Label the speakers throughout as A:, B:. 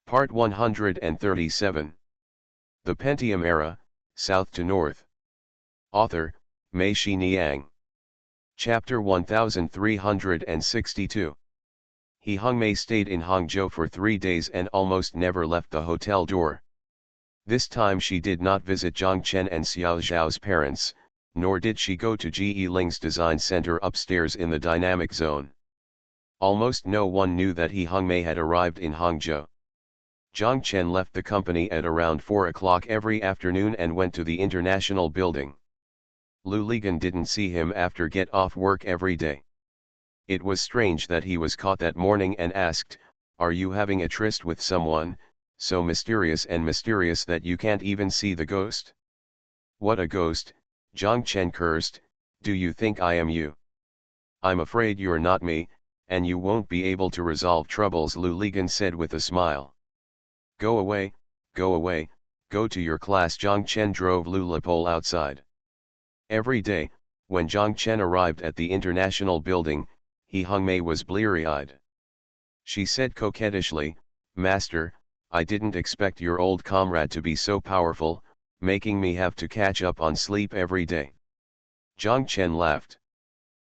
A: Part 137. The Pentium Era, South to North. Author, Mei-Shi Niang. Chapter 1362. He Hongmei stayed in Hangzhou for 3 days and almost never left the hotel door. This time she did not visit Zhang Chen and Xiao Zhao's parents, nor did she go to Ji Ling's design center upstairs in the dynamic zone. Almost no one knew that He Hongmei had arrived in Hangzhou. Zhang Chen left the company at around 4 o'clock every afternoon and went to the International Building. Lu Ligan didn't see him after get off work every day. It was strange that he was caught that morning and asked, "Are you having a tryst with someone, so mysterious that you can't even see the ghost?" "What a ghost," Zhang Chen cursed, "do you think I am you?" "I'm afraid you're not me, and you won't be able to resolve troubles," Lu Ligan said with a smile. Go away, go to your class." Zhang Chen drove Lu Lipol outside. Every day, when Zhang Chen arrived at the International Building, He Hongmei was bleary-eyed. She said coquettishly, "Master, I didn't expect your old comrade to be so powerful, making me have to catch up on sleep every day." Zhang Chen laughed.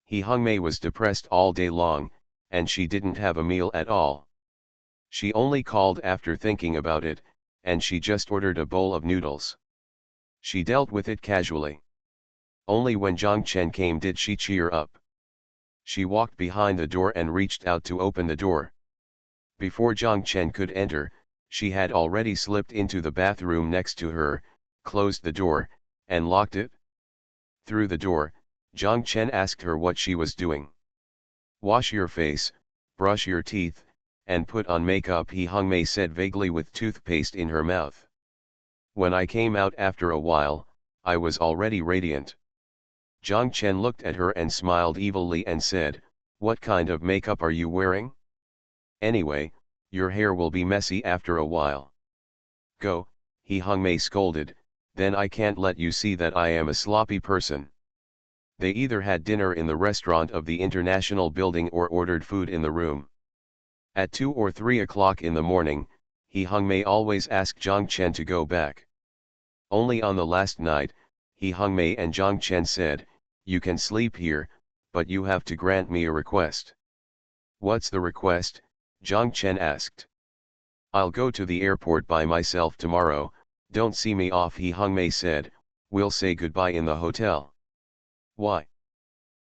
A: He Hongmei was depressed all day long, and she didn't have a meal at all. She only called after thinking about it, and she just ordered a bowl of noodles. She dealt with it casually. Only when Zhang Chen came did she cheer up. She walked behind the door and reached out to open the door. Before Zhang Chen could enter, she had already slipped into the bathroom next to her, closed the door, and locked it. Through the door, Zhang Chen asked her what she was doing. "Wash your face, brush your teeth, and put on makeup," He Hongmei said vaguely with toothpaste in her mouth. "When I came out after a while, I was already radiant." Zhang Chen looked at her and smiled evilly and said, "What kind of makeup are you wearing? Anyway, your hair will be messy after a while." "Go," He Hongmei scolded, "then I can't let you see that I am a sloppy person." They either had dinner in the restaurant of the International Building or ordered food in the room. At 2 or 3 o'clock in the morning, He Hongmei always asked Zhang Chen to go back. Only on the last night, He Hongmei and Zhang Chen said, "You can sleep here, but you have to grant me a request." "What's the request?" Zhang Chen asked. "I'll go to the airport by myself tomorrow, don't see me off," He Hongmei said, "we'll say goodbye in the hotel." "Why?"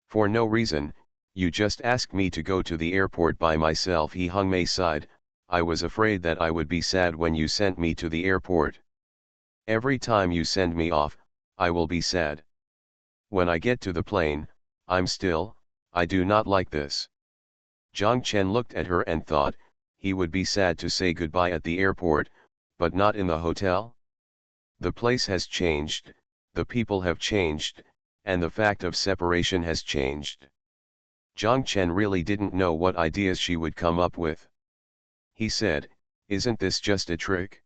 A: "For no reason, you just asked me to go to the airport by myself." He Hongmei sighed, "I was afraid that I would be sad when you sent me to the airport. Every time you send me off, I will be sad. When I get to the plane, I'm still, I do not like this." Zhang Chen looked at her and thought, he would be sad to say goodbye at the airport, but not in the hotel? The place has changed, the people have changed, and the fact of separation has changed. Zhang Chen really didn't know what ideas she would come up with. He said, "Isn't this just a trick?"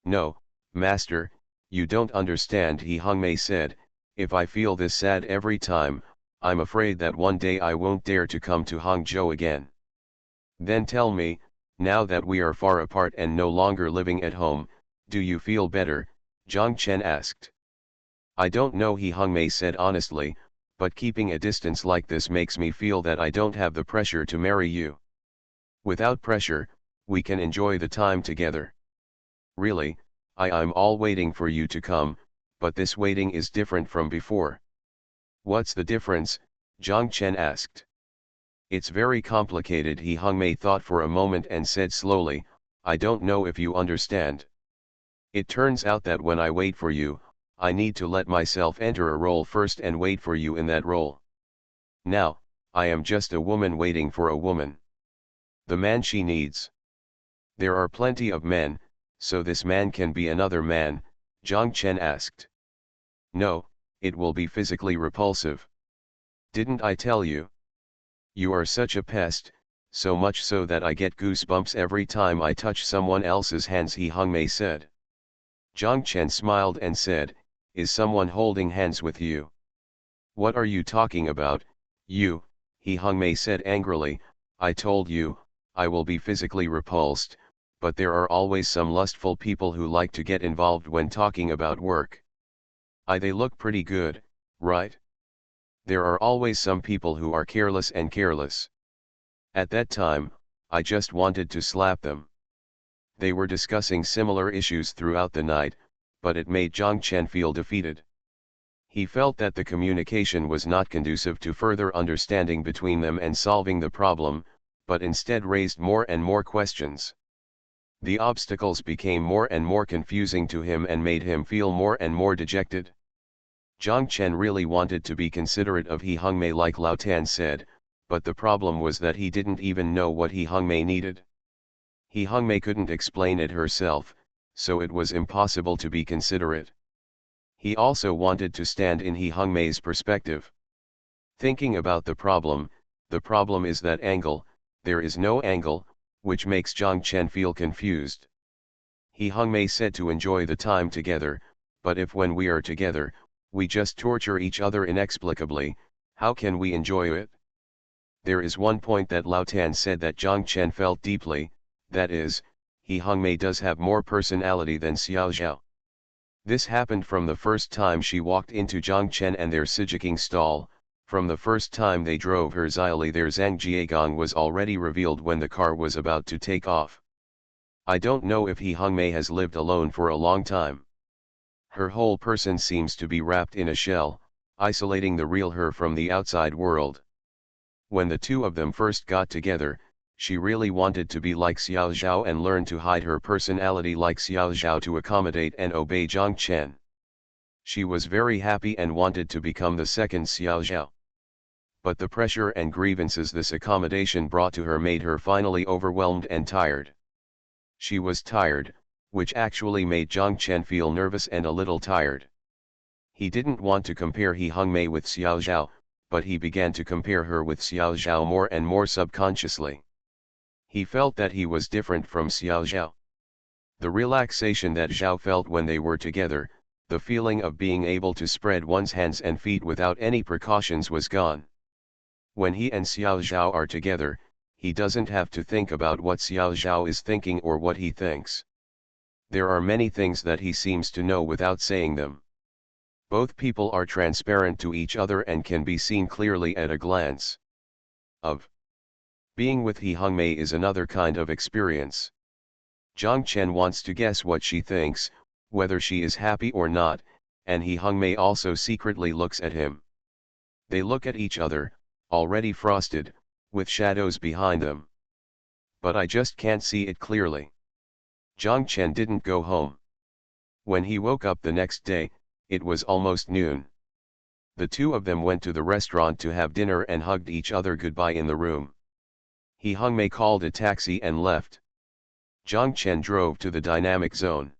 A: "No, master, you don't understand," He Hongmei said, "if I feel this sad every time, I'm afraid that one day I won't dare to come to Hangzhou again." "Then tell me, now that we are far apart and no longer living at home, do you feel better?" Zhang Chen asked. "I don't know," He Hongmei said honestly, "but keeping a distance like this makes me feel that I don't have the pressure to marry you. Without pressure, we can enjoy the time together. Really, I'm all waiting for you to come, but this waiting is different from before." "What's the difference?" Zhang Chen asked. "It's very complicated." He Hongmei thought for a moment and said slowly, "I don't know if you understand. It turns out that when I wait for you, I need to let myself enter a role first and wait for you in that role. Now, I am just a woman waiting for a woman. The man she needs. There are plenty of men, so this man can be another man," Zhang Chen asked. "No, it will be physically repulsive. Didn't I tell you? You are such a pest, so much so that I get goosebumps every time I touch someone else's hands," He Hongmei said. Zhang Chen smiled and said, "Is someone holding hands with you?" "What are you talking about, you?" He Hongmei said angrily, "I told you, I will be physically repulsed, but there are always some lustful people who like to get involved when talking about work. They look pretty good, right? There are always some people who are careless and careless. At that time, I just wanted to slap them. They were discussing similar issues throughout the night, but it made Zhang Chen feel defeated. He felt that the communication was not conducive to further understanding between them and solving the problem, but instead raised more and more questions. The obstacles became more and more confusing to him and made him feel more and more dejected. Zhang Chen really wanted to be considerate of He Hongmei like Lao Tan said, but the problem was that he didn't even know what He Hongmei needed. He Hongmei couldn't explain it herself, so it was impossible to be considerate. He also wanted to stand in He Hongmei's perspective. Thinking about the problem is that angle, there is no angle, which makes Zhang Chen feel confused. He Hongmei said to enjoy the time together, but if when we are together, we just torture each other inexplicably, how can we enjoy it? There is one point that Lao Tan said that Zhang Chen felt deeply, that is, He Hongmei does have more personality than Xiao Zhao. This happened from the first time she walked into Zhang Chen and their Sijiking stall, from the first time they drove her Xiaoli their Zhang Jiagong was already revealed when the car was about to take off. I don't know if He Hongmei has lived alone for a long time. Her whole person seems to be wrapped in a shell, isolating the real her from the outside world. When the two of them first got together, she really wanted to be like Xiao Zhao and learn to hide her personality like Xiao Zhao to accommodate and obey Zhang Chen. She was very happy and wanted to become the second Xiao Zhao. But the pressure and grievances this accommodation brought to her made her finally overwhelmed and tired. She was tired, which actually made Zhang Chen feel nervous and a little tired. He didn't want to compare He Hongmei with Xiao Zhao, but he began to compare her with Xiao Zhao more and more subconsciously. He felt that he was different from Xiao Zhao. The relaxation that Zhao felt when they were together, the feeling of being able to spread one's hands and feet without any precautions was gone. When he and Xiao Zhao are together, he doesn't have to think about what Xiao Zhao is thinking or what he thinks. There are many things that he seems to know without saying them. Both people are transparent to each other and can be seen clearly at a glance. Being with He Hongmei is another kind of experience. Zhang Chen wants to guess what she thinks, whether she is happy or not, and He Hongmei also secretly looks at him. They look at each other, already frosted, with shadows behind them. But I just can't see it clearly. Zhang Chen didn't go home. When he woke up the next day, it was almost noon. The two of them went to the restaurant to have dinner and hugged each other goodbye in the room. He Hongmei called a taxi and left. Zhang Chen drove to the dynamic zone.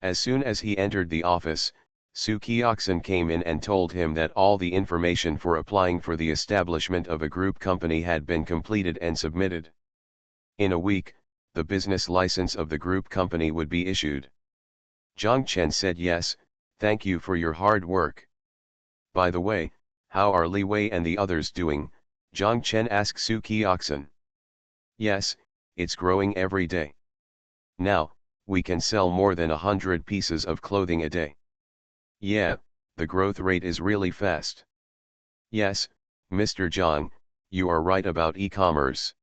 A: As soon as he entered the office, Su Qiaxin came in and told him that all the information for applying for the establishment of a group company had been completed and submitted. In a week, the business license of the group company would be issued. Zhang Chen said yes, thank you for your hard work. By the way, how are Li Wei and the others doing? Zhang Chen asked Su Qiaxin. Yes, it's growing every day. Now, we can sell more than 100 pieces of clothing a day. Yeah, the growth rate is really fast. Yes, Mr. Zhang, you are right about e-commerce.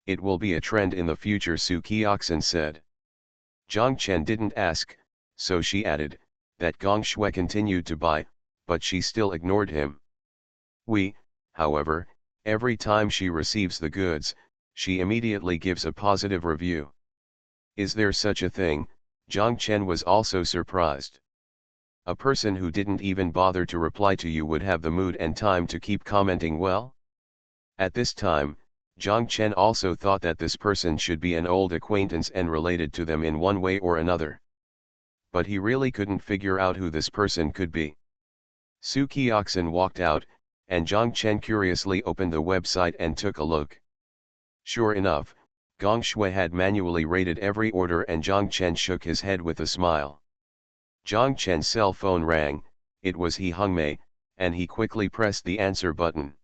A: It will be a trend in the future, Su Qiaxin said. Zhang Chen didn't ask, so she added, that Gong Shui continued to buy, but she still ignored him. However, every time she receives the goods, she immediately gives a positive review. Is there such a thing? Zhang Chen was also surprised. A person who didn't even bother to reply to you would have the mood and time to keep commenting well? At this time, Zhang Chen also thought that this person should be an old acquaintance and related to them in one way or another. But he really couldn't figure out who this person could be. Su Qiaxin walked out, and Zhang Chen curiously opened the website and took a look. Sure enough, Gong Shui had manually rated every order and Zhang Chen shook his head with a smile. Zhang Chen's cell phone rang, it was He Hongmei, and he quickly pressed the answer button.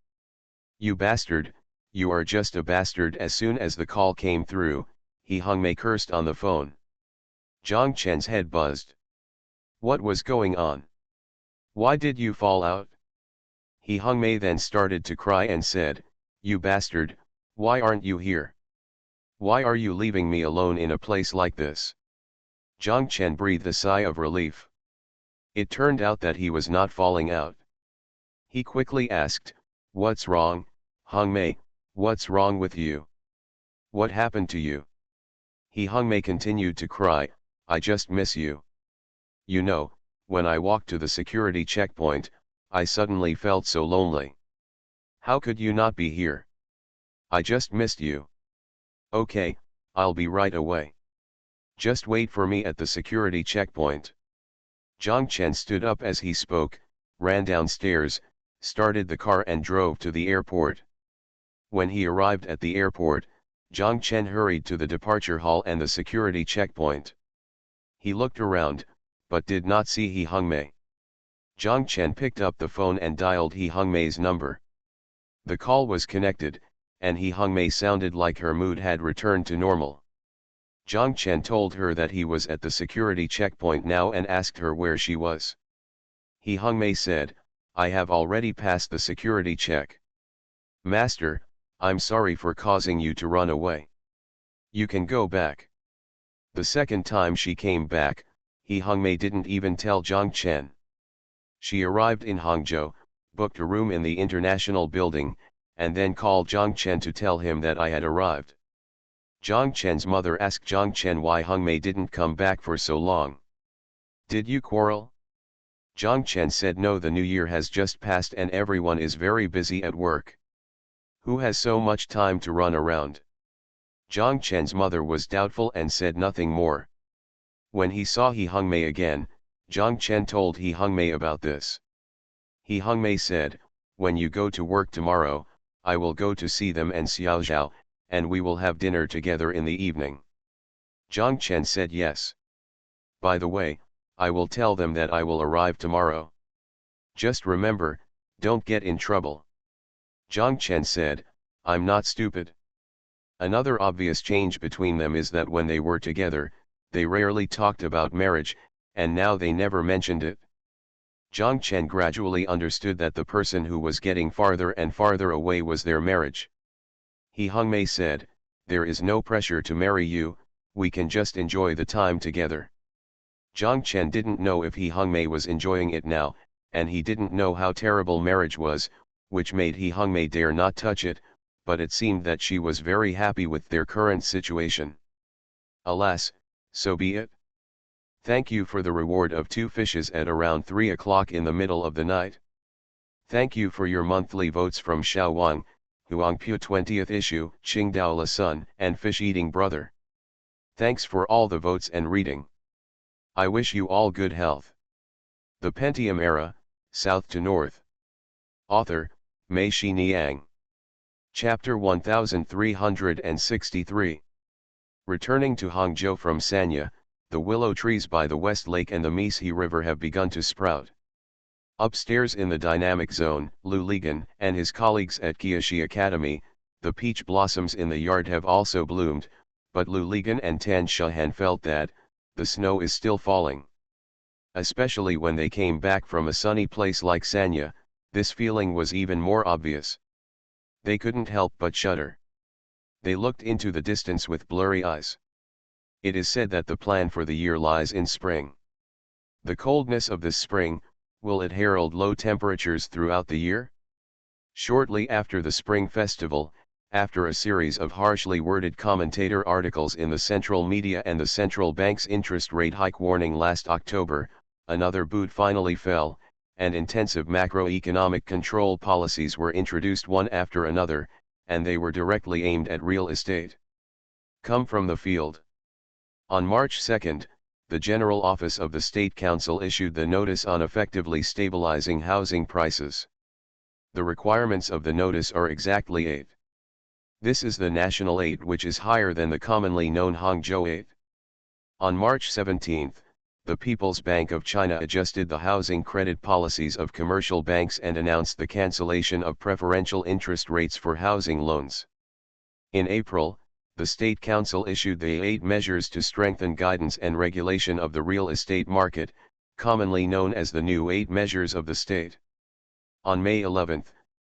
A: You bastard, you are just a bastard. As soon as the call came through, He Hongmei cursed on the phone. Zhang Chen's head buzzed. What was going on? Why did you fall out? He Hongmei then started to cry and said, "You bastard, why aren't you here? Why are you leaving me alone in a place like this?" Zhang Chen breathed a sigh of relief. It turned out that he was not falling out. He quickly asked, "What's wrong, Hongmei, what's wrong with you? What happened to you?" He Hongmei continued to cry, "I just miss you. You know, when I walked to the security checkpoint, I suddenly felt so lonely. How could you not be here? I just missed you. Okay, I'll be right away. Just wait for me at the security checkpoint." Zhang Chen stood up as he spoke, ran downstairs, started the car and drove to the airport. When he arrived at the airport, Zhang Chen hurried to the departure hall and the security checkpoint. He looked around, but did not see He Hongmei. Zhang Chen picked up the phone and dialed He Hongmei's number. The call was connected, and He Hongmei sounded like her mood had returned to normal. Zhang Chen told her that he was at the security checkpoint now and asked her where she was. He Hongmei said, "I have already passed the security check. Master, I'm sorry for causing you to run away. You can go back." The second time she came back, He Hongmei didn't even tell Zhang Chen. She arrived in Hangzhou, booked a room in the international building, and then called Zhang Chen to tell him that I had arrived. Zhang Chen's mother asked Zhang Chen why Hongmei didn't come back for so long. "Did you quarrel?" Zhang Chen said, "No, the new year has just passed and everyone is very busy at work. Who has so much time to run around?" Zhang Chen's mother was doubtful and said nothing more. When he saw He Hongmei again, Zhang Chen told He Hongmei about this. He Hongmei said, "When you go to work tomorrow, I will go to see them and Xiao Zhao, and we will have dinner together in the evening." Zhang Chen said yes. "By the way, I will tell them that I will arrive tomorrow. Just remember, don't get in trouble." Zhang Chen said, "I'm not stupid." Another obvious change between them is that when they were together, they rarely talked about marriage, and now they never mentioned it. Zhang Chen gradually understood that the person who was getting farther and farther away was their marriage. He Hongmei said, "There is no pressure to marry you, we can just enjoy the time together." Zhang Chen didn't know if He Hongmei was enjoying it now, and he didn't know how terrible marriage was, which made He Hongmei dare not touch it, but it seemed that she was very happy with their current situation. Alas, so be it. Thank you for the reward of 2 fishes at around 3 o'clock in the middle of the night. Thank you for your monthly votes from Xiao Wang, Huangpu 20th issue, Qingdao La Sun, and Fish Eating Brother. Thanks for all the votes and reading. I wish you all good health. The Pentium Era, South to North. Author, Mei Shi Niang. Chapter 1363. Returning to Hangzhou from Sanya, the willow trees by the West Lake and the Meisi River have begun to sprout. Upstairs in the dynamic zone, Lu Ligan and his colleagues at Kiyoshi Academy, the peach blossoms in the yard have also bloomed, but Lu Ligan and Tan Shahan felt that, the snow is still falling. Especially when they came back from a sunny place like Sanya, this feeling was even more obvious. They couldn't help but shudder. They looked into the distance with blurry eyes. It is said that the plan for the year lies in spring. The coldness of this spring, will it herald low temperatures throughout the year? Shortly after the Spring Festival, after a series of harshly worded commentator articles in the central media and the central bank's interest rate hike warning last October, another boot finally fell, and intensive macroeconomic control policies were introduced one after another, and they were directly aimed at real estate. Come from the field. On March 2, the General Office of the State Council issued the Notice on Effectively Stabilizing Housing Prices. The requirements of the notice are exactly 8. This is the national 8, which is higher than the commonly known Hangzhou 8. On March 17, the People's Bank of China adjusted the housing credit policies of commercial banks and announced the cancellation of preferential interest rates for housing loans. In April, the State Council issued the 8 measures to strengthen guidance and regulation of the real estate market, commonly known as the New 8 Measures of the State. On May 11,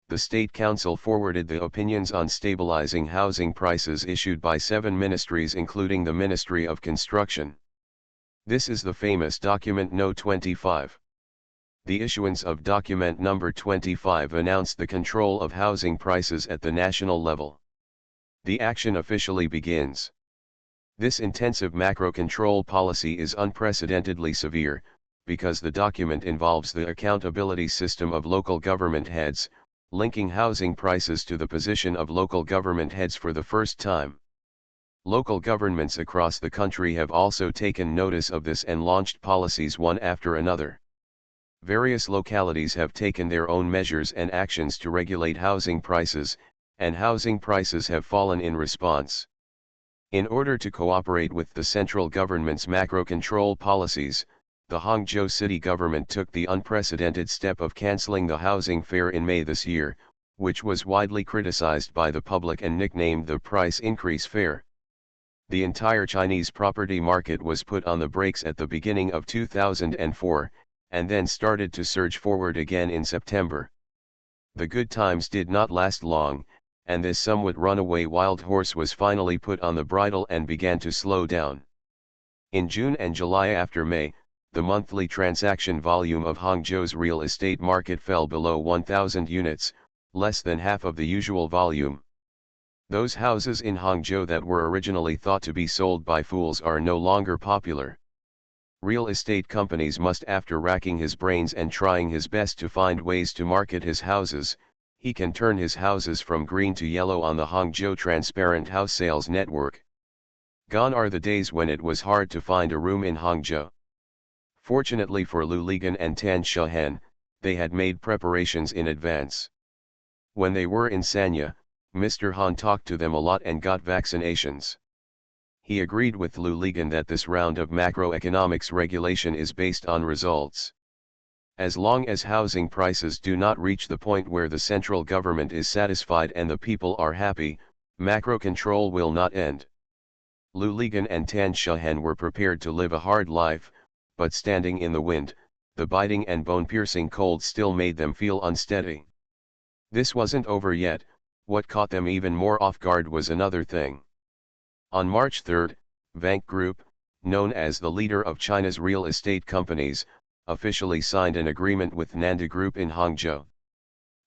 A: the State Council forwarded the opinions on stabilizing housing prices issued by 7 ministries including the Ministry of Construction. This is the famous document No. 25. The issuance of document number 25 announced the control of housing prices at the national level. The action officially begins. This intensive macro control policy is unprecedentedly severe, because the document involves the accountability system of local government heads, linking housing prices to the position of local government heads for the first time. Local governments across the country have also taken notice of this and launched policies one after another. Various localities have taken their own measures and actions to regulate housing prices, and housing prices have fallen in response. In order to cooperate with the central government's macro control policies, the Hangzhou city government took the unprecedented step of cancelling the housing fair in May this year, which was widely criticized by the public and nicknamed the price increase fair. The entire Chinese property market was put on the brakes at the beginning of 2004, and then started to surge forward again in September. The good times did not last long, and this somewhat runaway wild horse was finally put on the bridle and began to slow down. In June and July after May, the monthly transaction volume of Hangzhou's real estate market fell below 1,000 units, less than half of the usual volume. Those houses in Hangzhou that were originally thought to be sold by fools are no longer popular. Real estate companies must, after racking his brains and trying his best to find ways to market his houses, he can turn his houses from green to yellow on the Hangzhou Transparent House Sales Network. Gone are the days when it was hard to find a room in Hangzhou. Fortunately for Lu Ligan and Tan Shahan, they had made preparations in advance. When they were in Sanya, Mr. Han talked to them a lot and got vaccinations. He agreed with Lu Ligan that this round of macroeconomics regulation is based on results. As long as housing prices do not reach the point where the central government is satisfied and the people are happy, macro control will not end. Lu Ligan and Tan Shahan were prepared to live a hard life, but standing in the wind, the biting and bone-piercing cold still made them feel unsteady. This wasn't over yet. What caught them even more off guard was another thing. On March 3, Vanke Group, known as the leader of China's real estate companies, officially signed an agreement with Nandu Group in Hangzhou.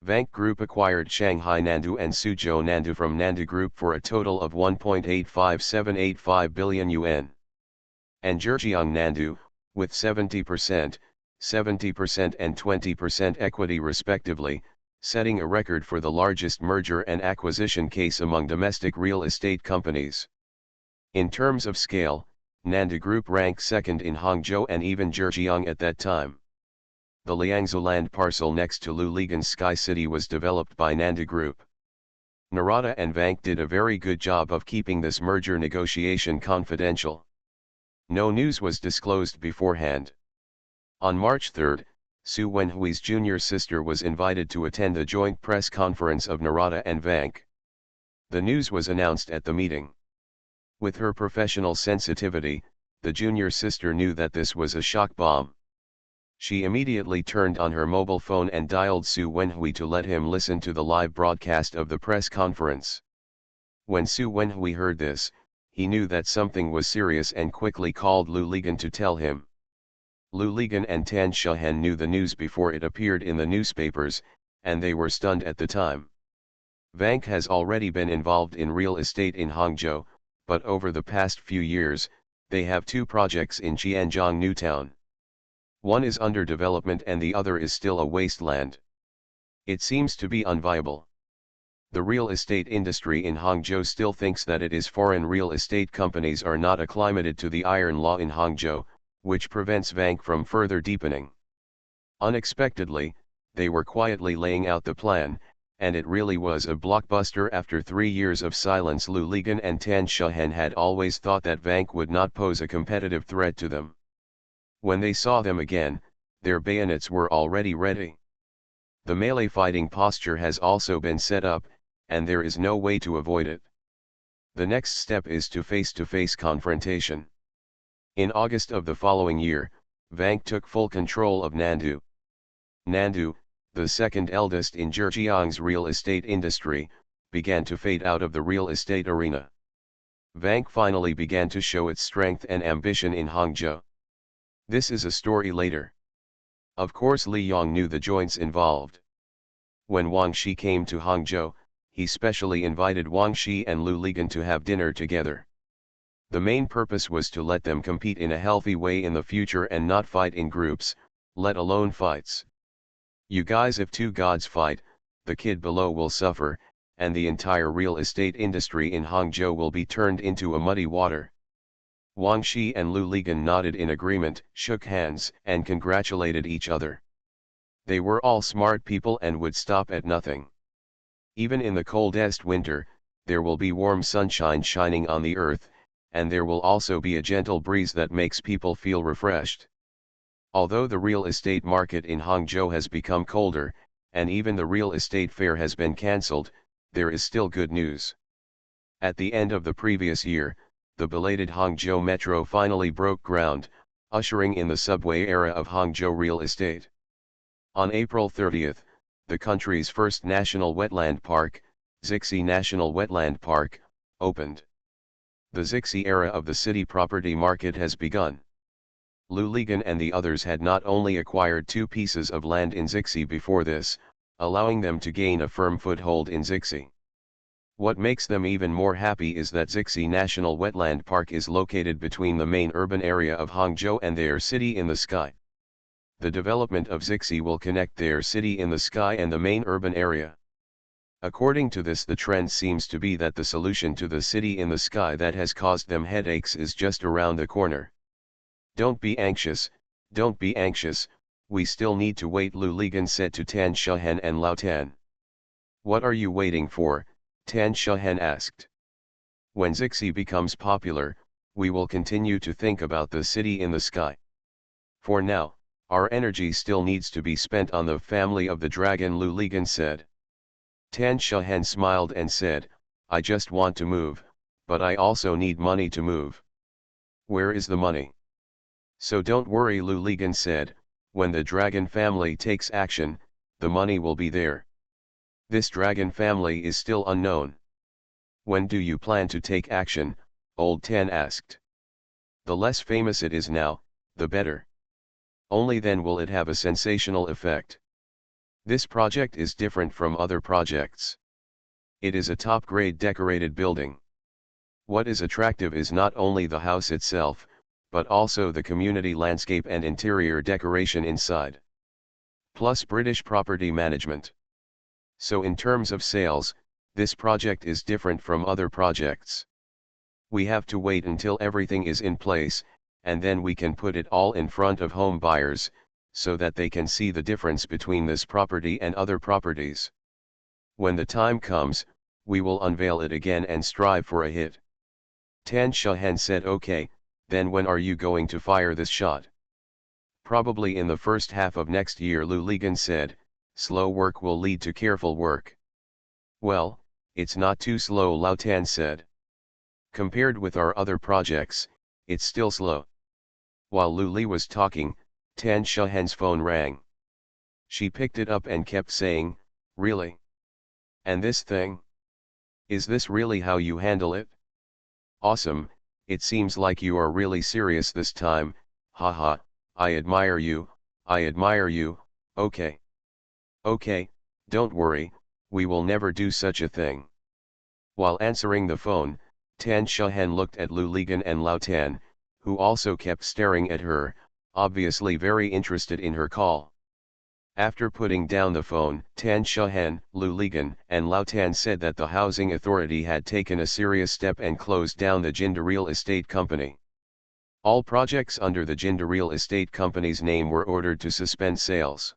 A: Vanke Group acquired Shanghai Nandu and Suzhou Nandu from Nandu Group for a total of 1.85785 billion yuan. And Zhejiang Nandu, with 70% and 20% equity respectively, setting a record for the largest merger and acquisition case among domestic real estate companies. In terms of scale, Nandu Group ranked second in Hangzhou and even Zhejiang at that time. The Liangzhou land parcel next to Lu Ligan's Sky City was developed by Nandu Group. Narada and Vanke did a very good job of keeping this merger negotiation confidential. No news was disclosed beforehand. On March 3, Su Wenhui's junior sister was invited to attend the joint press conference of Narada and Vanke. The news was announced at the meeting. With her professional sensitivity, the junior sister knew that this was a shock bomb. She immediately turned on her mobile phone and dialed Su Wenhui to let him listen to the live broadcast of the press conference. When Su Wenhui heard this, he knew that something was serious and quickly called Lu Ligan to tell him. Lu Ligan and Tan Shahan knew the news before it appeared in the newspapers, and they were stunned at the time. Vanke has already been involved in real estate in Hangzhou, but over the past few years, they have 2 projects in Qianjiang Newtown. One is under development and the other is still a wasteland. It seems to be unviable. The real estate industry in Hangzhou still thinks that it is foreign real estate companies are not acclimated to the iron law in Hangzhou, which prevents Vanke from further deepening. Unexpectedly, they were quietly laying out the plan, and it really was a blockbuster. After 3 years of silence, Lu Ligan and Tan Shahan had always thought that Vanke would not pose a competitive threat to them. When they saw them again, their bayonets were already ready. The melee fighting posture has also been set up, and there is no way to avoid it. The next step is to face-to-face confrontation. In August of the following year, Vank took full control of Nandu. Nandu, the second eldest in Zhejiang's real estate industry, began to fade out of the real estate arena. Vank finally began to show its strength and ambition in Hangzhou. This is a story later. Of course Li Yong knew the joints involved. When Wang Shi came to Hangzhou, he specially invited Wang Shi and Lu Ligan to have dinner together. The main purpose was to let them compete in a healthy way in the future and not fight in groups, let alone fights. You guys, if two gods fight, the kid below will suffer, and the entire real estate industry in Hangzhou will be turned into a muddy water. Wang Shi and Lu Ligan nodded in agreement, shook hands, and congratulated each other. They were all smart people and would stop at nothing. Even in the coldest winter, there will be warm sunshine shining on the earth, and there will also be a gentle breeze that makes people feel refreshed. Although the real estate market in Hangzhou has become colder, and even the real estate fair has been cancelled, there is still good news. At the end of the previous year, the belated Hangzhou Metro finally broke ground, ushering in the subway era of Hangzhou real estate. On April 30th, the country's first national wetland park, Zixi National Wetland Park, opened. The Zixi era of the city property market has begun. Lu Ligan and the others had not only acquired 2 pieces of land in Zixi before this, allowing them to gain a firm foothold in Zixi. What makes them even more happy is that Zixi National Wetland Park is located between the main urban area of Hangzhou and their city in the sky. The development of Zixi will connect their city in the sky and the main urban area. According to this, the trend seems to be that the solution to the city in the sky that has caused them headaches is just around the corner. Don't be anxious, we still need to wait, Lu Ligan said to Tan Shehen and Lao Tan. What are you waiting for? Tan Shehen asked. When Zixi becomes popular, we will continue to think about the city in the sky. For now, our energy still needs to be spent on the family of the dragon, Lu Ligan said. Tan Shehen smiled and said, I just want to move, but I also need money to move. Where is the money? So don't worry, Lu Ligan said, when the dragon family takes action, the money will be there. This dragon family is still unknown. When do you plan to take action? Old Tan asked. The less famous it is now, the better. Only then will it have a sensational effect. This project is different from other projects. It is a top-grade decorated building. What is attractive is not only the house itself, but also the community landscape and interior decoration inside. Plus British property management. So in terms of sales, this project is different from other projects. We have to wait until everything is in place, and then we can put it all in front of home buyers, so that they can see the difference between this property and other properties. When the time comes, we will unveil it again and strive for a hit. Tan Shehen said, okay, then when are you going to fire this shot? Probably in the first half of next year, Lu Ligan said. Slow work will lead to careful work. Well, it's not too slow, Lao Tan said. Compared with our other projects, it's still slow. While Lu Li was talking, Tan Shehen's phone rang. She picked it up and kept saying, really? And this thing? Is this really how you handle it? Awesome, it seems like you are really serious this time, haha, I admire you, okay. Okay, don't worry, we will never do such a thing. While answering the phone, Tan Shehen looked at Lu Ligan and Lao Tan, who also kept staring at her, obviously very interested in her call. After putting down the phone, Tan Shehen, Lu Ligan, and Lao Tan said that the housing authority had taken a serious step and closed down the Jinda Real Estate Company. All projects under the Jinda Real Estate Company's name were ordered to suspend sales.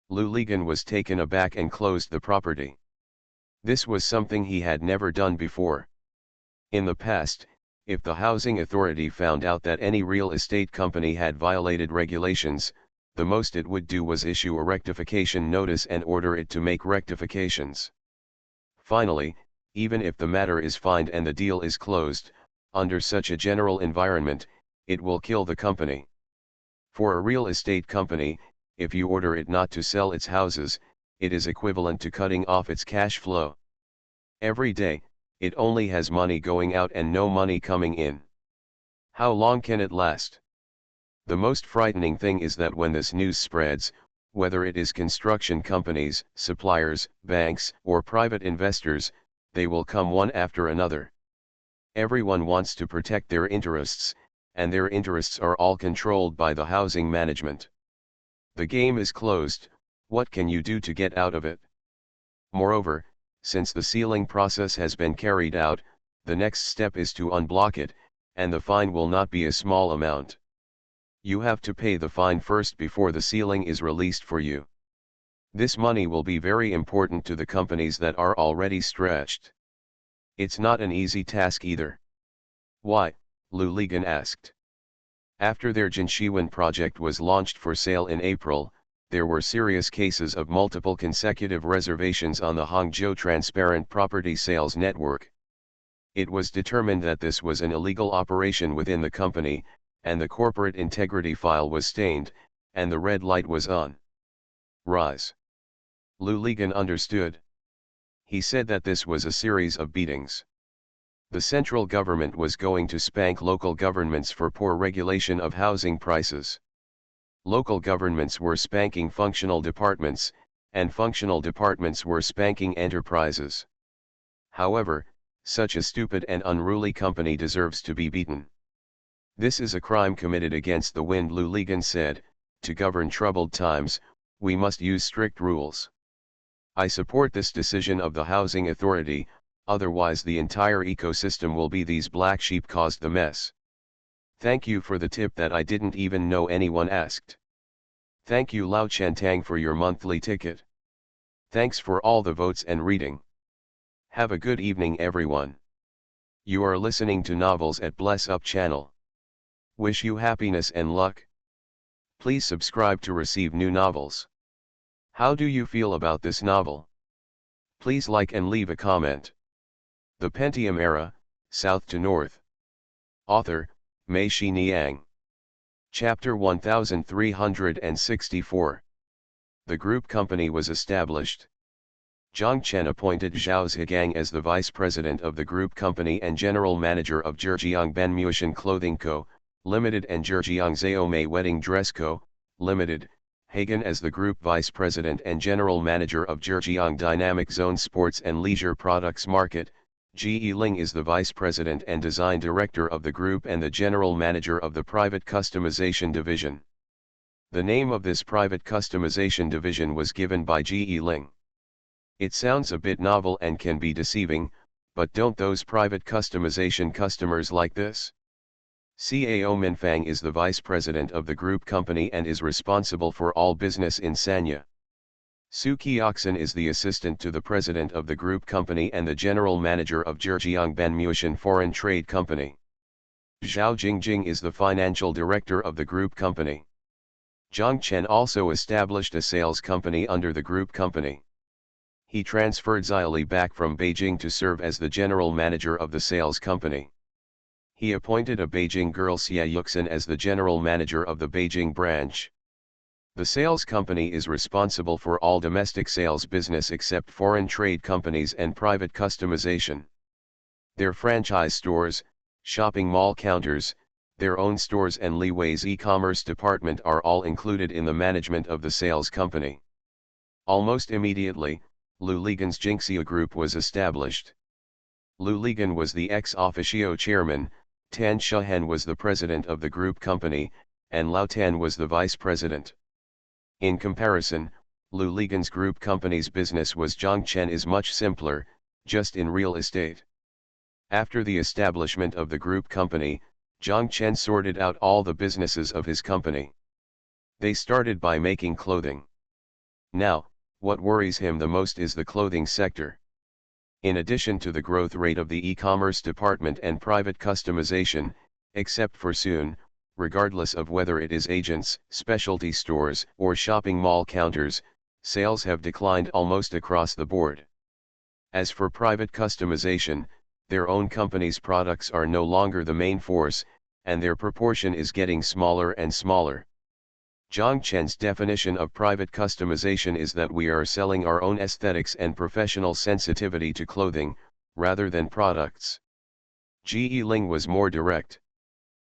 A: Lu Ligan was taken aback and closed the property. This was something he had never done before. In the past, if the housing authority found out that any real estate company had violated regulations, the most it would do was issue a rectification notice and order it to make rectifications. Finally, Even if the matter is fined and the deal is closed, under such a general environment, it will kill the company. For a real estate company, if you order it not to sell its houses, it is equivalent to cutting off its cash flow. Every day, it only has money going out and no money coming in. How long can it last? The most frightening thing is that when this news spreads, whether it is construction companies, suppliers, banks, or private investors, they will come one after another. Everyone wants to protect their interests, and their interests are all controlled by the housing management. The game is closed. What can you do to get out of it? Moreover, since the sealing process has been carried out, the next step is to unblock it, and the fine will not be a small amount. You have to pay the fine first before the sealing is released for you. This money will be very important to the companies that are already stretched. It's not an easy task either. Why? Lou Ligon asked. After their Jinshiwan project was launched for sale in April, there were serious cases of multiple consecutive reservations on the Hangzhou Transparent Property Sales Network. It was determined that this was an illegal operation within the company, and the corporate integrity file was stained, and the red light was on. Rise. Lou Ligon understood. He said that this was a series of beatings. The central government was going to spank local governments for poor regulation of housing prices. Local governments were spanking functional departments, and functional departments were spanking enterprises. However, such a stupid and unruly company deserves to be beaten. This is a crime committed against the wind, Lou Ligon said. To govern troubled times, we must use strict rules. I support this decision of the Housing Authority, otherwise the entire ecosystem will be these black sheep caused the mess. Thank you for the tip that I didn't even know anyone asked. Thank you Lao Chantang for your monthly ticket. Thanks for all the votes and reading. Have a good evening everyone. You are listening to Novels at Bless Up channel. Wish you happiness and luck. Please subscribe to receive new novels. How do you feel about this novel? Please like and leave a comment. The Pentium Era, South to North. Author, Mei Shi Niang. Chapter 1364. The group company was established. Zhang Chen appointed Zhao Zhigang as the vice president of the group company and general manager of Zhejiang Benmuishan Clothing Co., Limited and Zhejiang Xiaomei Wedding Dress Co., Limited, Hagen as the group vice president and general manager of Zhejiang Dynamic Zone Sports and Leisure Products Market. Ji Ling is the vice president and design director of the group and the general manager of the private customization division. The name of this private customization division was given by Ji Ling. It sounds a bit novel and can be deceiving, but don't those private customization customers like this? Cao Minfang is the vice president of the group company and is responsible for all business in Sanya. Su Qiaxin is the assistant to the president of the group company and the general manager of Zhejiang Benmuishan Foreign Trade Company. Zhao Jingjing is the financial director of the group company. Zhang Chen also established a sales company under the group company. He transferred Xiaoli back from Beijing to serve as the general manager of the sales company. He appointed a Beijing girl Xia Yuxin as the general manager of the Beijing branch. The sales company is responsible for all domestic sales business except foreign trade companies and private customization. Their franchise stores, shopping mall counters, their own stores and Li Wei's e-commerce department are all included in the management of the sales company. Almost immediately, Lou Ligon's Jinxia Group was established. Lou Ligon was the ex officio chairman, Tan Shuhen was the president of the group company, and Lao Tan was the vice president. In comparison, Lou Ligon's group company's business was Zhang Chen is much simpler, just in real estate. After the establishment of the group company, Zhang Chen sorted out all the businesses of his company. They started by making clothing. Now, what worries him the most is the clothing sector. In addition to the growth rate of the e-commerce department and private customization, except for soon, regardless of whether it is agents, specialty stores, or shopping mall counters, sales have declined almost across the board. As for private customization, their own company's products are no longer the main force, and their proportion is getting smaller and smaller. Zhang Chen's definition of private customization is that we are selling our own aesthetics and professional sensitivity to clothing, rather than products. Ji Ling was more direct.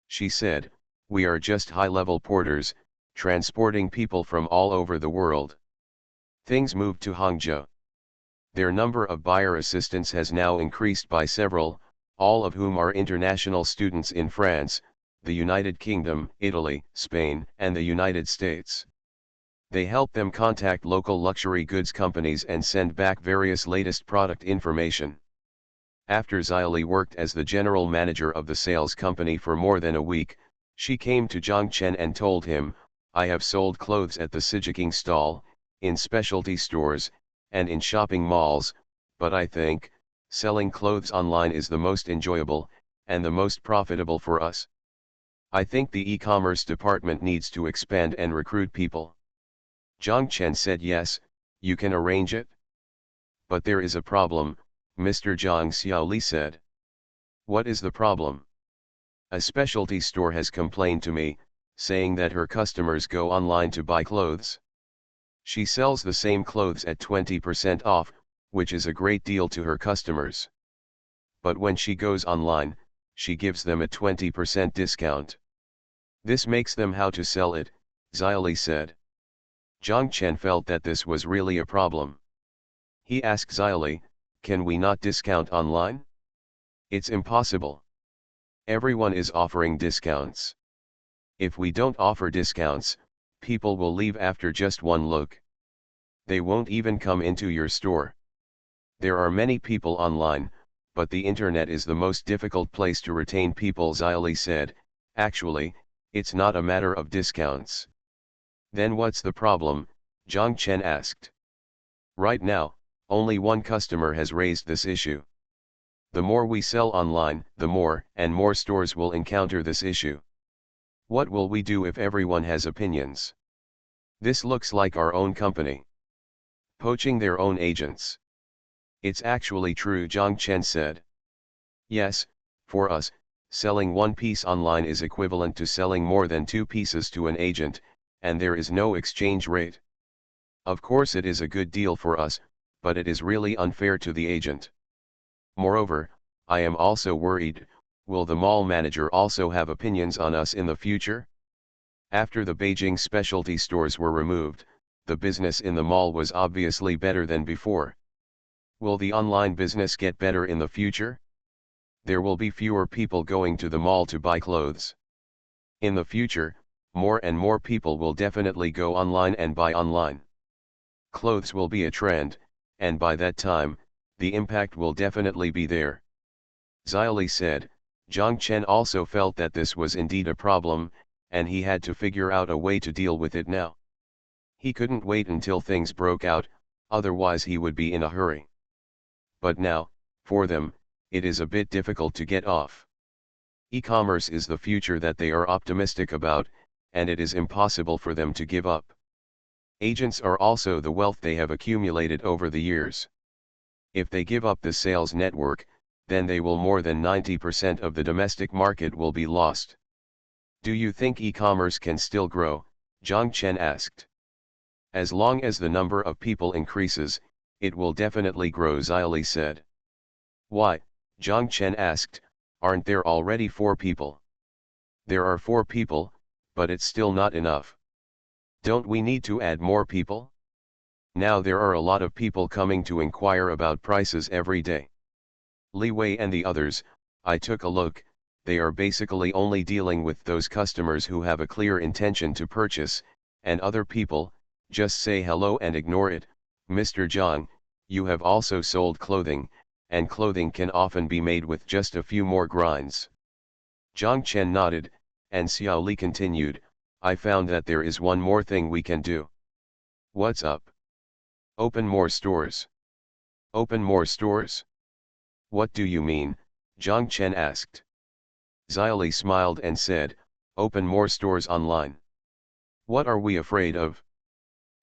A: She said, "We are just high-level porters, transporting people from all over the world." Things moved to Hangzhou. Their number of buyer assistants has now increased by several, all of whom are international students in France, the United Kingdom, Italy, Spain, and the United States. They help them contact local luxury goods companies and send back various latest product information. After Xiaoli worked as the general manager of the sales company for more than a week, she came to Zhang Chen and told him, "I have sold clothes at the Sijiking stall, in specialty stores, and in shopping malls, but I think, selling clothes online is the most enjoyable, and the most profitable for us. I think the e-commerce department needs to expand and recruit people." Zhang Chen said, "Yes, you can arrange it. But there is a problem," Mr. Zhang Xiaoli said. "What is the problem?" "A specialty store has complained to me, saying that her customers go online to buy clothes. She sells the same clothes at 20% off, which is a great deal to her customers. But when she goes online, she gives them a 20% discount. This makes them how to sell it," Xiaoli said. Zhang Chen felt that this was really a problem. He asked Xiaoli, "Can we not discount online?" "It's impossible. Everyone is offering discounts. If we don't offer discounts, people will leave after just one look. They won't even come into your store. There are many people online, but the internet is the most difficult place to retain people," Xiaoli said. "Actually, it's not a matter of discounts." "Then what's the problem?" Zhang Chen asked. "Right now, only one customer has raised this issue. The more we sell online, the more and more stores will encounter this issue. What will we do if everyone has opinions? This looks like our own company poaching their own agents." "It's actually true," Zhang Chen said. "Yes, for us, selling one piece online is equivalent to selling more than 2 pieces to an agent, and there is no exchange rate. Of course it is a good deal for us, but it is really unfair to the agent. Moreover, I am also worried, will the mall manager also have opinions on us in the future?" After the Beijing specialty stores were removed, the business in the mall was obviously better than before. Will the online business get better in the future? There will be fewer people going to the mall to buy clothes. In the future, more and more people will definitely go online and buy online. Clothes will be a trend, and by that time, the impact will definitely be there." Xiaoli said. Zhang Chen also felt that this was indeed a problem, and he had to figure out a way to deal with it now. He couldn't wait until things broke out, otherwise he would be in a hurry. But now, for them, it is a bit difficult to get off. E-commerce is the future that they are optimistic about, and it is impossible for them to give up. Agents are also the wealth they have accumulated over the years. If they give up the sales network, then they will more than 90% of the domestic market will be lost. "Do you think e-commerce can still grow?" Zhang Chen asked. "As long as the number of people increases, it will definitely grow," Xiaoli said. "Why?" Zhang Chen asked. "Aren't there already 4 people?" "There are 4 people, but it's still not enough. Don't we need to add more people? Now there are a lot of people coming to inquire about prices every day. Li Wei and the others, I took a look, they are basically only dealing with those customers who have a clear intention to purchase, and other people, just say hello and ignore it." "Mr. Zhang, you have also sold clothing, and clothing can often be made with just a few more grinds." Zhang Chen nodded, and Xiaoli continued, "I found that there is one more thing we can do." "What's up?" "Open more stores." "Open more stores? What do you mean?" Zhang Chen asked. Xiaoli smiled and said, "Open more stores online. What are we afraid of?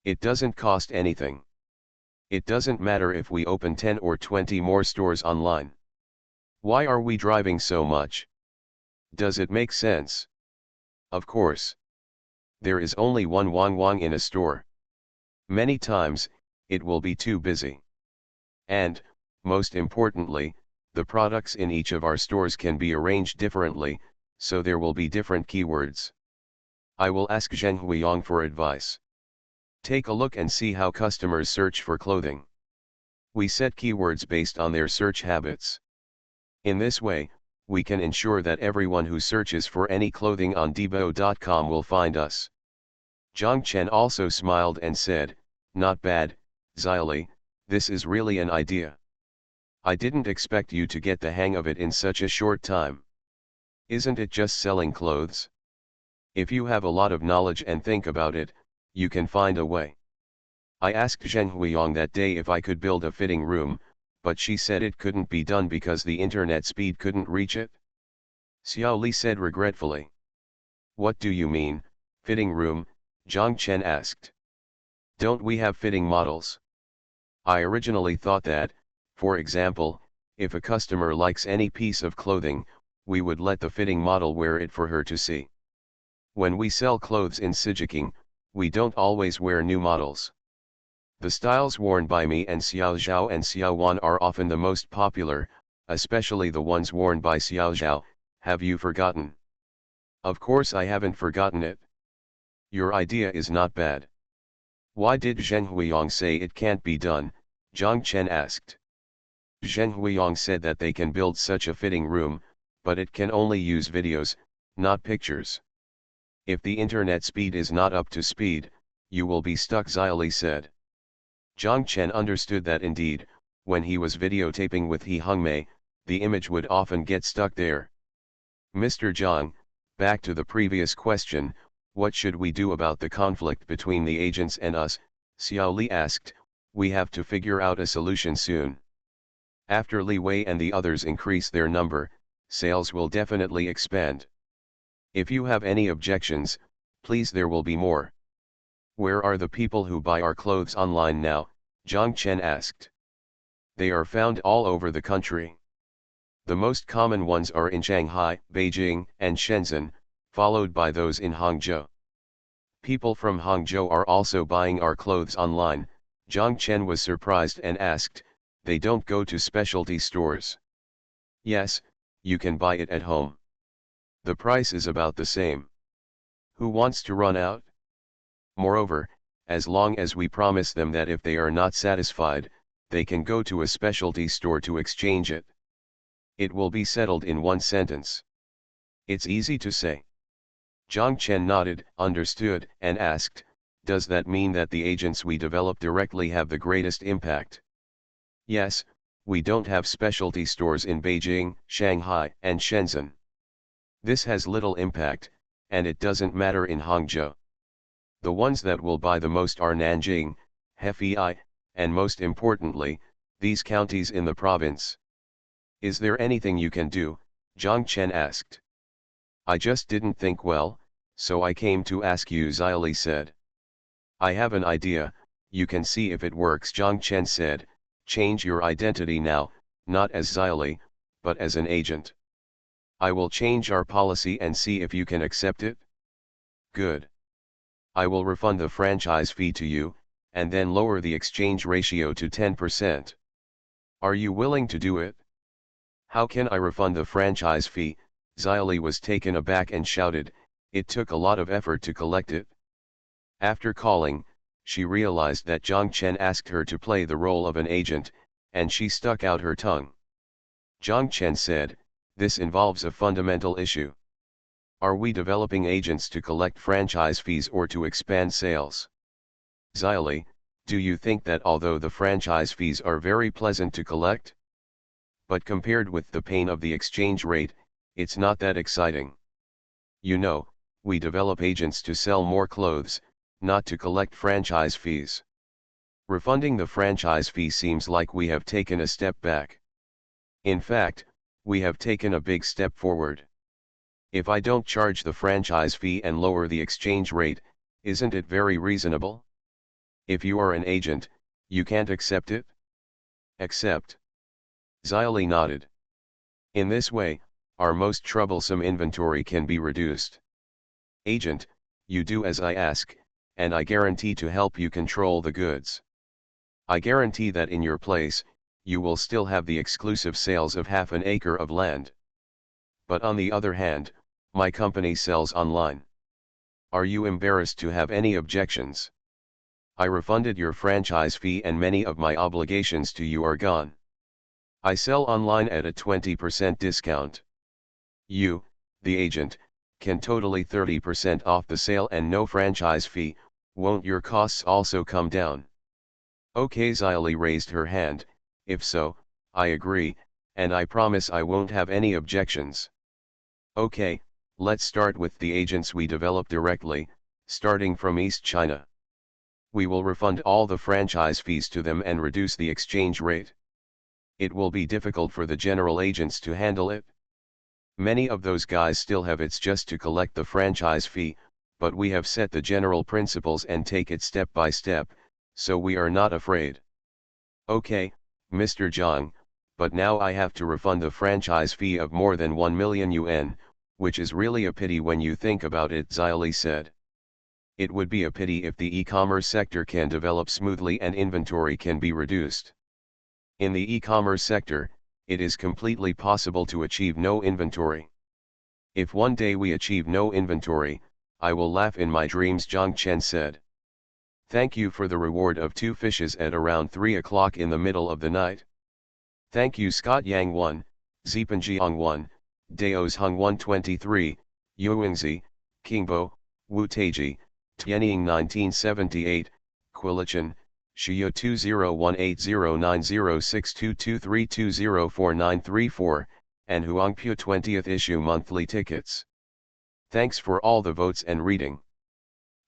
A: It doesn't cost anything. It doesn't matter if we open 10 or 20 more stores online. Why are we driving so much? Does it make sense? Of course. There is only one Wang Wang in a store. Many times, it will be too busy. And, most importantly, the products in each of our stores can be arranged differently, so there will be different keywords. I will ask Zheng Huiyang for advice. Take a look and see how customers search for clothing. We set keywords based on their search habits. In this way, we can ensure that everyone who searches for any clothing on Debo.com will find us. Zhang Chen also smiled and said, "Not bad, Xiaoli, this is really an idea. I didn't expect you to get the hang of it in such a short time. Isn't it just selling clothes? If you have a lot of knowledge and think about it, you can find a way." I asked Zheng Huiyang that day if I could build a fitting room, but she said it couldn't be done because the internet speed couldn't reach it. Xiao Li said regretfully. "What do you mean, fitting room?" Zhang Chen asked. "Don't we have fitting models?" I originally thought that, for example, if a customer likes any piece of clothing, we would let the fitting model wear it for her to see. When we sell clothes in Sijiking, we don't always wear new models. The styles worn by me and Xiao Zhao and Xiao Wan are often the most popular, especially the ones worn by Xiao Zhao. Have you forgotten? Of course I haven't forgotten it. Your idea is not bad. Why did Zheng Huiyang say it can't be done? Zhang Chen asked. Zheng Huiyang said that they can build such a fitting room, but it can only use videos, not pictures. If the internet speed is not up to speed, you will be stuck, Xiaoli said. Zhang Chen understood that indeed, when he was videotaping with He Hongmei, the image would often get stuck there. Mr. Zhang, back to the previous question, what should we do about the conflict between the agents and us? Xiao Li asked. We have to figure out a solution soon. After Li Wei and the others increase their number, sales will definitely expand. If you have any objections, please, there will be more. Where are the people who buy our clothes online now? Zhang Chen asked. They are found all over the country. The most common ones are in Shanghai, Beijing, and Shenzhen, followed by those in Hangzhou. People from Hangzhou are also buying our clothes online. Zhang Chen was surprised and asked, they don't go to specialty stores? Yes, you can buy it at home. The price is about the same. Who wants to run out? Moreover, as long as we promise them that if they are not satisfied, they can go to a specialty store to exchange it. It will be settled in one sentence. It's easy to say. Zhang Chen nodded, understood, and asked, does that mean that the agents we develop directly have the greatest impact? Yes, we don't have specialty stores in Beijing, Shanghai, and Shenzhen. This has little impact, and it doesn't matter in Hangzhou. The ones that will buy the most are Nanjing, Hefei, and most importantly, these counties in the province. Is there anything you can do? Zhang Chen asked. I just didn't think well, so I came to ask you, Xiaoli said. I have an idea, you can see if it works, Zhang Chen said. Change your identity now, not as Xiaoli, but as an agent. I will change our policy and see if you can accept it. Good. I will refund the franchise fee to you, and then lower the exchange ratio to 10%. Are you willing to do it? How can I refund the franchise fee? Xiaoli was taken aback and shouted, it took a lot of effort to collect it. After calling, she realized that Zhang Chen asked her to play the role of an agent, and she stuck out her tongue. Zhang Chen said, this involves a fundamental issue. Are we developing agents to collect franchise fees or to expand sales? Xiaoli, do you think that although the franchise fees are very pleasant to collect, but compared with the pain of the exchange rate, it's not that exciting? You know, we develop agents to sell more clothes, not to collect franchise fees. Refunding the franchise fee seems like we have taken a step back. In fact, we have taken a big step forward. If I don't charge the franchise fee and lower the exchange rate, isn't it very reasonable? If you are an agent, You can't accept it? Accept. Xylee nodded. In this way, our most troublesome inventory can be reduced. Agent, you do as I ask, and I guarantee to help you control the goods. I guarantee that in your place, you will still have the exclusive sales of half an acre of land. But on the other hand, my company sells online. Are you embarrassed to have any objections? I refunded your franchise fee and many of my obligations to you are gone. I sell online at a 20% discount. You, the agent, can totally 30% off the sale and no franchise fee. Won't your costs also come down? Okay, Xylee raised her hand. If so, I agree, and I promise I won't have any objections. Okay, let's start with the agents we develop directly, starting from East China. We will refund all the franchise fees to them and reduce the exchange rate. It will be difficult for the general agents to handle it. Many of those guys still have it's just to collect the franchise fee, but we have set the general principles and take it step by step, so we are not afraid. Okay, Mr. Zhang, but now I have to refund the franchise fee of more than 1 million yuan, which is really a pity when you think about it, Xylee said. It would be a pity if the e-commerce sector can develop smoothly and inventory can be reduced. In the e-commerce sector, it is completely possible to achieve no inventory. If one day we achieve no inventory, I will laugh in my dreams, Zhang Chen said. Thank you for the reward of 2 fishes at around 3 o'clock in the middle of the night. Thank you Scott Yang 1, Zipanjiang 1, Daos Hung 123, Yuingzi, Kingbo, Wu Taiji, Tianying 1978, Quilichen, Shiyo 2018090622320494, and Huangpu 20th issue monthly tickets. Thanks for all the votes and reading.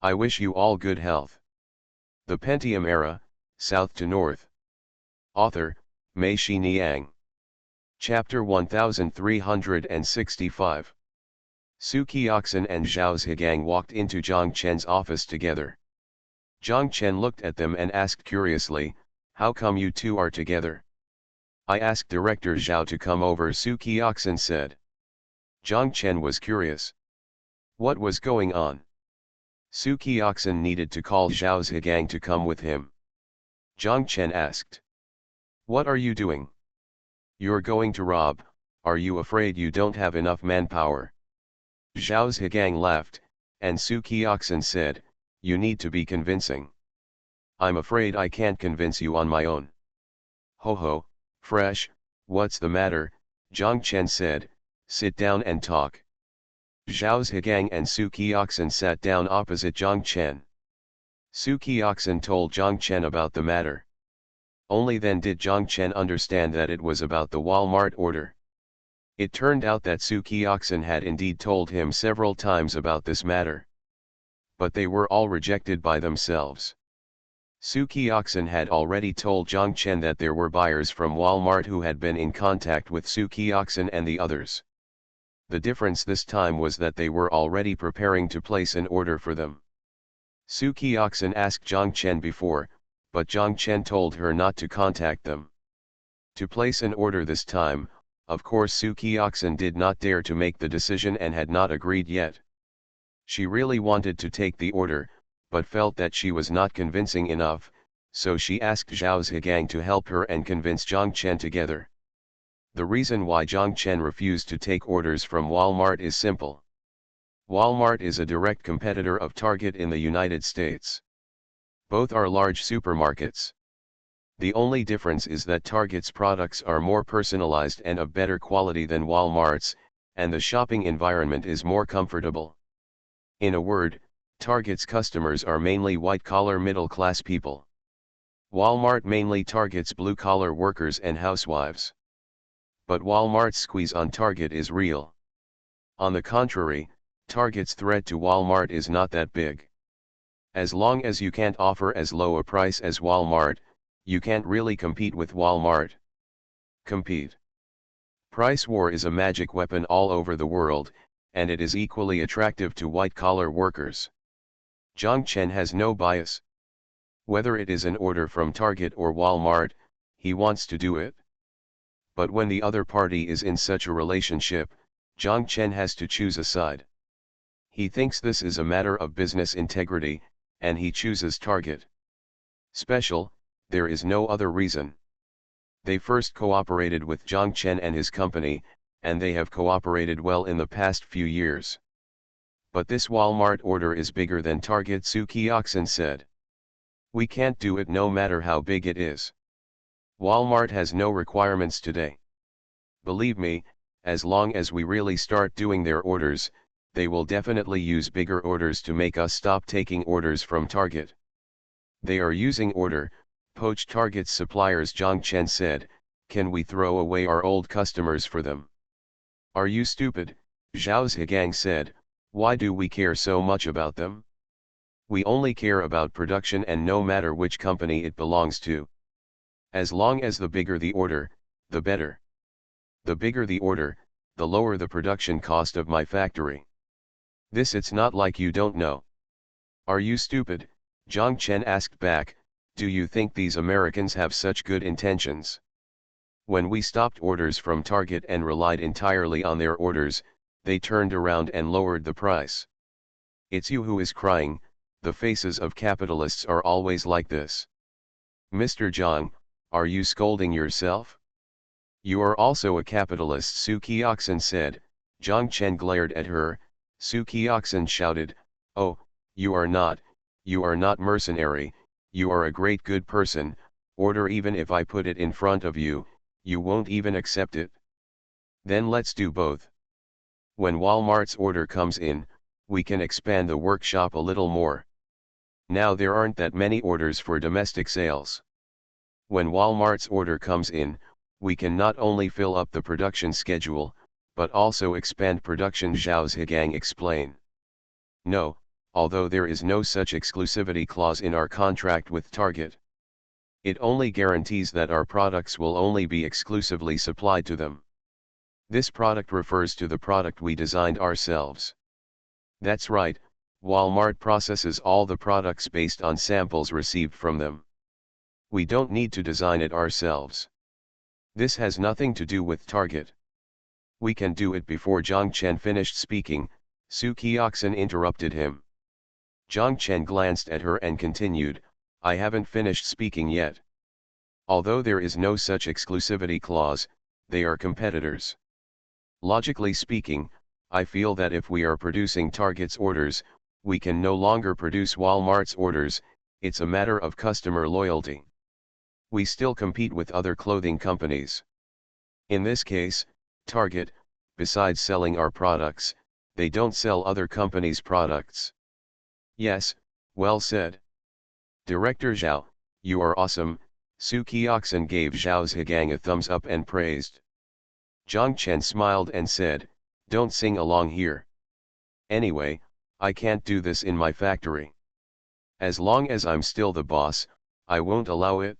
A: I wish you all good health. The Pentium Era, South to North. Author, Mei Shi Niang. Chapter 1365. Su Qiaxin and Zhao Zhigang walked into Zhang Chen's office together. Zhang Chen looked at them and asked curiously, how come you two are together? I asked Director Zhao to come over, Su Qiaxin said. Zhang Chen was curious. What was going on? Su Qiaxin needed to call Zhao Zhigang to come with him. Zhang Chen asked. What are you doing? You're going to rob, are you afraid you don't have enough manpower? Zhao Zhigang laughed, and Su Qiaxin said, you need to be convincing. I'm afraid I can't convince you on my own. Ho ho, fresh, what's the matter? Zhang Chen said, sit down and talk. Zhao Zhigang and Su Qiaxin sat down opposite Zhang Chen. Su Qiaxin told Zhang Chen about the matter. Only then did Zhang Chen understand that it was about the Walmart order. It turned out that Su Qiaxin had indeed told him several times about this matter. But they were all rejected by themselves. Su Qiaxin had already told Zhang Chen that there were buyers from Walmart who had been in contact with Su Qiaxin and the others. The difference this time was that they were already preparing to place an order for them. Su Qiaxin asked Zhang Chen before, but Zhang Chen told her not to contact them. To place an order this time, of course Su Qiaxin did not dare to make the decision and had not agreed yet. She really wanted to take the order, but felt that she was not convincing enough, so she asked Zhao Zhigang to help her and convince Zhang Chen together. The reason why Zhang Chen refused to take orders from Walmart is simple. Walmart is a direct competitor of Target in the United States. Both are large supermarkets. The only difference is that Target's products are more personalized and of better quality than Walmart's, and the shopping environment is more comfortable. In a word, Target's customers are mainly white-collar middle-class people. Walmart mainly targets blue-collar workers and housewives. But Walmart's squeeze on Target is real. On the contrary, Target's threat to Walmart is not that big. As long as you can't offer as low a price as Walmart, you can't really compete with Walmart. Compete. Price war is a magic weapon all over the world, and it is equally attractive to white-collar workers. Zhang Chen has no bias. Whether it is an order from Target or Walmart, he wants to do it. But when the other party is in such a relationship, Zhang Chen has to choose a side. He thinks this is a matter of business integrity, and he chooses Target. Special, there is no other reason. They first cooperated with Zhang Chen and his company, and they have cooperated well in the past few years. But this Walmart order is bigger than Target, Su Qiaxin said. We can't do it no matter how big it is. Walmart has no requirements today. Believe me, as long as we really start doing their orders, they will definitely use bigger orders to make us stop taking orders from Target. They are using poached Target's suppliers, Zhang Chen said. Can we throw away our old customers for them? Are you stupid? Zhao Zhigang said. Why do we care so much about them? We only care about production, and no matter which company it belongs to. As long as the bigger the order, the better. The bigger the order, the lower the production cost of my factory. This it's not like you don't know. Are you stupid? Zhang Chen asked back. Do you think these Americans have such good intentions? When we stopped orders from Target and relied entirely on their orders, they turned around and lowered the price. It's you who is crying. The faces of capitalists are always like this. Mr. Zhang, are you scolding yourself? You are also a capitalist, Su Qiaxin said. Zhang Chen glared at her. Su Qiaxin shouted, oh, you are not mercenary, you are a great good person. Order, even if I put it in front of you, you won't even accept it. Then let's do both. When Walmart's order comes in, we can expand the workshop a little more. Now there aren't that many orders for domestic sales. When Walmart's order comes in, we can not only fill up the production schedule, but also expand production, Zhao Zhigang explained. No, although there is no such exclusivity clause in our contract with Target. It only guarantees that our products will only be exclusively supplied to them. This product refers to the product we designed ourselves. That's right, Walmart processes all the products based on samples received from them. We don't need to design it ourselves. This has nothing to do with Target. We can do it. Before Zhang Chen finished speaking, Su Qiaxin interrupted him. Zhang Chen glanced at her and continued, I haven't finished speaking yet. Although there is no such exclusivity clause, they are competitors. Logically speaking, I feel that if we are producing Target's orders, we can no longer produce Walmart's orders. It's a matter of customer loyalty. We still compete with other clothing companies. In this case, Target, besides selling our products, they don't sell other companies' products. Yes, well said. Director Zhao, you are awesome. Su Qiaxin gave Zhao Zhigang a thumbs up and praised. Zhang Chen smiled and said, don't sing along here. Anyway, I can't do this in my factory. As long as I'm still the boss, I won't allow it.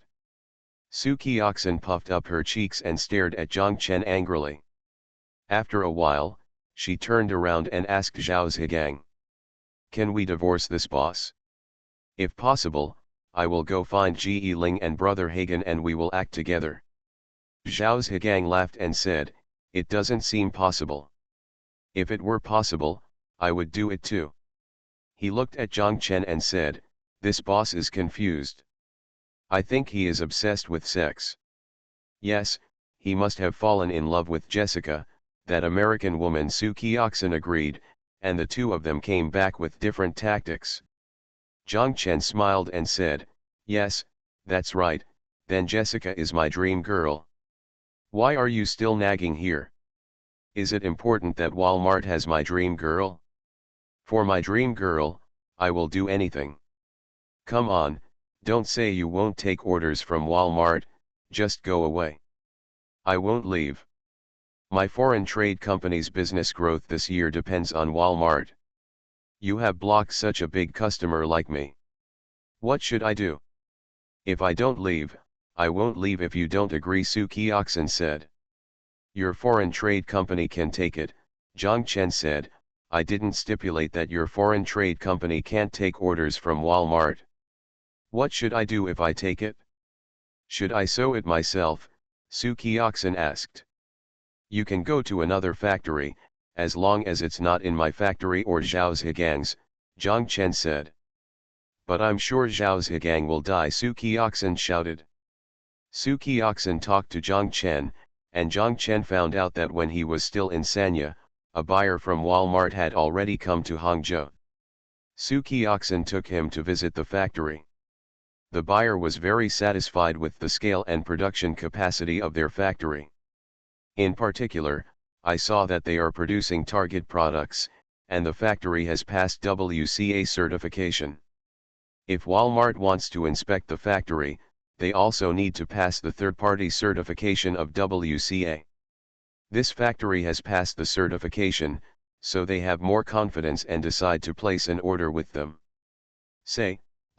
A: Su Qiaxin puffed up her cheeks and stared at Zhang Chen angrily. After a while, she turned around and asked Zhao Zhigang. Can we divorce this boss? If possible, I will go find Ji Ling and Brother Hagen and we will act together. Zhao Zhigang laughed and said, it doesn't seem possible. If it were possible, I would do it too. He looked at Zhang Chen and said, this boss is confused. I think he is obsessed with sex. Yes, he must have fallen in love with Jessica, that American woman. Su Qiaxin agreed, and the two of them came back with different tactics. Zhang Chen smiled and said, yes, that's right, then Jessica is my dream girl. Why are you still nagging here? Is it important that Walmart has my dream girl? For my dream girl, I will do anything. Come on, don't say you won't take orders from Walmart, just go away. I won't leave. My foreign trade company's business growth this year depends on Walmart. You have blocked such a big customer like me. What should I do? If I don't leave, I won't leave if you don't agree, Su Qiaxin said. Your foreign trade company can take it, Zhang Chen said. I didn't stipulate that your foreign trade company can't take orders from Walmart. What should I do if I take it? Should I sew it myself? Sukioxen asked. You can go to another factory, as long as it's not in my factory or Zhao Zhigang's, Zhang Chen said. But I'm sure Zhao Zhigang will die, Sukioxen shouted. Sukioxen talked to Zhang Chen, and Zhang Chen found out that when he was still in Sanya, a buyer from Walmart had already come to Hangzhou. Sukioxen took him to visit the factory. The buyer was very satisfied with the scale and production capacity of their factory. In particular, I saw that they are producing target products, and the factory has passed WCA certification. If Walmart wants to inspect the factory, they also need to pass the third-party certification of WCA. This factory has passed the certification, so they have more confidence and decide to place an order with them.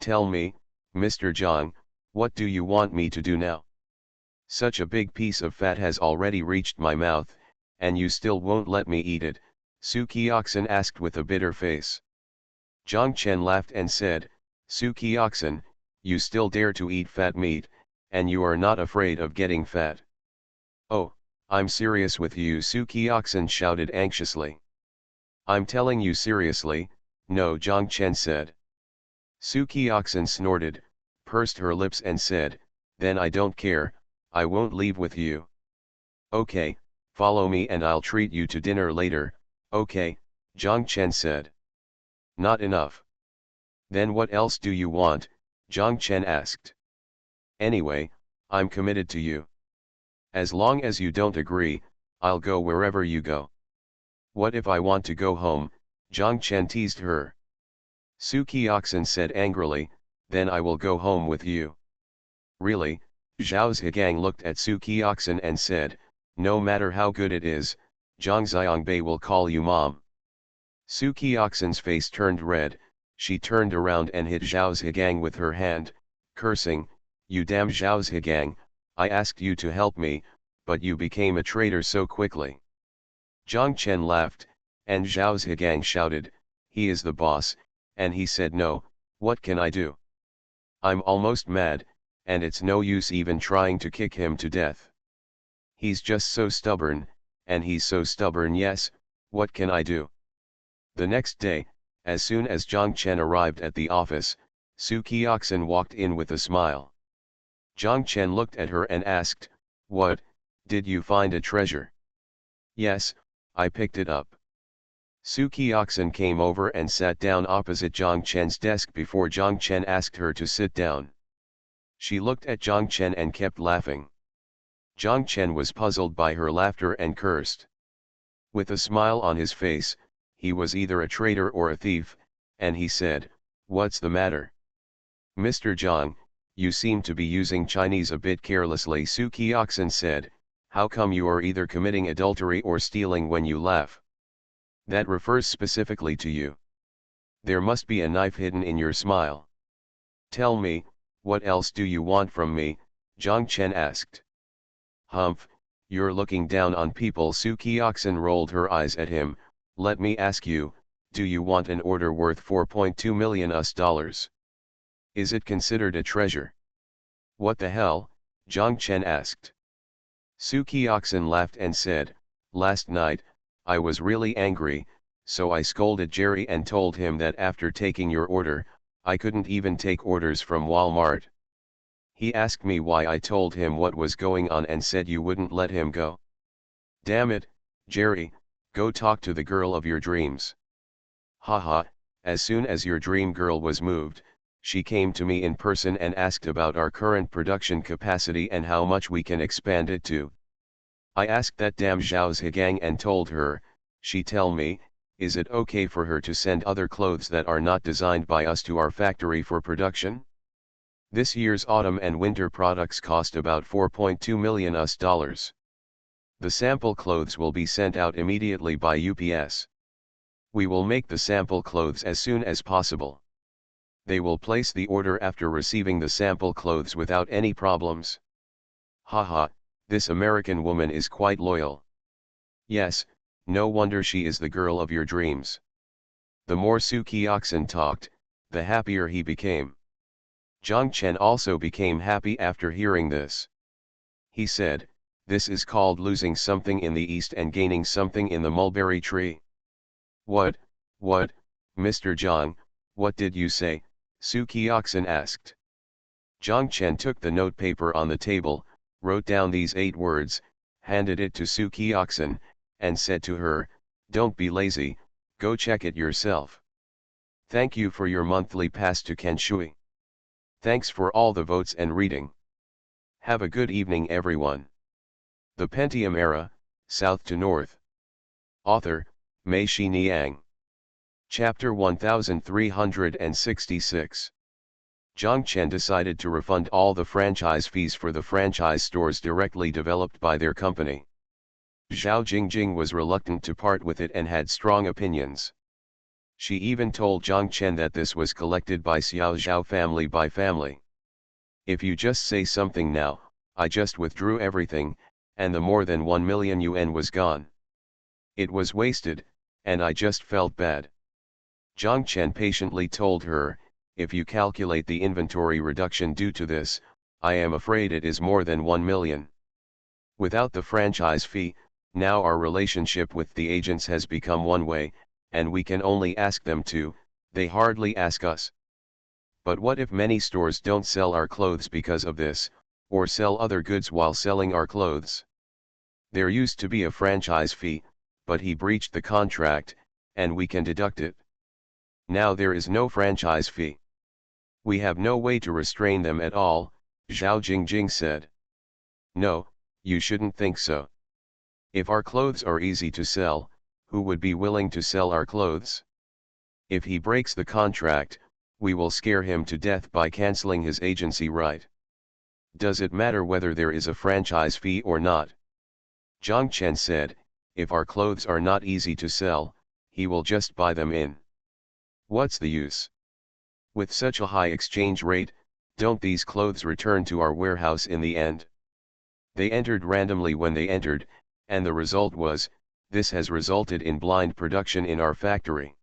A: Tell me, Mr. Zhang, what do you want me to do now? Such a big piece of fat has already reached my mouth, and you still won't let me eat it, Sukioxen asked with a bitter face. Zhang Chen laughed and said, Sukioxen, you still dare to eat fat meat, and you are not afraid of getting fat. Oh, I'm serious with you, Sukioxen shouted anxiously. I'm telling you seriously, no, Zhang Chen said. Sukioxen snorted, pursed her lips and said, then I don't care, I won't leave with you. Okay, follow me and I'll treat you to dinner later, okay, Zhang Chen said. Not enough. Then what else do you want? Zhang Chen asked. Anyway, I'm committed to you. As long as you don't agree, I'll go wherever you go. What if I want to go home? Zhang Chen teased her. Sukioxen said angrily, then I will go home with you. Really? Zhao Zhigang looked at Sukioxen and said, no matter how good it is, Zhang Xiangbei will call you mom. Sukioxen's face turned red, she turned around and hit Zhao Zhigang with her hand, cursing, you damn Zhao Zhigang, I asked you to help me, but you became a traitor so quickly. Zhang Chen laughed, and Zhao Zhigang shouted, he is the boss, and he said no, what can I do? I'm almost mad, and it's no use even trying to kick him to death. He's just so stubborn, and he's so stubborn, yes, what can I do? The next day, as soon as Zhang Chen arrived at the office, Sukioxen walked in with a smile. Zhang Chen looked at her and asked, what, did you find a treasure? Yes, I picked it up. Sukioxen came over and sat down opposite Zhang Chen's desk before Zhang Chen asked her to sit down. She looked at Zhang Chen and kept laughing. Zhang Chen was puzzled by her laughter and cursed. With a smile on his face, he was either a traitor or a thief, and he said, what's the matter? Mr. Zhang, you seem to be using Chinese a bit carelessly, Sukioxen said, how come you are either committing adultery or stealing when you laugh? That refers specifically to you. There must be a knife hidden in your smile. Tell me, what else do you want from me? Zhang Chen asked. Humph, you're looking down on people, Sukioxen rolled her eyes at him, let me ask you, do you want an order worth $4.2 million? Is it considered a treasure? What the hell? Zhang Chen asked. Sukioxen laughed and said, last night, I was really angry, so I scolded Jerry and told him that after taking your order, I couldn't even take orders from Walmart. He asked me why. I told him what was going on and said you wouldn't let him go. Damn it, Jerry, go talk to the girl of your dreams. Haha, as soon as your dream girl was moved, she came to me in person and asked about our current production capacity and how much we can expand it to. I asked that damn Zhao Zhigang and told her, she tell me, is it okay for her to send other clothes that are not designed by us to our factory for production? This year's autumn and winter products cost about $4.2 million. The sample clothes will be sent out immediately by UPS. We will make the sample clothes as soon as possible. They will place the order after receiving the sample clothes without any problems. Haha, this American woman is quite loyal. Yes, no wonder she is the girl of your dreams. The more Sukioxen talked, the happier he became. Zhang Chen also became happy after hearing this. He said, "This is called losing something in the east and gaining something in the mulberry tree." What, Mr. Zhang, what did you say?" Su Qiaxin asked. Zhang Chen took the notepaper on the table, wrote down these 8 words, handed it to Su Qiaxin, and said to her, "Don't be lazy, go check it yourself. Thank you for your monthly pass to Kanshui. Thanks for all the votes and reading. Have a good evening everyone." The Pentium Era, South to North. Author, Mei Shi Niang. Chapter 1366. Zhang Chen decided to refund all the franchise fees for the franchise stores directly developed by their company. Zhao Jingjing was reluctant to part with it and had strong opinions. She even told Zhang Chen that this was collected by Xiao Zhao family by family. "If you just say something now, I just withdrew everything, and the more than 1 million yuan was gone. It was wasted, and I just felt bad." Zhang Chen patiently told her, "If you calculate the inventory reduction due to this, I am afraid it is more than 1 million. Without the franchise fee, now our relationship with the agents has become one way, and we can only ask them to, they hardly ask us. But what if many stores don't sell our clothes because of this, or sell other goods while selling our clothes? There used to be a franchise fee, but he breached the contract, and we can deduct it. Now there is no franchise fee. We have no way to restrain them at all," Zhao Jingjing said. "No, you shouldn't think so. If our clothes are easy to sell, who would be willing to sell our clothes? If he breaks the contract, we will scare him to death by cancelling his agency right. Does it matter whether there is a franchise fee or not?" Zhang Chen said, "If our clothes are not easy to sell, he will just buy them in. What's the use? With such a high exchange rate, don't these clothes return to our warehouse in the end? They entered randomly when they entered, and the result was, this has resulted in blind production in our factory.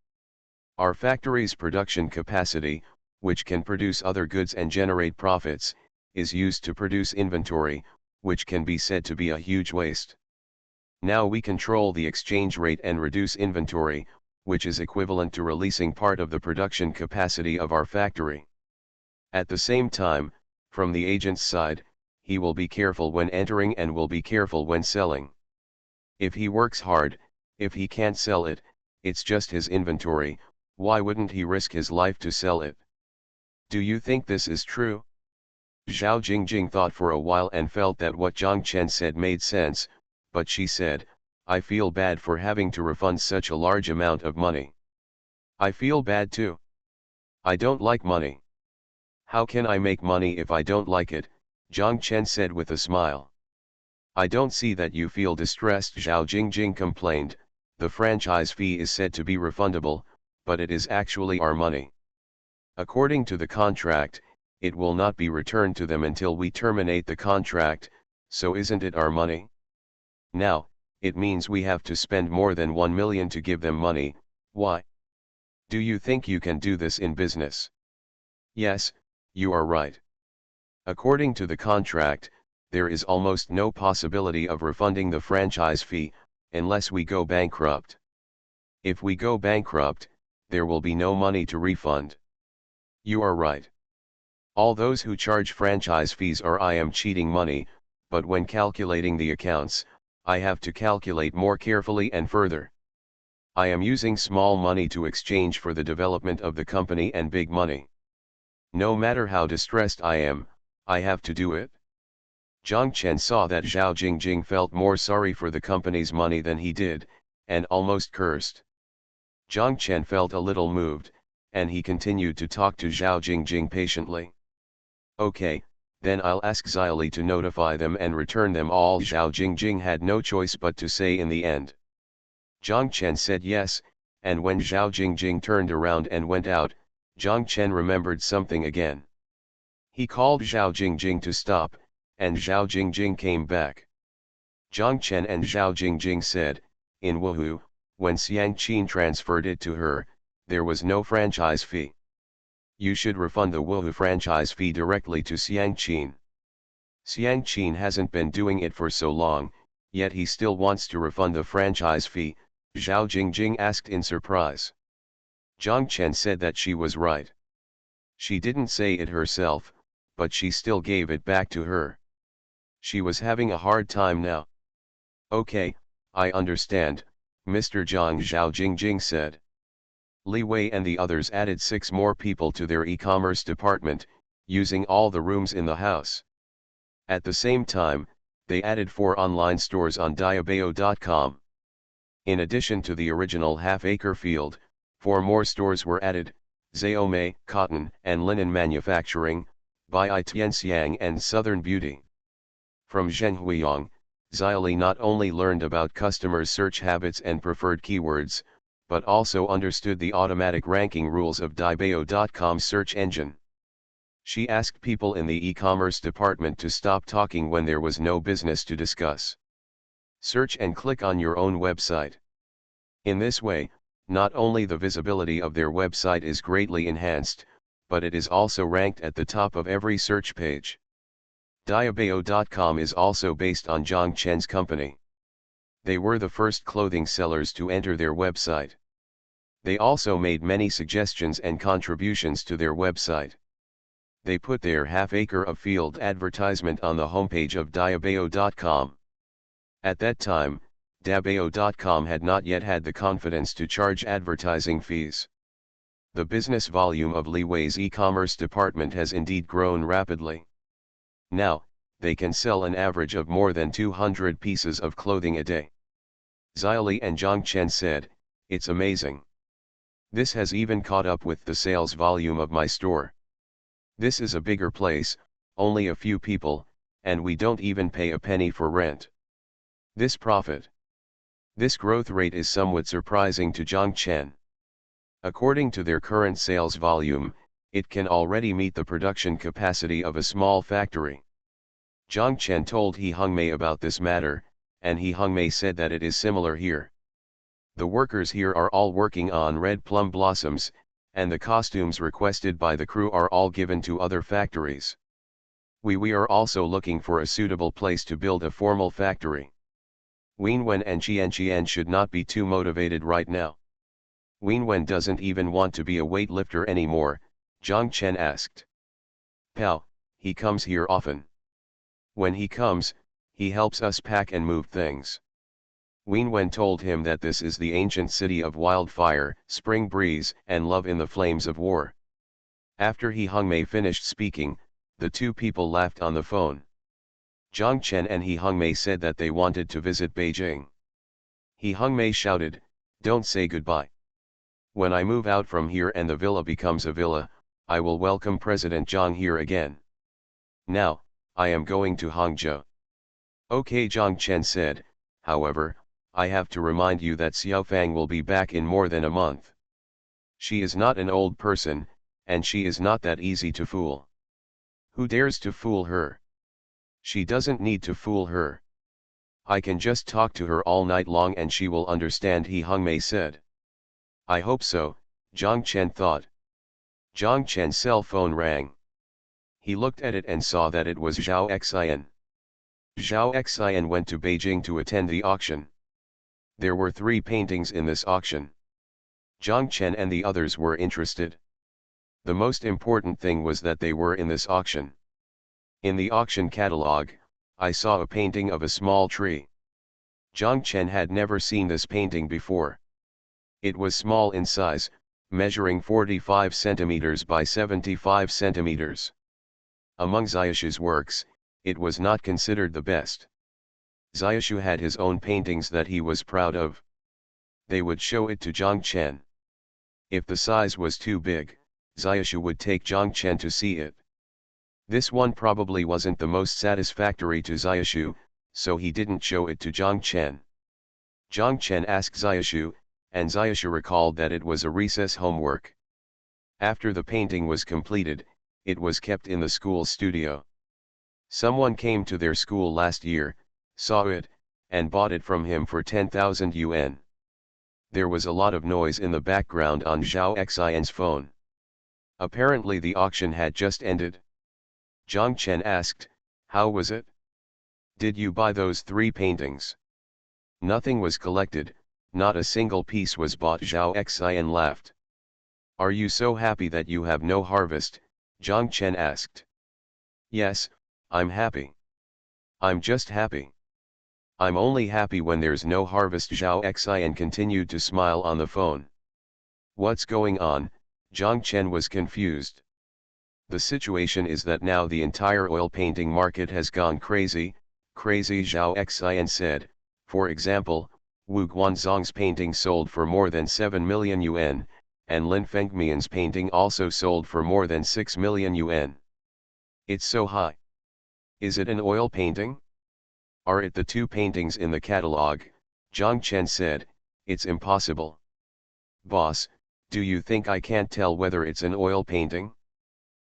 A: Our factory's production capacity, which can produce other goods and generate profits, is used to produce inventory, which can be said to be a huge waste. Now we control the exchange rate and reduce inventory, which is equivalent to releasing part of the production capacity of our factory. At the same time, from the agent's side, he will be careful when entering and will be careful when selling. If he works hard, if he can't sell it, it's just his inventory, why wouldn't he risk his life to sell it? Do you think this is true?" Zhao Jingjing thought for a while and felt that what Zhang Chen said made sense, but she said, "I feel bad for having to refund such a large amount of money. I feel bad too. I don't like money." "How can I make money if I don't like it?" Zhang Chen said with a smile. "I don't see that you feel distressed," Zhao Jingjing complained. "The franchise fee is said to be refundable, but it is actually our money. According to the contract, it will not be returned to them until we terminate the contract, so isn't it our money? Now, it means we have to spend more than 1 million to give them money. Why? Do you think you can do this in business?" "Yes, you are right. According to the contract, there is almost no possibility of refunding the franchise fee, unless we go bankrupt. If we go bankrupt, there will be no money to refund." "You are right. All those who charge franchise fees are I am cheating money, but when calculating the accounts, I have to calculate more carefully and further. I am using small money to exchange for the development of the company and big money. No matter how distressed I am, I have to do it." Zhang Chen saw that Zhao Jingjing felt more sorry for the company's money than he did, and almost cursed. Zhang Chen felt a little moved, and he continued to talk to Zhao Jingjing patiently. "Okay, then I'll ask Xiaoli to notify them and return them all." Zhao Jingjing had no choice but to say in the end. Zhang Chen said yes, and when Zhao Jingjing turned around and went out, Zhang Chen remembered something again. He called Zhao Jingjing to stop, and Zhao Jingjing came back. Zhang Chen and Zhao Jingjing said, "In Wuhu, when Xiang Qin transferred it to her, there was no franchise fee. You should refund the Woohoo franchise fee directly to Xiang Qin. Xiang Qin hasn't been doing it for so long, yet he still wants to refund the franchise fee, Zhao Jingjing asked in surprise. Zhang Chen said that she was right. She didn't say it herself, but she still gave it back to her. She was having a hard time now. Okay, I understand, Mr. Zhang, Zhao Jingjing said. Li Wei and the others added 6 more people to their e-commerce department, using all the rooms in the house. At the same time, they added 4 online stores on Diabao.com. In addition to the original half-acre field, 4 more stores were added: Xiaomei, cotton and linen manufacturing, Bai Tianxiang and Southern Beauty. From Zhenhuiyang, Xiaoli not only learned about customers' search habits and preferred keywords, but also understood the automatic ranking rules of Diabao.com's search engine. She asked people in the e-commerce department to stop talking when there was no business to discuss. Search and click on your own website. In this way, not only the visibility of their website is greatly enhanced, but it is also ranked at the top of every search page. Diabao.com is also based on Zhang Chen's company. They were the first clothing sellers to enter their website. They also made many suggestions and contributions to their website. They put their half-acre of field advertisement on the homepage of Diabao.com. At that time, Diabao.com had not yet had the confidence to charge advertising fees. The business volume of Li Wei's e-commerce department has indeed grown rapidly. Now, they can sell an average of more than 200 pieces of clothing a day. Xiaoli and Zhang Chen said, "It's amazing. This has even caught up with the sales volume of my store. This is a bigger place, only a few people, and we don't even pay a penny for rent. This profit. This growth rate is somewhat surprising to Zhang Chen. According to their current sales volume, it can already meet the production capacity of a small factory." Zhang Chen told He Hongmei about this matter, and He Hongmei said that it is similar here. The workers here are all working on red plum blossoms, and the costumes requested by the crew are all given to other factories. We are also looking for a suitable place to build a formal factory. Wenwen and Qian should not be too motivated right now. Wenwen doesn't even want to be a weightlifter anymore, Zhang Chen asked. Pow, he comes here often. When he comes, he helps us pack and move things. Wenwen told him that this is the ancient city of wildfire, spring breeze, and love in the flames of war. After He Hongmei finished speaking, the two people laughed on the phone. Zhang Chen and He Hongmei said that they wanted to visit Beijing. He Hongmei shouted, "Don't say goodbye. When I move out from here and the villa becomes a villa, I will welcome President Zhang here again. Now, I am going to Hangzhou." Okay, Zhang Chen said, "However, I have to remind you that Xiaofang will be back in more than a month. She is not an old person, and she is not that easy to fool. Who dares to fool her? She doesn't need to fool her. I can just talk to her all night long and she will understand," He Hongmei said. I hope so, Zhang Chen thought. Zhang Chen's cell phone rang. He looked at it and saw that it was Zhao Xian. Zhao Xian went to Beijing to attend the auction. There were 3 paintings in this auction. Zhang Chen and the others were interested. The most important thing was that they were in this auction. In the auction catalog, I saw a painting of a small tree. Zhang Chen had never seen this painting before. It was small in size, measuring 45 centimeters by 75 centimeters. Among Xiaoshu's works, it was not considered the best. Xiaoshu had his own paintings that he was proud of. They would show it to Zhang Chen. If the size was too big, Xiaoshu would take Zhang Chen to see it. This one probably wasn't the most satisfactory to Xiaoshu, so he didn't show it to Zhang Chen. Zhang Chen asked Xiaoshu, and Xiaoshu recalled that it was a recess homework. After the painting was completed, it was kept in the school studio. Someone came to their school last year, saw it, and bought it from him for 10,000 yuan. There was a lot of noise in the background on Zhao Xian's phone. Apparently the auction had just ended. Zhang Chen asked, "How was it? Did you buy those 3 paintings?" "Nothing was collected, not a single piece was bought." Zhao Xian laughed. "Are you so happy that you have no harvest?" Zhang Chen asked. "Yes, I'm happy. I'm just happy. I'm only happy when there's no harvest." Zhao Xian continued to smile on the phone. "What's going on?" Zhang Chen was confused. "The situation is that now the entire oil painting market has gone crazy, Zhao Xian said. "For example, Wu Guanzong's painting sold for more than 7 million yuan, and Lin Fengmian's painting also sold for more than 6 million yuan. It's so high. Is it an oil painting? Are it the 2 paintings in the catalog?" Zhang Chen said. "It's impossible. Boss, do you think I can't tell whether it's an oil painting?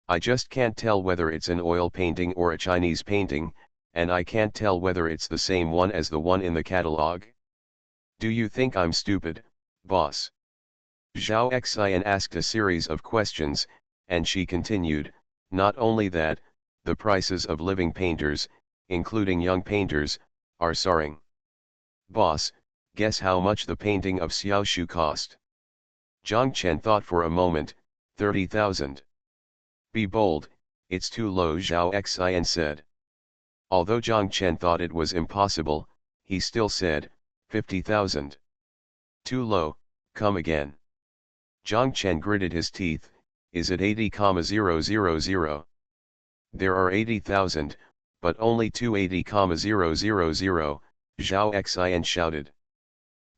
A: I just can't tell whether it's an oil painting or a Chinese painting, and I can't tell whether it's the same one as the one in the catalog. Do you think I'm stupid, boss?" Zhao Xian asked a series of questions, and she continued, "Not only that, the prices of living painters, including young painters, are soaring. Boss, guess how much the painting of Xiaoshu cost?" Zhang Chen thought for a moment. 30,000. "Be bold, it's too low," Zhao Xian said. Although Zhang Chen thought it was impossible, he still said, 50,000. "Too low, come again." Zhang Chen gritted his teeth. "Is it 80,000? There are 80,000, but only 280,000, Zhao Xian shouted.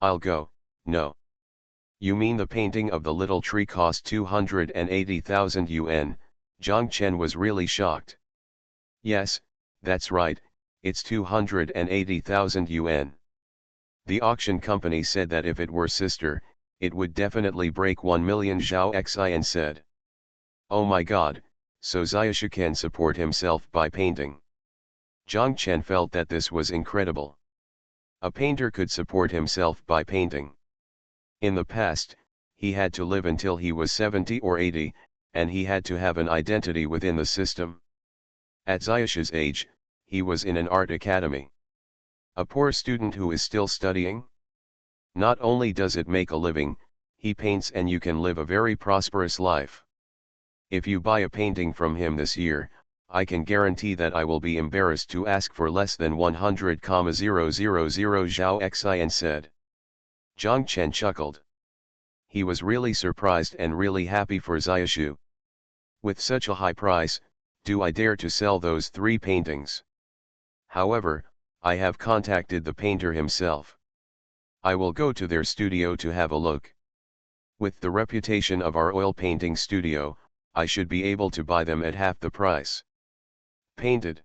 A: "I'll go, no." "You mean the painting of the little tree cost 280,000 yuan? Zhang Chen was really shocked. "Yes, that's right, it's 280,000 yuan. The auction company said that if it were sister, it would definitely break 1 million, Zhao Xian said. "Oh my god, so Xiaoshu can support himself by painting." Zhang Chen felt that this was incredible. A painter could support himself by painting. In the past, he had to live until he was 70 or 80, and he had to have an identity within the system. At Xiaoshu's age, he was in an art academy. A poor student who is still studying? Not only does it make a living, he paints and you can live a very prosperous life. If you buy a painting from him this year, I can guarantee that I will be embarrassed to ask for less than 100,000, Zhao Xian said. Zhang Chen chuckled. He was really surprised and really happy for Xiaoshu. With such a high price, do I dare to sell those 3 paintings? However, I have contacted the painter himself. I will go to their studio to have a look. With the reputation of our oil painting studio, I should be able to buy them at half the price. Painted?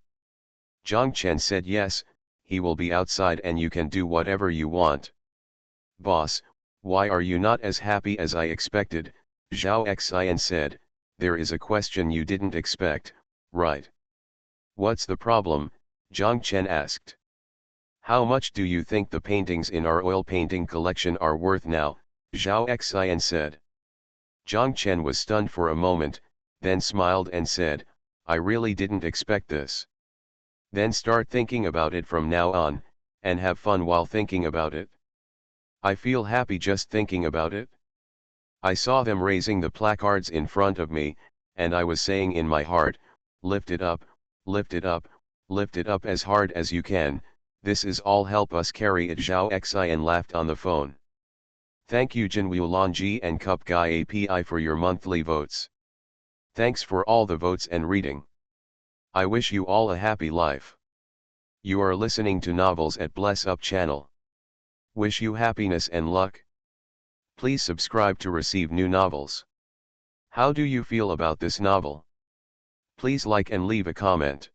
A: Zhang Chen said. Yes, he will be outside and you can do whatever you want. Boss, why are you not as happy as I expected? Zhao Xian said. There is a question you didn't expect, right? What's the problem? Zhang Chen asked. How much do you think the paintings in our oil painting collection are worth now? Zhao Xian said. Zhang Chen was stunned for a moment, then smiled and said, I really didn't expect this. Then start thinking about it from now on, and have fun while thinking about it. I feel happy just thinking about it. I saw them raising the placards in front of me, and I was saying in my heart, lift it up, lift it up, lift it up as hard as you can, this is all, help us carry it. Zhao Xian laughed on the phone. Thank you Jinwu Longji and Cup Guy API for your monthly votes. Thanks for all the votes and reading. I wish you all a happy life. You are listening to Novels at Bless Up channel. Wish you happiness and luck. Please subscribe to receive new novels. How do you feel about this novel? Please like and leave a comment.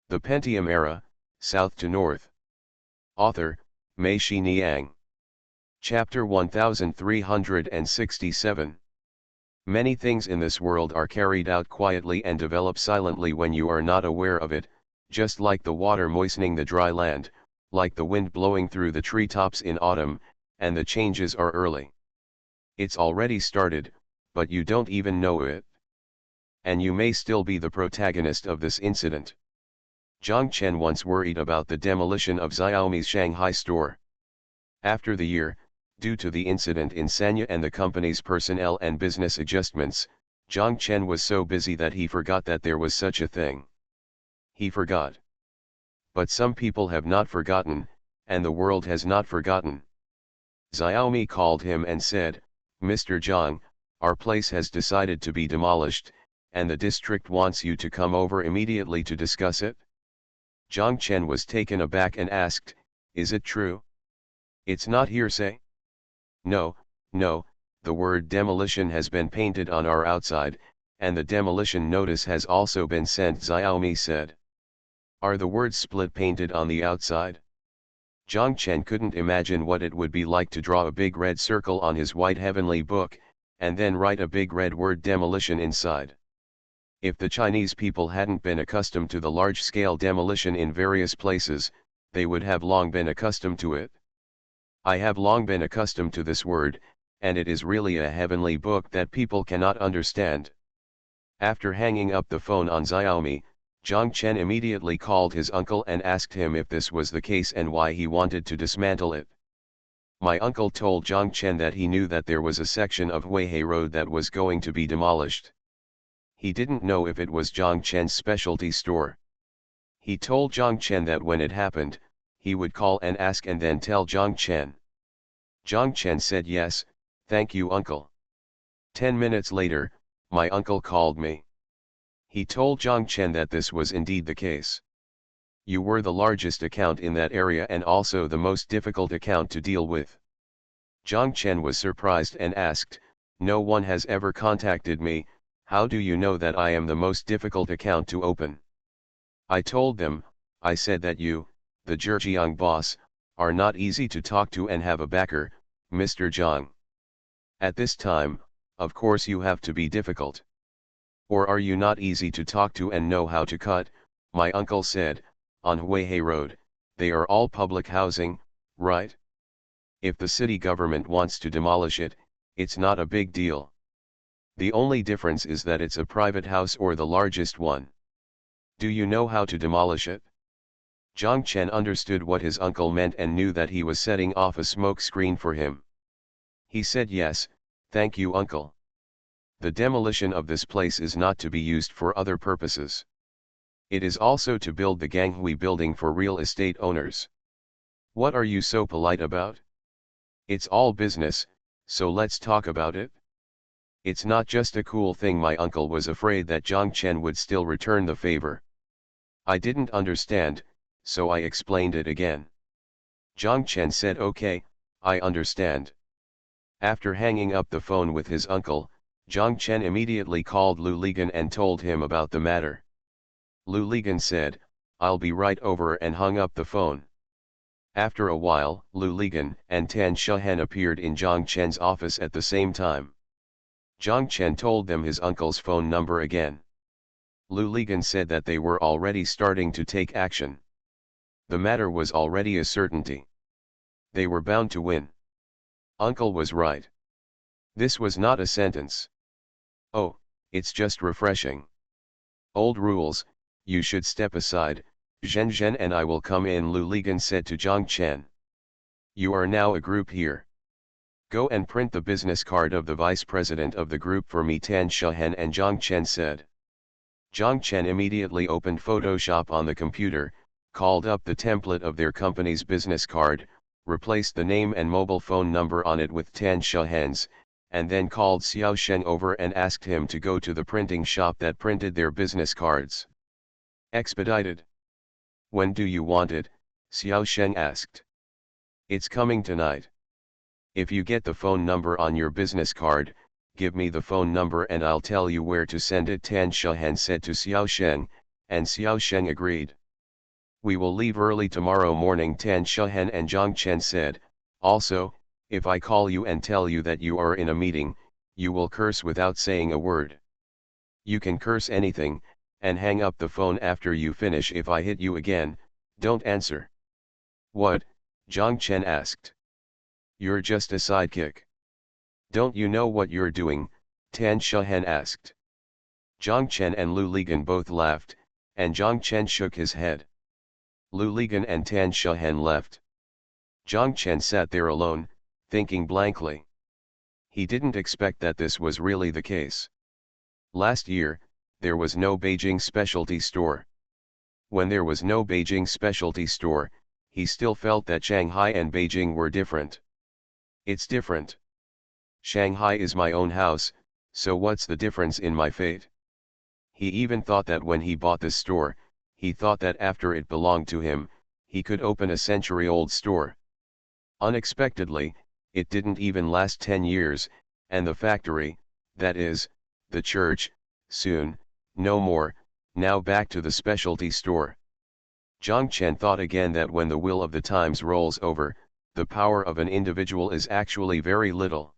A: The Pentium Era, South to North. Author, Mei Shi Niang. Chapter 1367. Many things in this world are carried out quietly and develop silently when you are not aware of it, just like the water moistening the dry land, like the wind blowing through the treetops in autumn, and the changes are early. It's already started, but you don't even know it. and you may still be the protagonist of this incident. Zhang Chen once worried about the demolition of Xiaomi's Shanghai store. After the year, due to the incident in Sanya and the company's personnel and business adjustments, Zhang Chen was so busy that he forgot that there was such a thing. He forgot. But some people have not forgotten, and the world has not forgotten. Xiaomi called him and said, "Mr. Zhang, our place has decided to be demolished, and the district wants you to come over immediately to discuss it." Zhang Chen was taken aback and asked, "Is it true? It's not hearsay?" "No, no, the word demolition has been painted on our outside, and the demolition notice has also been sent," Xiaomi said. "Are the words split painted on the outside?" Zhang Chen couldn't imagine what it would be like to draw a big red circle on his white heavenly book, and then write a big red word demolition inside. If the Chinese people hadn't been accustomed to the large-scale demolition in various places, they would have long been accustomed to it. I have long been accustomed to this word, and it is really a heavenly book that people cannot understand. After hanging up the phone on Xiaomi, Zhang Chen immediately called his uncle and asked him if this was the case and why he wanted to dismantle it. My uncle told Zhang Chen that he knew that there was a section of Huihei Road that was going to be demolished. He didn't know if it was Zhang Chen's specialty store. He told Zhang Chen that when it happened, he would call and ask and then tell Zhang Chen. Zhang Chen said, "Yes, thank you uncle." 10 minutes later, my uncle called me. He told Zhang Chen that this was indeed the case. "You were the largest account in that area and also the most difficult account to deal with." Zhang Chen was surprised and asked, "No one has ever contacted me, how do you know that I am the most difficult account to open?" I told them, I said that you, the Zhejiang boss, are not easy to talk to and have a backer, Mr. Zhang. At this time, of course you have to be difficult. Or are you not easy to talk to and know how to cut? My uncle said, "On Huihei Road, they are all public housing, right? If the city government wants to demolish it, it's not a big deal. The only difference is that it's a private house or the largest one. Do you know how to demolish it?" Zhang Chen understood what his uncle meant and knew that he was setting off a smoke screen for him. He said, "Yes, thank you uncle. The demolition of this place is not to be used for other purposes. It is also to build the Ganghui building for real estate owners. What are you so polite about? It's all business, so let's talk about it." It's not just a cool thing. My uncle was afraid that Zhang Chen would still return the favor. I didn't understand, so I explained it again. Zhang Chen said, "Okay, I understand." After hanging up the phone with his uncle, Zhang Chen immediately called Lu Ligan and told him about the matter. Lu Ligan said, "I'll be right over," and hung up the phone. After a while, Lu Ligan and Tan Shuhen appeared in Zhang Chen's office at the same time. Zhang Chen told them his uncle's phone number again. Lu Ligan said that they were already starting to take action. The matter was already a certainty. They were bound to win. Uncle was right. This was not a sentence. Oh, it's just refreshing. Old rules, you should step aside, Zhen Zhen and I will come in, Lu Ligan said to Zhang Chen. You are now a group here. Go and print the business card of the vice president of the group for me, Tan Shuhen and Zhang Chen said. Zhang Chen immediately opened Photoshop on the computer, called up the template of their company's business card, replaced the name and mobile phone number on it with Tan Shuhen's, and then called Xiao Sheng over and asked him to go to the printing shop that printed their business cards. Expedited. When do you want it? Xiao Sheng asked. It's coming tonight. If you get the phone number on your business card, give me the phone number and I'll tell you where to send it, Tan Shuhen said to Xiao Sheng, and Xiao Sheng agreed. We will leave early tomorrow morning, Tan Shuhen and Zhang Chen said. Also, if I call you and tell you that you are in a meeting, you will curse without saying a word. You can curse anything, and hang up the phone after you finish. If I hit you again, don't answer. What? Zhang Chen asked. You're just a sidekick. Don't you know what you're doing? Tan Shuhen asked. Zhang Chen and Lu Ligan both laughed, and Zhang Chen shook his head. Lu Ligan and Tan Shahen left. Zhang Chen sat there alone, thinking blankly. He didn't expect that this was really the case. Last year, there was no Beijing specialty store. When there was no Beijing specialty store, he still felt that Shanghai and Beijing were different. It's different. Shanghai is my own house, so what's the difference in my fate? He even thought that when he bought this store, he thought that after it belonged to him, he could open a century-old store. Unexpectedly, it didn't even last 10 years, and the factory, that is, the church, soon, no more, now back to the specialty store. Zhang Chen thought again that when the wheel of the times rolls over, the power of an individual is actually very little.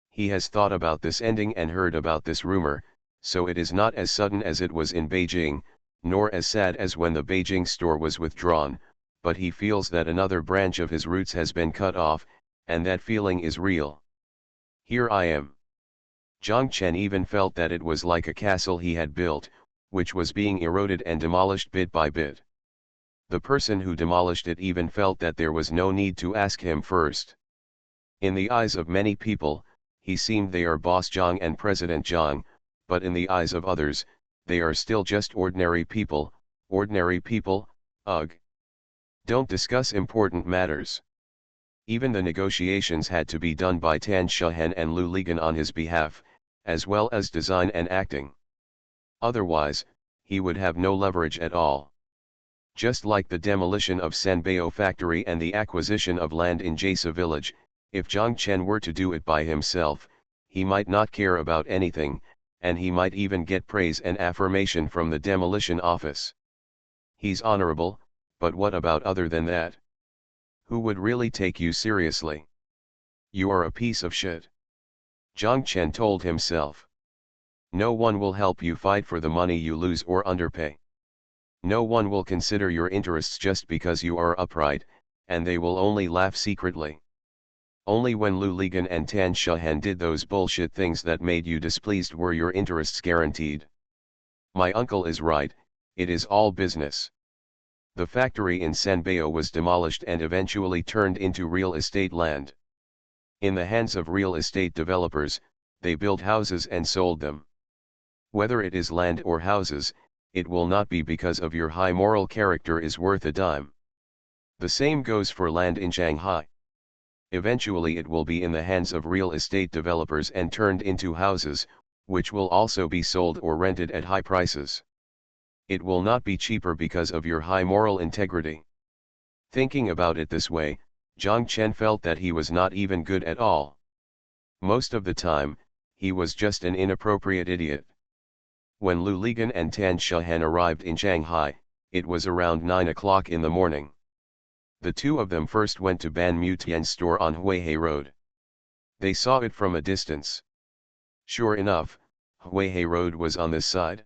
A: He has thought about this ending and heard about this rumor, so it is not as sudden as it was in Beijing, nor as sad as when the Beijing store was withdrawn, but he feels that another branch of his roots has been cut off, and that feeling is real. Here I am. Zhang Chen even felt that it was like a castle he had built, which was being eroded and demolished bit by bit. The person who demolished it even felt that there was no need to ask him first. In the eyes of many people, he seemed they are Boss Zhang and President Zhang, but in the eyes of others, they are still just ordinary people, ugh. Don't discuss important matters. Even the negotiations had to be done by Tan Shahen and Lu Ligan on his behalf, as well as design and acting. Otherwise, he would have no leverage at all. Just like the demolition of Sanbeo factory and the acquisition of land in Jasa village, if Zhang Chen were to do it by himself, he might not care about anything, and he might even get praise and affirmation from the demolition office. He's honorable, but what about other than that? Who would really take you seriously? You are a piece of shit. Zhang Chen told himself. No one will help you fight for the money you lose or underpay. No one will consider your interests just because you are upright, and they will only laugh secretly. Only when Lu Ligan and Tan Shahen did those bullshit things that made you displeased were your interests guaranteed. My uncle is right, it is all business. The factory in Sanbeo was demolished and eventually turned into real estate land. In the hands of real estate developers, they built houses and sold them. Whether it is land or houses, it will not be because of your high moral character is worth a dime. The same goes for land in Shanghai. Eventually it will be in the hands of real estate developers and turned into houses, which will also be sold or rented at high prices. It will not be cheaper because of your high moral integrity. Thinking about it this way, Zhang Chen felt that he was not even good at all. Most of the time, he was just an inappropriate idiot. When Lu Ligan and Tan Shahen arrived in Shanghai, it was around 9 o'clock in the morning. The two of them first went to Ban Mutian's store on Huihei Road. They saw it from a distance. Sure enough, Huihei Road was on this side.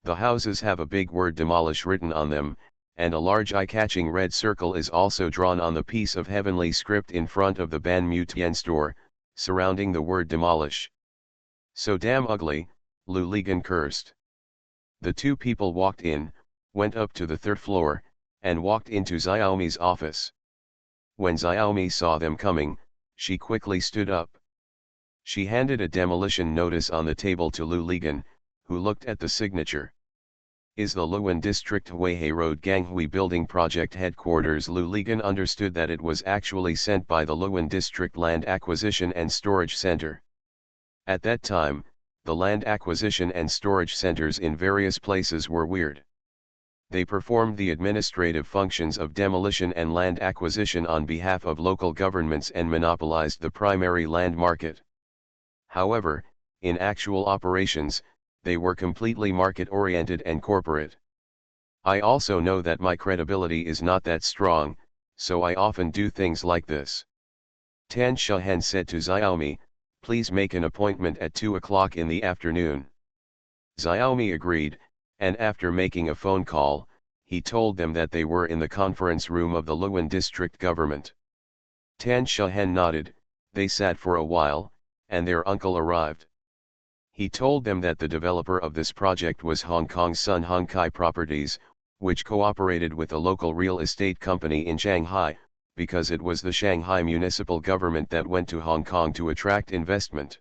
A: The houses have a big word demolish written on them, and a large eye-catching red circle is also drawn on the piece of heavenly script in front of the Ban Mutian store, surrounding the word demolish. So damn ugly, Lu Ligan cursed. The two people walked in, went up to the third floor, and walked into Xiaomi's office. When Xiaomi saw them coming, she quickly stood up. She handed a demolition notice on the table to Lu Ligan, who looked at the signature. Is the Luan District Huihei Road Ganghui Building Project Headquarters? Lu Ligan understood that it was actually sent by the Luan District Land Acquisition and Storage Center. At that time, the land acquisition and storage centers in various places were weird. They performed the administrative functions of demolition and land acquisition on behalf of local governments and monopolized the primary land market. However, in actual operations, they were completely market-oriented and corporate. I also know that my credibility is not that strong, so I often do things like this. Tan Shahen said to Xiaomi, please make an appointment at 2 o'clock in the afternoon. Xiaomi agreed, and after making a phone call, he told them that they were in the conference room of the Luan district government. Tan Shahen nodded, they sat for a while, and their uncle arrived. He told them that the developer of this project was Hong Kong's Sun Hung Kai Properties, which cooperated with a local real estate company in Shanghai, because it was the Shanghai municipal government that went to Hong Kong to attract investment.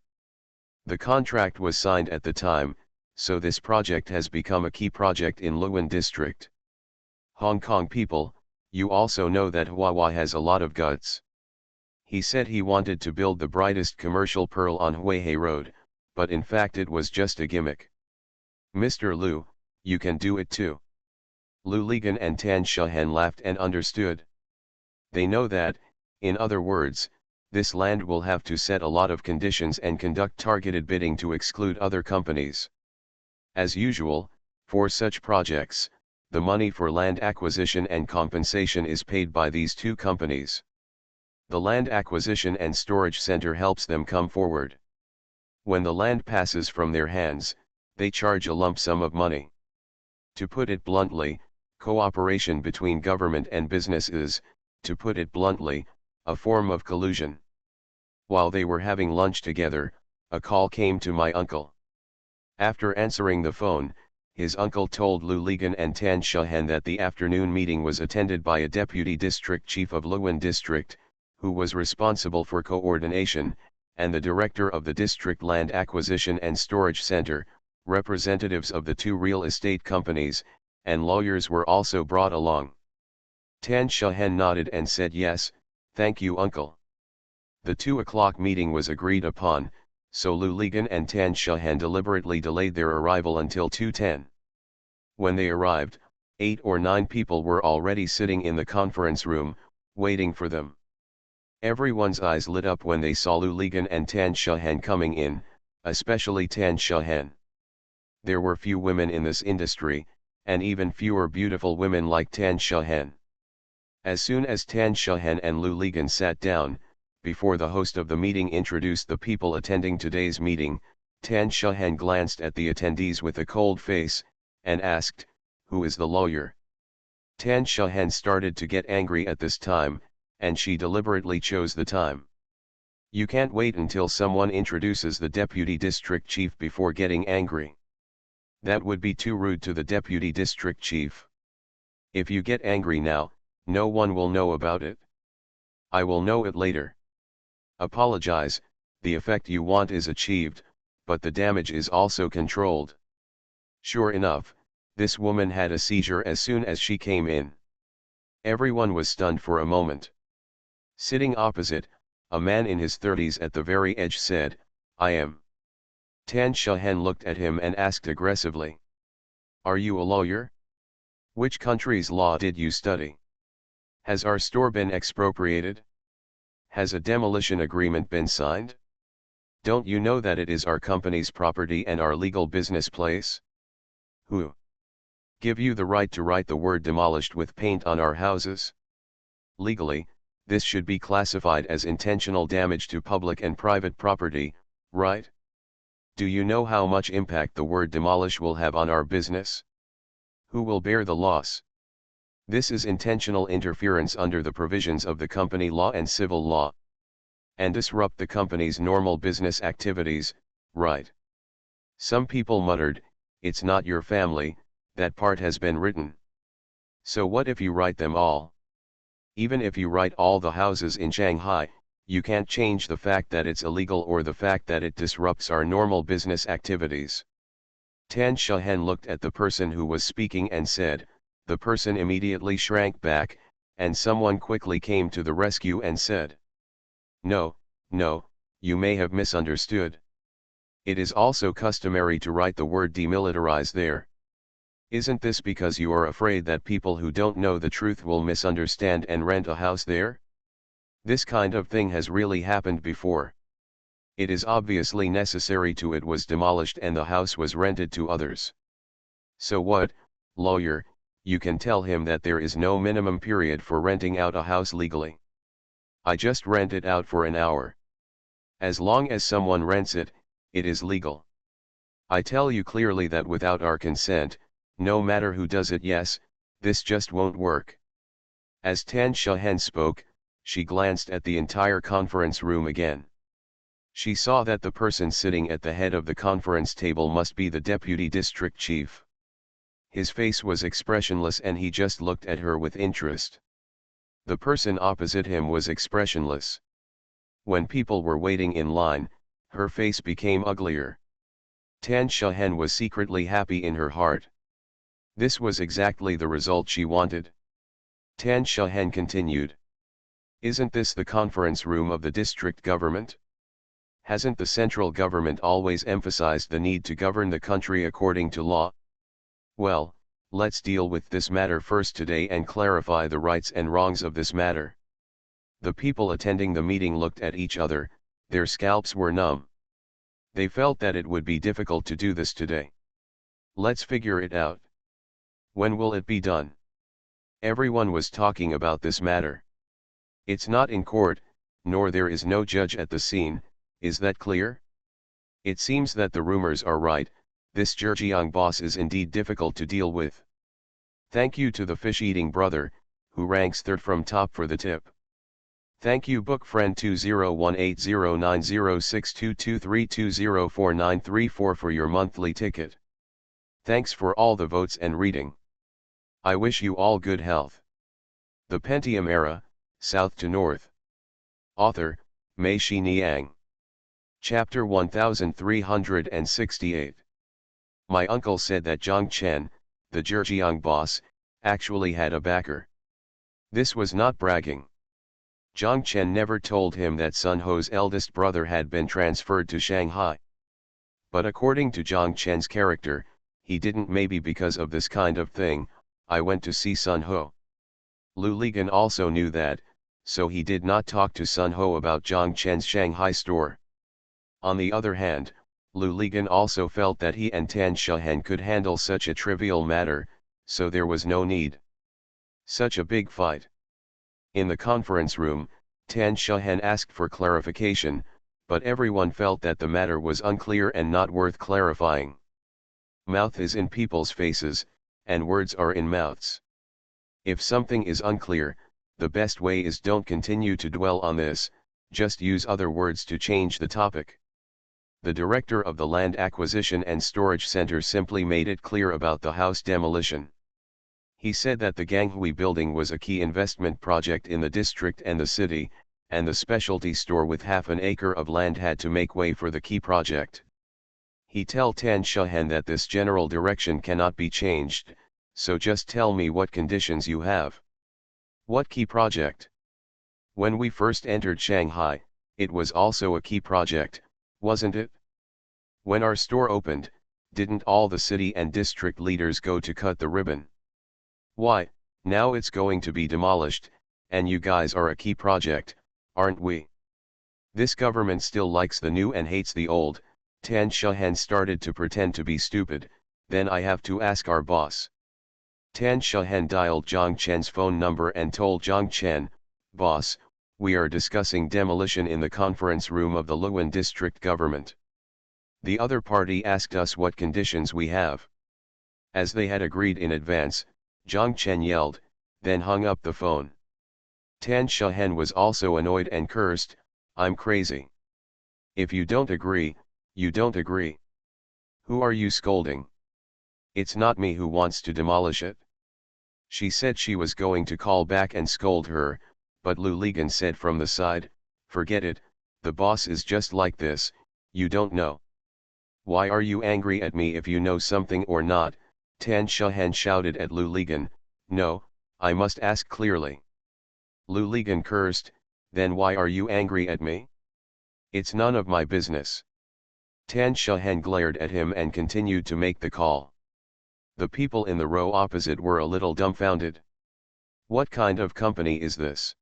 A: The contract was signed at the time, so this project has become a key project in Luan district. Hong Kong people, you also know that Huawei has a lot of guts. He said he wanted to build the brightest commercial pearl on Huihai Road, but in fact it was just a gimmick. Mr. Liu, you can do it too. Lu Ligan and Tan Shahen laughed and understood. They know that, in other words, this land will have to set a lot of conditions and conduct targeted bidding to exclude other companies. As usual, for such projects, the money for land acquisition and compensation is paid by these two companies. The land acquisition and storage center helps them come forward. When the land passes from their hands, they charge a lump sum of money. To put it bluntly, cooperation between government and business is, to put it bluntly, a form of collusion. While they were having lunch together, a call came to my uncle. After answering the phone, his uncle told Lu Ligan and Tan Shahen that the afternoon meeting was attended by a deputy district chief of Luan district, who was responsible for coordination, and the director of the district land acquisition and storage center, representatives of the two real estate companies, and lawyers were also brought along. Tan Shahen nodded and said yes, thank you uncle. The 2 o'clock meeting was agreed upon, so Lu Ligan and Tan Shahen deliberately delayed their arrival until 2:10. When they arrived, 8 or 9 people were already sitting in the conference room, waiting for them. Everyone's eyes lit up when they saw Lu Ligan and Tan Shahen coming in, especially Tan Shahen. There were few women in this industry, and even fewer beautiful women like Tan Shahen. As soon as Tan Shahen and Lu Ligan sat down, before the host of the meeting introduced the people attending today's meeting, Tan Shahen glanced at the attendees with a cold face, and asked, "Who is the lawyer?" Tan Shahen started to get angry at this time, and she deliberately chose the time. You can't wait until someone introduces the deputy district chief before getting angry. That would be too rude to the deputy district chief. If you get angry now, no one will know about it. I will know it later. Apologize, the effect you want is achieved, but the damage is also controlled. Sure enough, this woman had a seizure as soon as she came in. Everyone was stunned for a moment. Sitting opposite, a man in his 30s at the very edge said, "I am." Tan Shahen looked at him and asked aggressively, "Are you a lawyer? Which country's law did you study? Has our store been expropriated? Has a demolition agreement been signed? Don't you know that it is our company's property and our legal business place? Who give you the right to write the word demolished with paint on our houses? Legally, this should be classified as intentional damage to public and private property, right? Do you know how much impact the word demolish will have on our business? Who will bear the loss? This is intentional interference under the provisions of the company law and civil law. And disrupt the company's normal business activities, right?" Some people muttered, "It's not your family, that part has been written. So what if you write them all? Even if you write all the houses in Shanghai, you can't change the fact that it's illegal or the fact that it disrupts our normal business activities." Tan Shahen looked at the person who was speaking and said. The person immediately shrank back, and someone quickly came to the rescue and said, "No, no, you may have misunderstood. It is also customary to write the word demilitarize there. Isn't this because you are afraid that people who don't know the truth will misunderstand and rent a house there? This kind of thing has really happened before. It is obviously necessary to it was demolished and the house was rented to others. So what, lawyer? You can tell him that there is no minimum period for renting out a house legally. I just rent it out for an hour. As long as someone rents it, it is legal. I tell you clearly that without our consent, no matter who does it, yes, this just won't work." As Tan Shahen spoke, she glanced at the entire conference room again. She saw that the person sitting at the head of the conference table must be the deputy district chief. His face was expressionless and he just looked at her with interest. The person opposite him was expressionless. When people were waiting in line, her face became uglier. Tan Shahen was secretly happy in her heart. This was exactly the result she wanted. Tan Shahen continued. Isn't this the conference room of the district government? Hasn't the central government always emphasized the need to govern the country according to law? Well, let's deal with this matter first today and clarify the rights and wrongs of this matter. The people attending the meeting looked at each other, their scalps were numb. They felt that it would be difficult to do this today. Let's figure it out. When will it be done? Everyone was talking about this matter. It's not in court, nor there is no judge at the scene, is that clear? It seems that the rumors are right, this Zhejiang boss is indeed difficult to deal with. Thank you to the fish-eating brother, who ranks third from top for the tip. Thank you book friend 2018090622320493 for your monthly ticket. Thanks for all the votes and reading. I wish you all good health. The Pentium Era, South to North. Author, Mei Shi Niang. Chapter 1368. My uncle said that Zhang Chen, the Zhejiang boss, actually had a backer. This was not bragging. Zhang Chen never told him that Sun Ho's eldest brother had been transferred to Shanghai. But according to Zhang Chen's character, he didn't. Maybe because of this kind of thing, I went to see Sun Ho. Lu Ligan also knew that, so he did not talk to Sun Ho about Zhang Chen's Shanghai store. On the other hand, Lu Ligan also felt that he and Tan Shahen could handle such a trivial matter, so there was no need. Such a big fight. In the conference room, Tan Shahen asked for clarification, but everyone felt that the matter was unclear and not worth clarifying. Mouth is in people's faces, and words are in mouths. If something is unclear, the best way is don't continue to dwell on this, just use other words to change the topic. The director of the Land Acquisition and Storage Center simply made it clear about the house demolition. He said that the Ganghui building was a key investment project in the district and the city, and the specialty store with half an acre of land had to make way for the key project. He told Tan Shahen that this general direction cannot be changed, so just tell me what conditions you have. What key project? When we first entered Shanghai, it was also a key project, wasn't it? When our store opened, didn't all the city and district leaders go to cut the ribbon? Why, now it's going to be demolished, and you guys are a key project, aren't we? This government still likes the new and hates the old. Tan Shahen started to pretend to be stupid. Then I have to ask our boss. Tan Shahen dialed Zhang Chen's phone number and told Zhang Chen, boss, we are discussing demolition in the conference room of the Luan district government. The other party asked us what conditions we have. As they had agreed in advance, Zhang Chen yelled, then hung up the phone. Tan Shahen was also annoyed and cursed, I'm crazy. If you don't agree, you don't agree. Who are you scolding? It's not me who wants to demolish it. She said she was going to call back and scold her, but Lu Ligan said from the side, forget it, the boss is just like this, you don't know. Why are you angry at me if you know something or not? Tan Shahen shouted at Lu Ligan, no, I must ask clearly. Lu Ligan cursed, then why are you angry at me? It's none of my business. Tan Shahen glared at him and continued to make the call. The people in the row opposite were a little dumbfounded. What kind of company is this?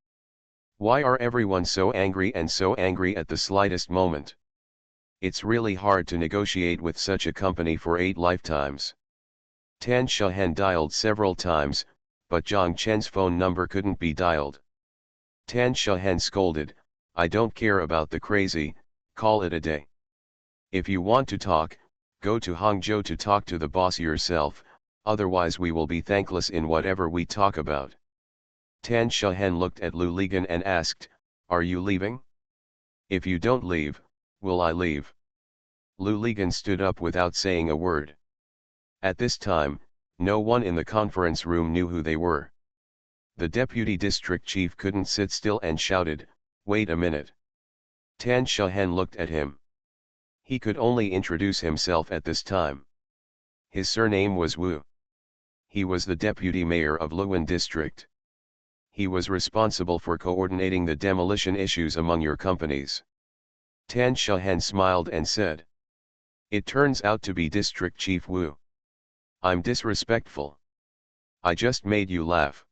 A: Why are everyone so angry and so angry at the slightest moment? It's really hard to negotiate with such a company for 8 lifetimes. Tan Shahen dialed several times, but Zhang Chen's phone number couldn't be dialed. Tan Shahen scolded, I don't care about the crazy, call it a day. If you want to talk, go to Hangzhou to talk to the boss yourself, otherwise we will be thankless in whatever we talk about. Tan Shahen looked at Lu Ligan and asked, are you leaving? If you don't leave, Will I leave? Lu Ligan stood up without saying a word. At this time, no one in the conference room knew who they were. The deputy district chief couldn't sit still and shouted, "Wait a minute." Tan Shahen looked at him. He could only introduce himself at this time. His surname was Wu. He was the deputy mayor of Luan district. He was responsible for coordinating the demolition issues among your companies. Tan Shahen smiled and said, "It turns out to be District Chief Wu. I'm disrespectful. I just made you laugh."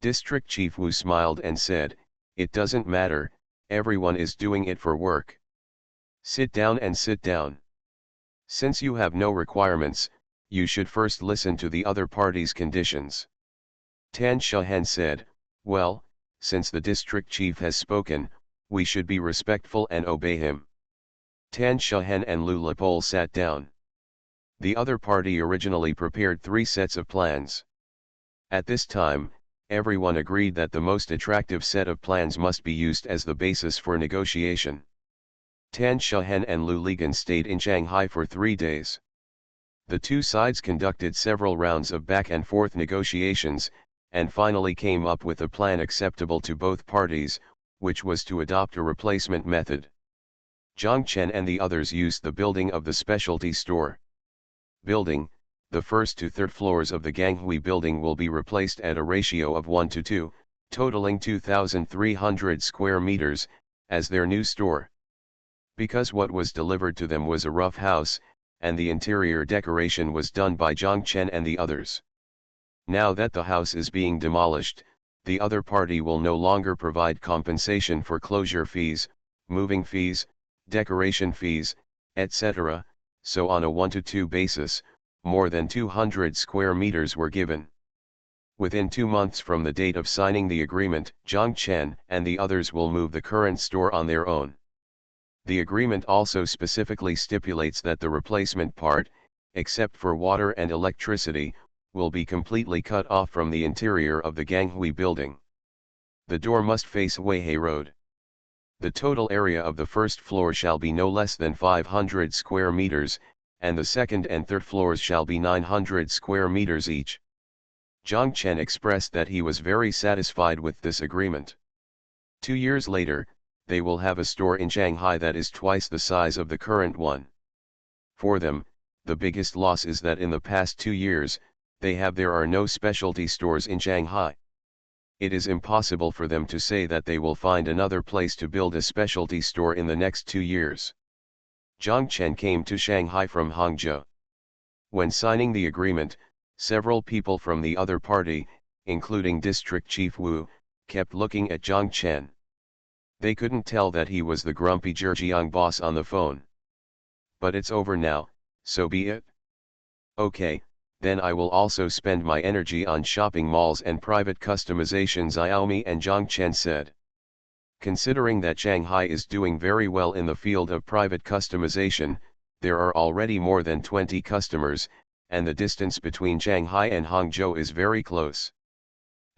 A: District Chief Wu smiled and said, "It doesn't matter, everyone is doing it for work. Sit down and sit down. Since you have no requirements, you should first listen to the other party's conditions." Tan Shahen said, "Well, since the district chief has spoken, we should be respectful and obey him." Tan Shahen and Lu Lepol sat down. The other party originally prepared 3 sets of plans. At this time, everyone agreed that the most attractive set of plans must be used as the basis for negotiation. Tan Shahen and Lu Ligan stayed in Shanghai for 3 days. The 2 sides conducted several rounds of back-and-forth negotiations, and finally came up with a plan acceptable to both parties, which was to adopt a replacement method. Zhang Chen and the others used the building of the specialty store. Building, the first to third floors of the Ganghui building will be replaced at a ratio of 1:2, totaling 2,300 square meters, as their new store. Because what was delivered to them was a rough house, and the interior decoration was done by Zhang Chen and the others. Now that the house is being demolished, the other party will no longer provide compensation for closure fees, moving fees, decoration fees, etc., so on a 1:2 basis, more than 200 square meters were given. Within 2 months from the date of signing the agreement, Zhang Chen and the others will move the current store on their own. The agreement also specifically stipulates that the replacement part, except for water and electricity, will be completely cut off from the interior of the Ganghui building. The door must face Weihai Road. The total area of the first floor shall be no less than 500 square meters, and the second and third floors shall be 900 square meters each. Zhang Chen expressed that he was very satisfied with this agreement. 2 years later, they will have a store in Shanghai that is twice the size of the current one. For them, the biggest loss is that in the past 2 years, there are no specialty stores in Shanghai. It is impossible for them to say that they will find another place to build a specialty store in the next 2 years. Zhang Chen came to Shanghai from Hangzhou. When signing the agreement, several people from the other party, including District Chief Wu, kept looking at Zhang Chen. They couldn't tell that he was the grumpy Zhejiang boss on the phone. But it's over now, so be it. Okay, then I will also spend my energy on shopping malls and private customization, Xiaomi and Zhang Chen said. Considering that Shanghai is doing very well in the field of private customization, there are already more than 20 customers, and the distance between Shanghai and Hangzhou is very close.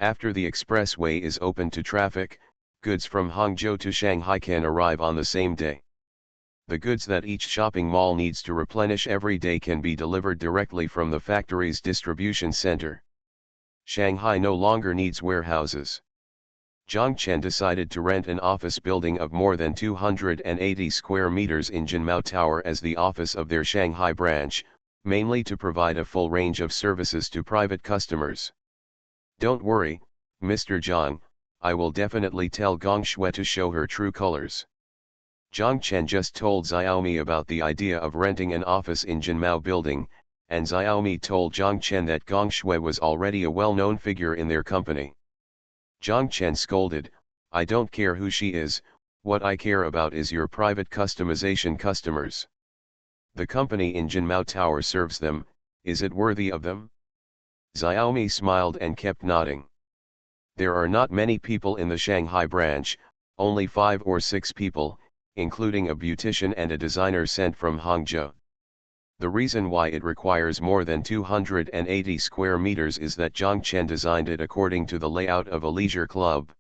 A: After the expressway is open to traffic, goods from Hangzhou to Shanghai can arrive on the same day. The goods that each shopping mall needs to replenish every day can be delivered directly from the factory's distribution center. Shanghai no longer needs warehouses. Zhang Chen decided to rent an office building of more than 280 square meters in Jinmao Tower as the office of their Shanghai branch, mainly to provide a full range of services to private customers. Don't worry, Mr. Zhang, I will definitely tell Gong Shui to show her true colors. Zhang Chen just told Xiaomi about the idea of renting an office in Jinmao building, and Xiaomi told Zhang Chen that Gong Shui was already a well-known figure in their company. Zhang Chen scolded, "I don't care who she is, what I care about is your private customization customers. The company in Jinmao Tower serves them, is it worthy of them?" Xiaomi smiled and kept nodding. There are not many people in the Shanghai branch, only 5 or 6 people, including a beautician and a designer sent from Hangzhou. The reason why it requires more than 280 square meters is that Zhang Chen designed it according to the layout of a leisure club.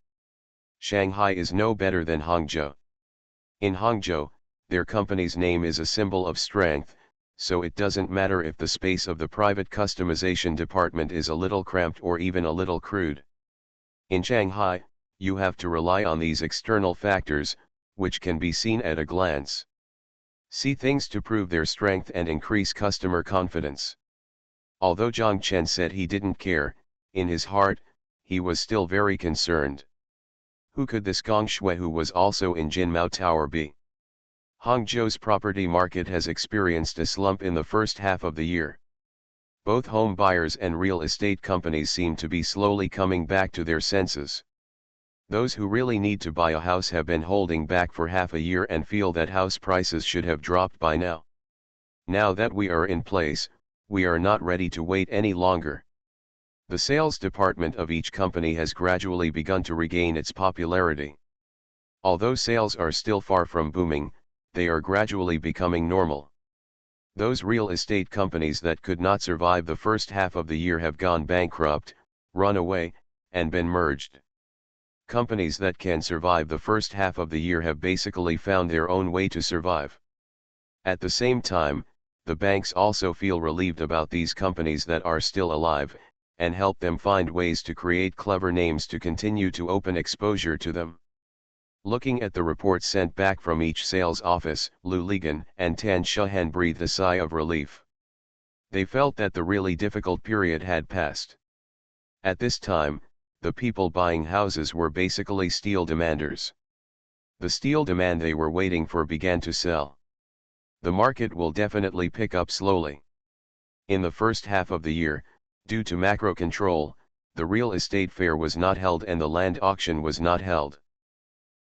A: Shanghai is no better than Hangzhou. In Hangzhou, their company's name is a symbol of strength, so it doesn't matter if the space of the private customization department is a little cramped or even a little crude. In Shanghai, you have to rely on these external factors, which can be seen at a glance. See things to prove their strength and increase customer confidence. Although Zhang Chen said he didn't care, in his heart, he was still very concerned. Who could this Gong Shui who was also in Jinmao Tower be? Hangzhou's property market has experienced a slump in the first half of the year. Both home buyers and real estate companies seem to be slowly coming back to their senses. Those who really need to buy a house have been holding back for half a year and feel that house prices should have dropped by now. Now that we are in place, we are not ready to wait any longer. The sales department of each company has gradually begun to regain its popularity. Although sales are still far from booming, they are gradually becoming normal. Those real estate companies that could not survive the first half of the year have gone bankrupt, run away, and been merged. Companies that can survive the first half of the year have basically found their own way to survive. At the same time, the banks also feel relieved about these companies that are still alive, and help them find ways to create clever names to continue to open exposure to them. Looking at the reports sent back from each sales office, Lu Ligan and Tan Shuhen breathed a sigh of relief. They felt that the really difficult period had passed. At this time, the people buying houses were basically steel demanders. The steel demand they were waiting for began to sell. The market will definitely pick up slowly. In the first half of the year, due to macro control, the real estate fair was not held and the land auction was not held.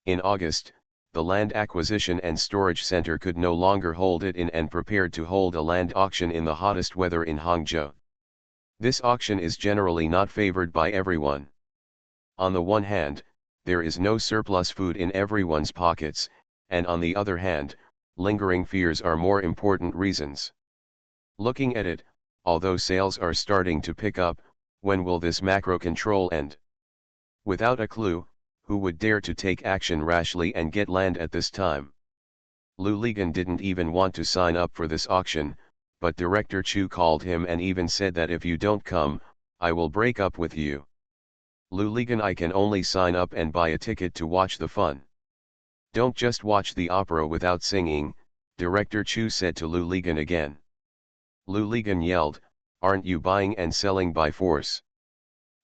A: In August, the Land Acquisition and Storage Center could no longer hold it in and prepared to hold a land auction in the hottest weather in Hangzhou. This auction is generally not favored by everyone. On the one hand, there is no surplus food in everyone's pockets, and on the other hand, lingering fears are more important reasons. Looking at it, although sales are starting to pick up, when will this macro control end? Without a clue, who would dare to take action rashly and get land at this time? Lu Ligan didn't even want to sign up for this auction, but Director Chu called him and even said that if you don't come, I will break up with you. Lu Ligan, I can only sign up and buy a ticket to watch the fun. Don't just watch the opera without singing, Director Chu said to Lu Ligan again. Lu Ligan yelled, aren't you buying and selling by force?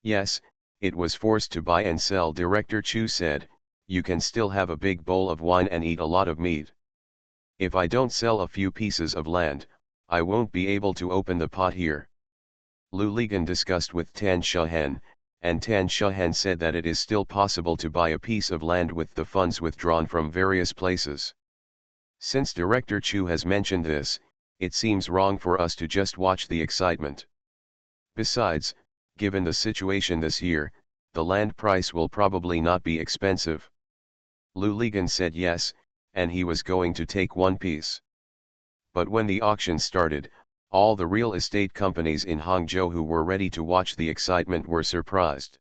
A: Yes, it was forced to buy and sell, Director Chu said, you can still have a big bowl of wine and eat a lot of meat. If I don't sell a few pieces of land, I won't be able to open the pot here. Lu Ligan discussed with Tan Shuhen, and Tan Shuhen said that it is still possible to buy a piece of land with the funds withdrawn from various places. Since Director Chu has mentioned this, it seems wrong for us to just watch the excitement. Besides, given the situation this year, the land price will probably not be expensive. Lu Ligan said yes, and he was going to take one piece. But when the auction started, all the real estate companies in Hangzhou who were ready to watch the excitement were surprised.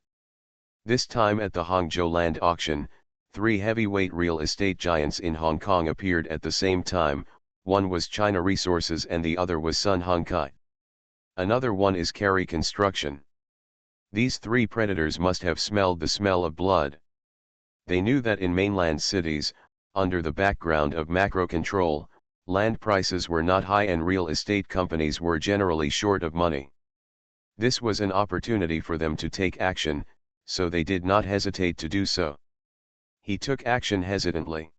A: This time at the Hangzhou land auction, 3 heavyweight real estate giants in Hong Kong appeared at the same time. One was China Resources and the other was Sun Hung Kai. Another one is Carey Construction. These 3 predators must have smelled the smell of blood. They knew that in mainland cities, under the background of macro control, land prices were not high and real estate companies were generally short of money. This was an opportunity for them to take action, so they did not hesitate to do so. He took action hesitantly.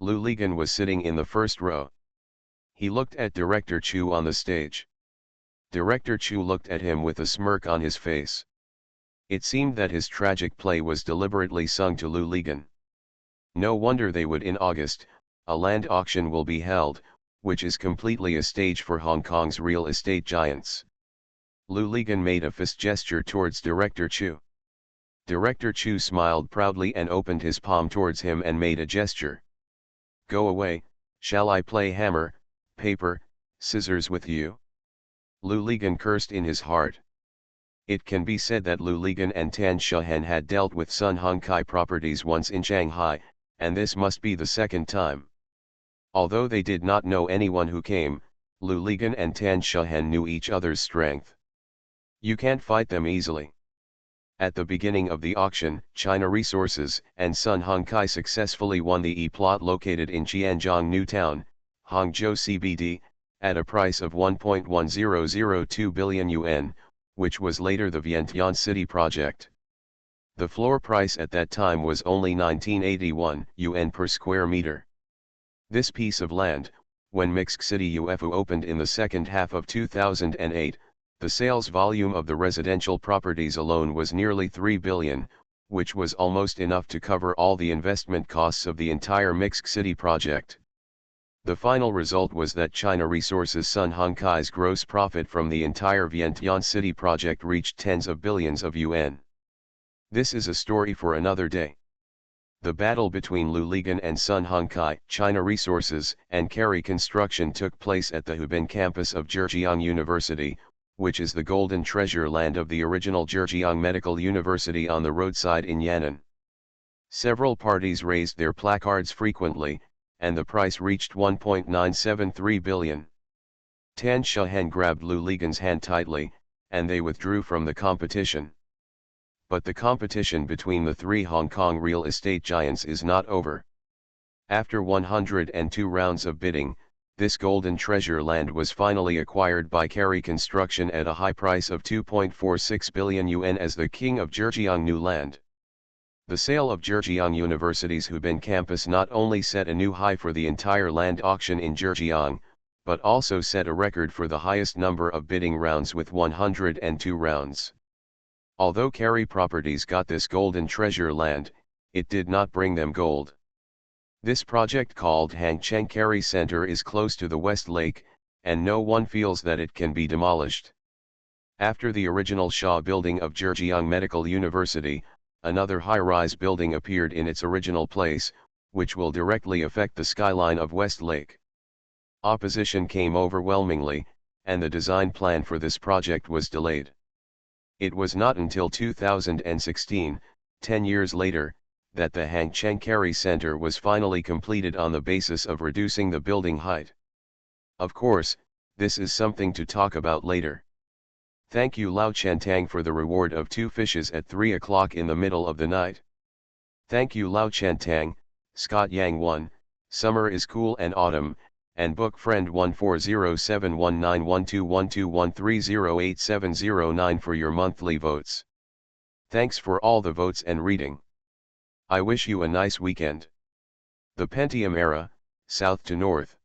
A: Lu Ligan was sitting in the first row. He looked at Director Chu on the stage. Director Chu looked at him with a smirk on his face. It seemed that his tragic play was deliberately sung to Lu Ligan. No wonder they would in August, a land auction will be held, which is completely a stage for Hong Kong's real estate giants. Lu Ligan made a fist gesture towards Director Chu. Director Chu smiled proudly and opened his palm towards him and made a gesture. Go away, shall I play hammer, paper, scissors with you? Lu Ligan cursed in his heart. It can be said that Lu Ligan and Tan Shuhen had dealt with Sun Hung Kai properties once in Shanghai, and this must be the second time. Although they did not know anyone who came, Lu Ligan and Tan Shahen knew each other's strength. You can't fight them easily. At the beginning of the auction, China Resources and Sun Hongkai successfully won the E-plot located in Qianzhong New Town, Hangzhou CBD, at a price of 1.1002 billion yuan, which was later the Vientiane City project. The floor price at that time was only 1981 yuan per square meter. This piece of land, when Mixc City UFO opened in the second half of 2008, the sales volume of the residential properties alone was nearly 3 billion, which was almost enough to cover all the investment costs of the entire Mixc City project. The final result was that China Resources Sun Hongkai's gross profit from the entire Vientiane City project reached tens of billions of yuan. This is a story for another day. The battle between Lu Ligan and Sun Hongkai, China Resources, and Carry Construction took place at the Hubei campus of Zhejiang University, which is the golden treasure land of the original Zhejiang Medical University on the roadside in Yan'an. Several parties raised their placards frequently, and the price reached 1.973 billion. Tan Shahen grabbed Lu Ligan's hand tightly, and they withdrew from the competition. But the competition between the three Hong Kong real estate giants is not over. After 102 rounds of bidding, this golden treasure land was finally acquired by Carry Construction at a high price of 2.46 billion yuan as the king of Zhejiang New Land. The sale of Zhejiang University's Hubei campus not only set a new high for the entire land auction in Zhejiang, but also set a record for the highest number of bidding rounds with 102 rounds. Although Carry Properties got this golden treasure land, it did not bring them gold. This project called Hangcheng Carry Center is close to the West Lake, and no one feels that it can be demolished. After the original Shaw building of Zhejiang Medical University, another high-rise building appeared in its original place, which will directly affect the skyline of West Lake. Opposition came overwhelmingly, and the design plan for this project was delayed. It was not until 2016, 10 years later, that the Hangcheng Carry Center was finally completed on the basis of reducing the building height. Of course, this is something to talk about later. Thank you Lao Chantang for the reward of 2 fishes at 3 o'clock in the middle of the night. Thank you Lao Chantang, Scott Yang 1, Summer is Cool and Autumn, and book friend 14071912121308709 for your monthly votes. Thanks for all the votes and reading. I wish you a nice weekend. The Pentium Era, South to North.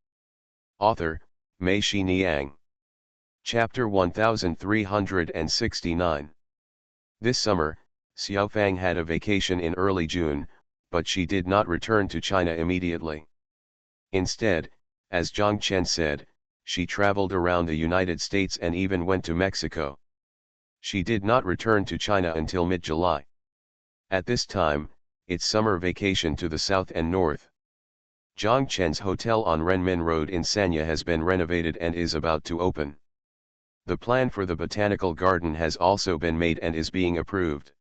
A: Author, Mei Shi Niang. Chapter 1369. This summer, Xiaofang had a vacation in early June, but she did not return to China immediately. Instead, as Zhang Chen said, she traveled around the United States and even went to Mexico. She did not return to China until mid-July. At this time, it's summer vacation to the south and north. Zhang Chen's hotel on Renmin Road in Sanya has been renovated and is about to open. The plan for the botanical garden has also been made and is being approved.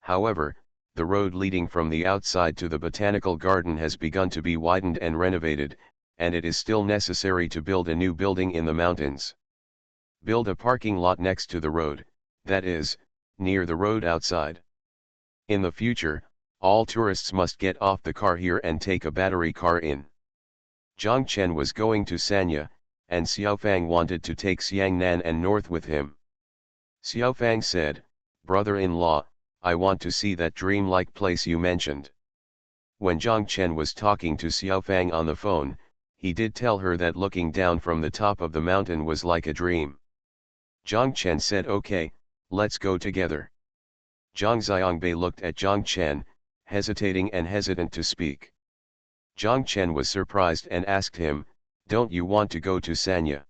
A: However, the road leading from the outside to the botanical garden has begun to be widened and renovated, and it is still necessary to build a new building in the mountains. Build a parking lot next to the road, that is, near the road outside. In the future, all tourists must get off the car here and take a battery car in. Zhang Chen was going to Sanya, and Xiaofang wanted to take Xiangnan and North with him. Xiaofang said, "Brother-in-law, I want to see that dream-like place you mentioned." When Zhang Chen was talking to Xiaofang on the phone, he did tell her that looking down from the top of the mountain was like a dream. Zhang Chen said, "Okay, let's go together." Zhang Xiangbei looked at Zhang Chen, hesitating and hesitant to speak. Zhang Chen was surprised and asked him, "Don't you want to go to Sanya?"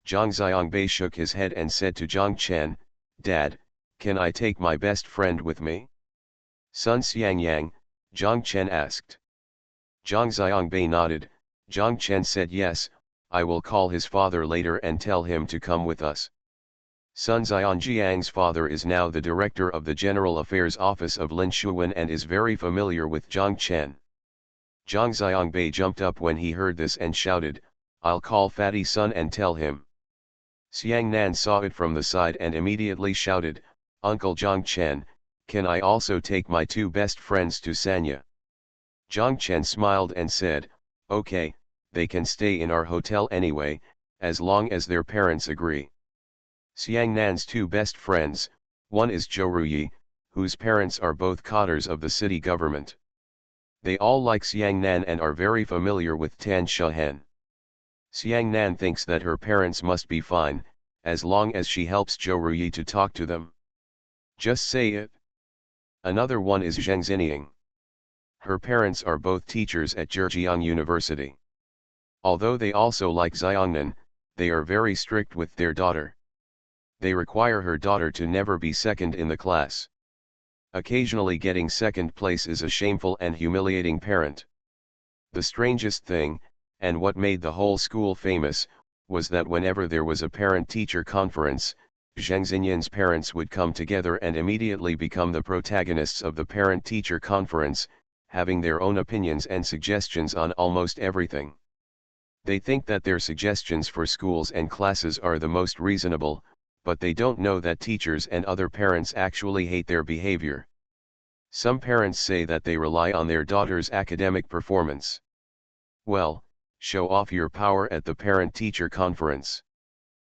A: Zhang Xiangbei shook his head and said to Zhang Chen, "Dad, can I take my best friend with me?" "Sun Xiangyang?" Zhang Chen asked. Zhang Xiangbei nodded. Zhang Chen said, "Yes, I will call his father later and tell him to come with us." Sun Xianjiang's father is now the director of the General Affairs Office of Lin Shuwen and is very familiar with Zhang Chen. Zhang Xiangbei jumped up when he heard this and shouted, "I'll call Fatty Sun and tell him." Xiang Nan saw it from the side and immediately shouted, "Uncle Zhang Chen, can I also take my two best friends to Sanya?" Zhang Chen smiled and said, "Okay, they can stay in our hotel anyway, as long as their parents agree." Xiang Nan's two best friends, one is Zhou Ruyi, whose parents are both cadres of the city government. They all like Xiang Nan and are very familiar with Tan Shahen. Xiang Nan thinks that her parents must be fine, as long as she helps Zhou Ruyi to talk to them. Just say it. Another one is Zheng Xinying. Her parents are both teachers at Zhejiang University. Although they also like Xiangnan, they are very strict with their daughter. They require her daughter to never be second in the class. Occasionally getting second place is a shameful and humiliating parent. The strangest thing, and what made the whole school famous, was that whenever there was a parent-teacher conference, Zheng Xinyin's parents would come together and immediately become the protagonists of the parent-teacher conference, having their own opinions and suggestions on almost everything. They think that their suggestions for schools and classes are the most reasonable, but they don't know that teachers and other parents actually hate their behavior. Some parents say that they rely on their daughter's academic performance. Well, show off your power at the parent-teacher conference.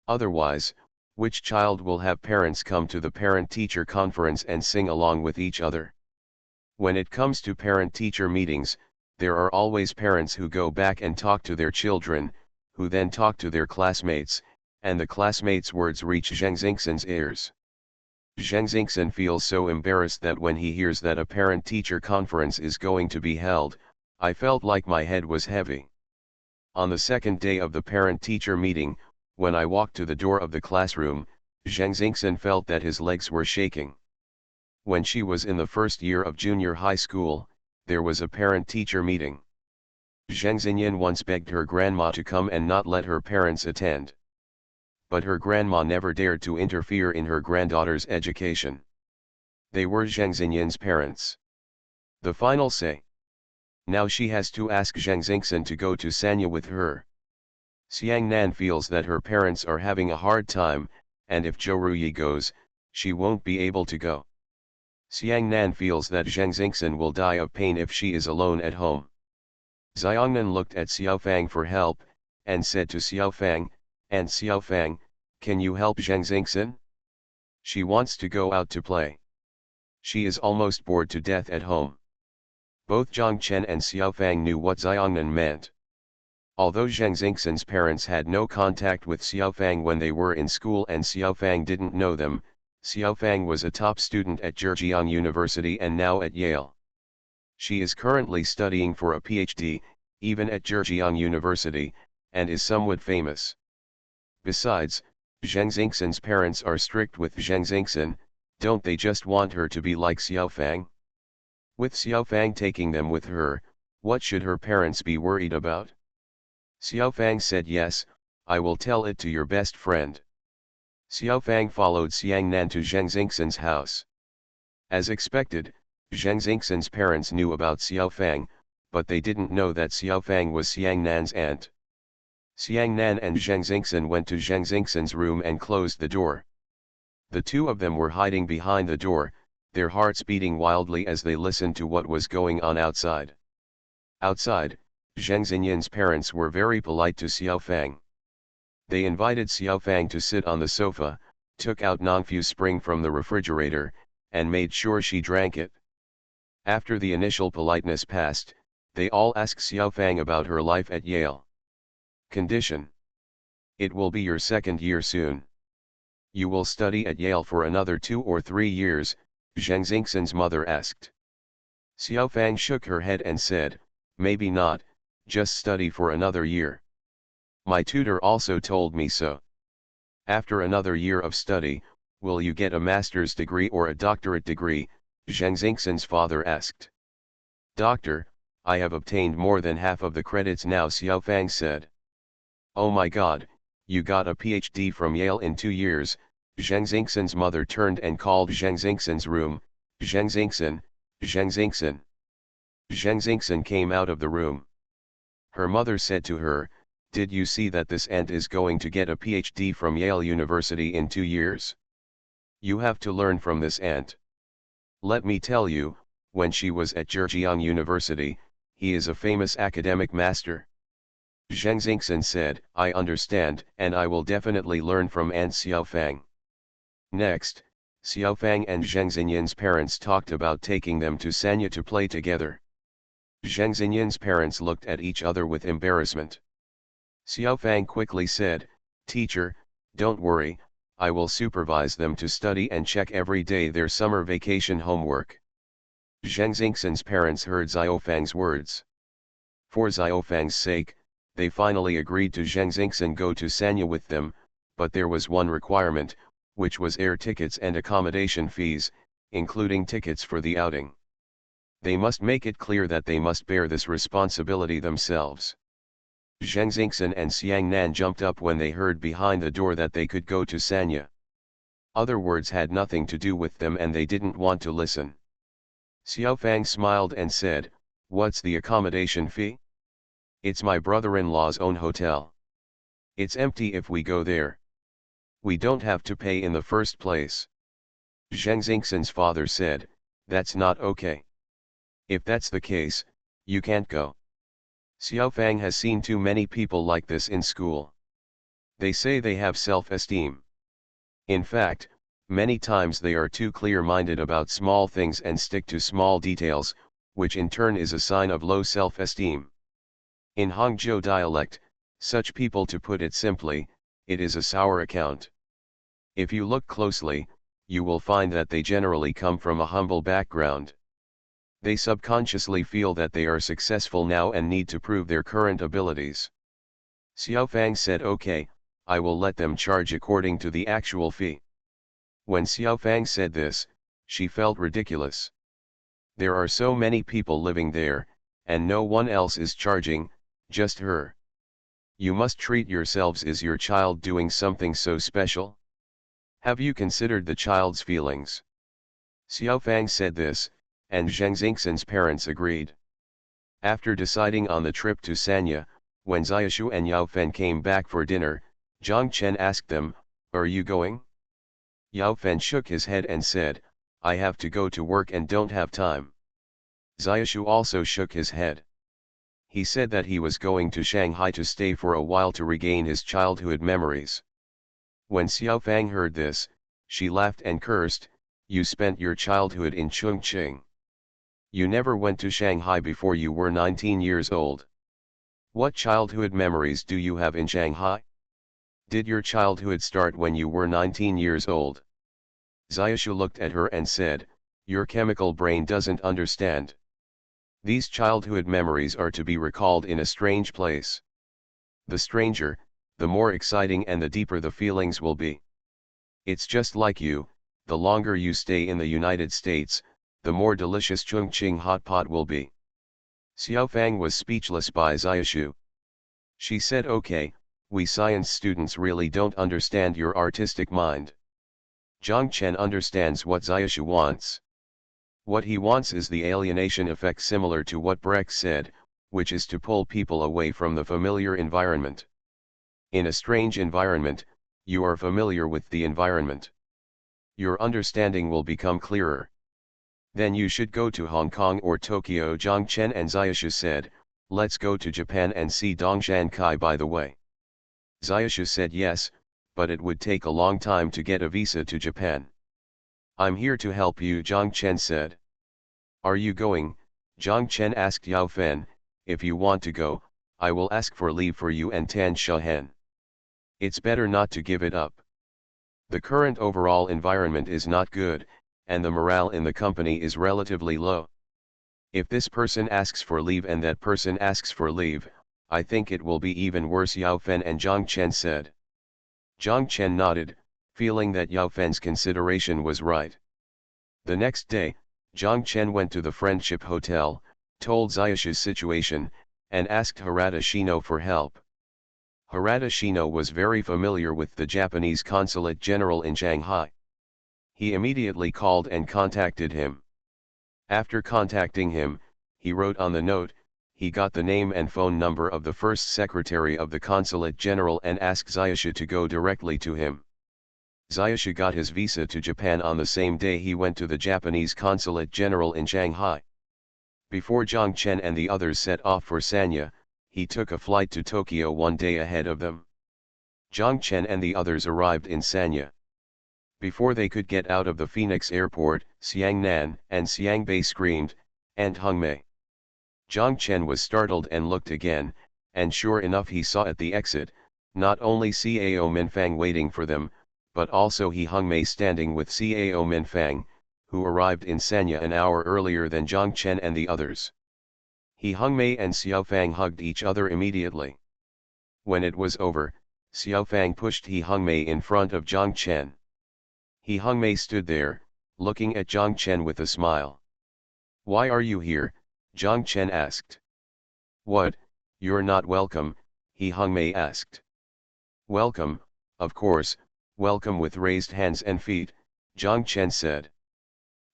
A: Otherwise, which child will have parents come to the parent-teacher conference and sing along with each other? When it comes to parent-teacher meetings, there are always parents who go back and talk to their children, who then talk to their classmates, and the classmates' words reach Zheng Xingxin's ears. Zheng Xingxin feels so embarrassed that when he hears that a parent-teacher conference is going to be held, I felt like my head was heavy. On the second day of the parent-teacher meeting, when I walked to the door of the classroom, Zheng Xingxin felt that his legs were shaking. When she was in the first year of junior high school, there was a parent-teacher meeting. Zheng Xinyin once begged her grandma to come and not let her parents attend. But her grandma never dared to interfere in her granddaughter's education. They were Zheng Xinyin's parents. The final say. Now she has to ask Zheng Xingxin to go to Sanya with her. Xiang Nan feels that her parents are having a hard time, and if Zhou Ruyi goes, she won't be able to go. Xiang Nan feels that Zheng Xingxin will die of pain if she is alone at home. Xiangnan looked at Xiaofang for help, and said to Xiaofang, "And Xiaofang, can you help Zheng Xingxin? She wants to go out to play. She is almost bored to death at home." Both Zhang Chen and Xiaofang knew what Xiangnan meant. Although Zheng Xingxin's parents had no contact with Xiaofang when they were in school and Xiaofang didn't know them, Xiaofang was a top student at Zhejiang University and now at Yale. She is currently studying for a PhD, even at Zhejiang University, and is somewhat famous. Besides, Zheng Xingxin's parents are strict with Zheng Xingxin, don't they just want her to be like Xiaofang? With Xiaofang taking them with her, what should her parents be worried about? Xiaofang said, "Yes, I will tell it to your best friend." Xiaofang followed Xiang Nan to Zheng Xingxin's house. As expected, Zheng Xingxin's parents knew about Xiaofang, but they didn't know that Xiaofang was Xiang Nan's aunt. Xiang Nan and Zheng Xingxin went to Zheng Xingxin's room and closed the door. The two of them were hiding behind the door, their hearts beating wildly as they listened to what was going on outside. Outside, Zheng Xinyin's parents were very polite to Xiaofang. They invited Xiaofang to sit on the sofa, took out Nongfu Spring from the refrigerator, and made sure she drank it. After the initial politeness passed, they all asked Xiaofang about her life at Yale. Condition: it will be your second year soon. You will study at Yale for another 2 or 3 years, Zheng Xingxin's mother asked. Xiaofang shook her head and said, "Maybe not, just study for another year. My tutor also told me so." After another year of study, will you get a master's degree or a doctorate degree? Zheng Xingxin's father asked. "Doctor, I have obtained more than half of the credits now," Xiaofang said. "Oh my God, you got a PhD from Yale in 2 years, Zheng Xingxin's mother turned and called Zheng Xingxin's room, "Zheng Xingxin, Zheng Xingxin." Zheng Xingxin came out of the room. Her mother said to her, "Did you see that this aunt is going to get a PhD from Yale University in 2 years? You have to learn from this aunt. Let me tell you, when she was at Zhejiang University, he is a famous academic master." Zheng Xingxin said, "I understand, and I will definitely learn from Aunt Xiaofang." Next, Xiaofang and Zheng Xinyin's parents talked about taking them to Sanya to play together. Zheng Xinyin's parents looked at each other with embarrassment. Xiaofang quickly said, "Teacher, don't worry, I will supervise them to study and check every day their summer vacation homework." Zheng Xingxin's parents heard Xiaofang's words. For Xiaofang's sake, they finally agreed to Zheng Xingxin go to Sanya with them, but there was one requirement, which was air tickets and accommodation fees, including tickets for the outing. They must make it clear that they must bear this responsibility themselves. Zheng Xingxin and Xiang Nan jumped up when they heard behind the door that they could go to Sanya. Other words had nothing to do with them and they didn't want to listen. Xiaofang smiled and said, "What's the accommodation fee? It's my brother-in-law's own hotel. It's empty if we go there. We don't have to pay in the first place." Zheng Xingxin's father said, "That's not okay. If that's the case, you can't go. Xiaofang has seen too many people like this in school. They say they have self-esteem. In fact, many times they are too clear-minded about small things and stick to small details, which in turn is a sign of low self-esteem. In Hangzhou dialect, such people, to put it simply, it is a sour account. If you look closely, you will find that they generally come from a humble background. They subconsciously feel that they are successful now and need to prove their current abilities." Xiaofang said, "Okay, I will let them charge according to the actual fee." When Xiaofang said this, she felt ridiculous. There are so many people living there, and no one else is charging, just her. You must treat yourselves as your child doing something so special. Have you considered the child's feelings? Xiaofang said this, and Zheng Xingxin's parents agreed. After deciding on the trip to Sanya, when Xiaoshu and Yao Fen came back for dinner, Zhang Chen asked them, "Are you going?" Yao Fen shook his head and said, "I have to go to work and don't have time." Xiaoshu also shook his head. He said that he was going to Shanghai to stay for a while to regain his childhood memories. When Xiaofang heard this, she laughed and cursed, "You spent your childhood in Chongqing. You never went to Shanghai before you were 19 years old. What childhood memories do you have in Shanghai? Did your childhood start when you were 19 years old?" Xiaoshu looked at her and said, "Your chemical brain doesn't understand. These childhood memories are to be recalled in a strange place. The stranger, the more exciting and the deeper the feelings will be. It's just like you, the longer you stay in the United States, the more delicious Chongqing hot pot will be." Xiaofang was speechless by Xiaoshu. She said, "Okay, we science students really don't understand your artistic mind. Zhang Chen understands what Xiaoshu wants. What he wants is the alienation effect, similar to what Brecht said, which is to pull people away from the familiar environment. In a strange environment, you are familiar with the environment. Your understanding will become clearer. Then you should go to Hong Kong or Tokyo." Zhang Chen and Xiaoshu said, "Let's go to Japan and see Dongshan Kai by the way." Xiaoshu said yes, but it would take a long time to get a visa to Japan. "I'm here to help you," Zhang Chen said. "Are you going?" Zhang Chen asked Yao Fen. "If you want to go, I will ask for leave for you and Tan Shahen. It's better not to give it up. The current overall environment is not good, and the morale in the company is relatively low. If this person asks for leave and that person asks for leave, I think it will be even worse," Yao Fen and Zhang Chen said. Zhang Chen nodded, feeling that Yao Fen's consideration was right. The next day, Zhang Chen went to the Friendship Hotel, told Xiaoshu's situation, and asked Harada Shino for help. Harada Shino was very familiar with the Japanese consulate general in Shanghai. He immediately called and contacted him. After contacting him, he wrote on the note. He got the name and phone number of the first secretary of the consulate general and asked Xiaoshu to go directly to him. Xiaoshu got his visa to Japan on the same day he went to the Japanese consulate general in Shanghai. Before Zhang Chen and the others set off for Sanya, he took a flight to Tokyo one day ahead of them. Zhang Chen and the others arrived in Sanya. Before they could get out of the Phoenix airport, Xiang Nan and Xiang Bei screamed, "And Hung Mei!" Zhang Chen was startled and looked again, and sure enough he saw at the exit, not only Cao Minfang waiting for them, but also He Hung Mei standing with Cao Minfang, who arrived in Sanya an hour earlier than Zhang Chen and the others. He Hung Mei and Xiaofang hugged each other immediately. When it was over, Xiaofang pushed He Hung Mei in front of Zhang Chen. He Hung Mei stood there, looking at Zhang Chen with a smile. "Why are you here?" Zhang Chen asked. "What, you're not welcome?" He Hung Mei asked. "Welcome, of course, welcome," with raised hands and feet, Zhang Chen said.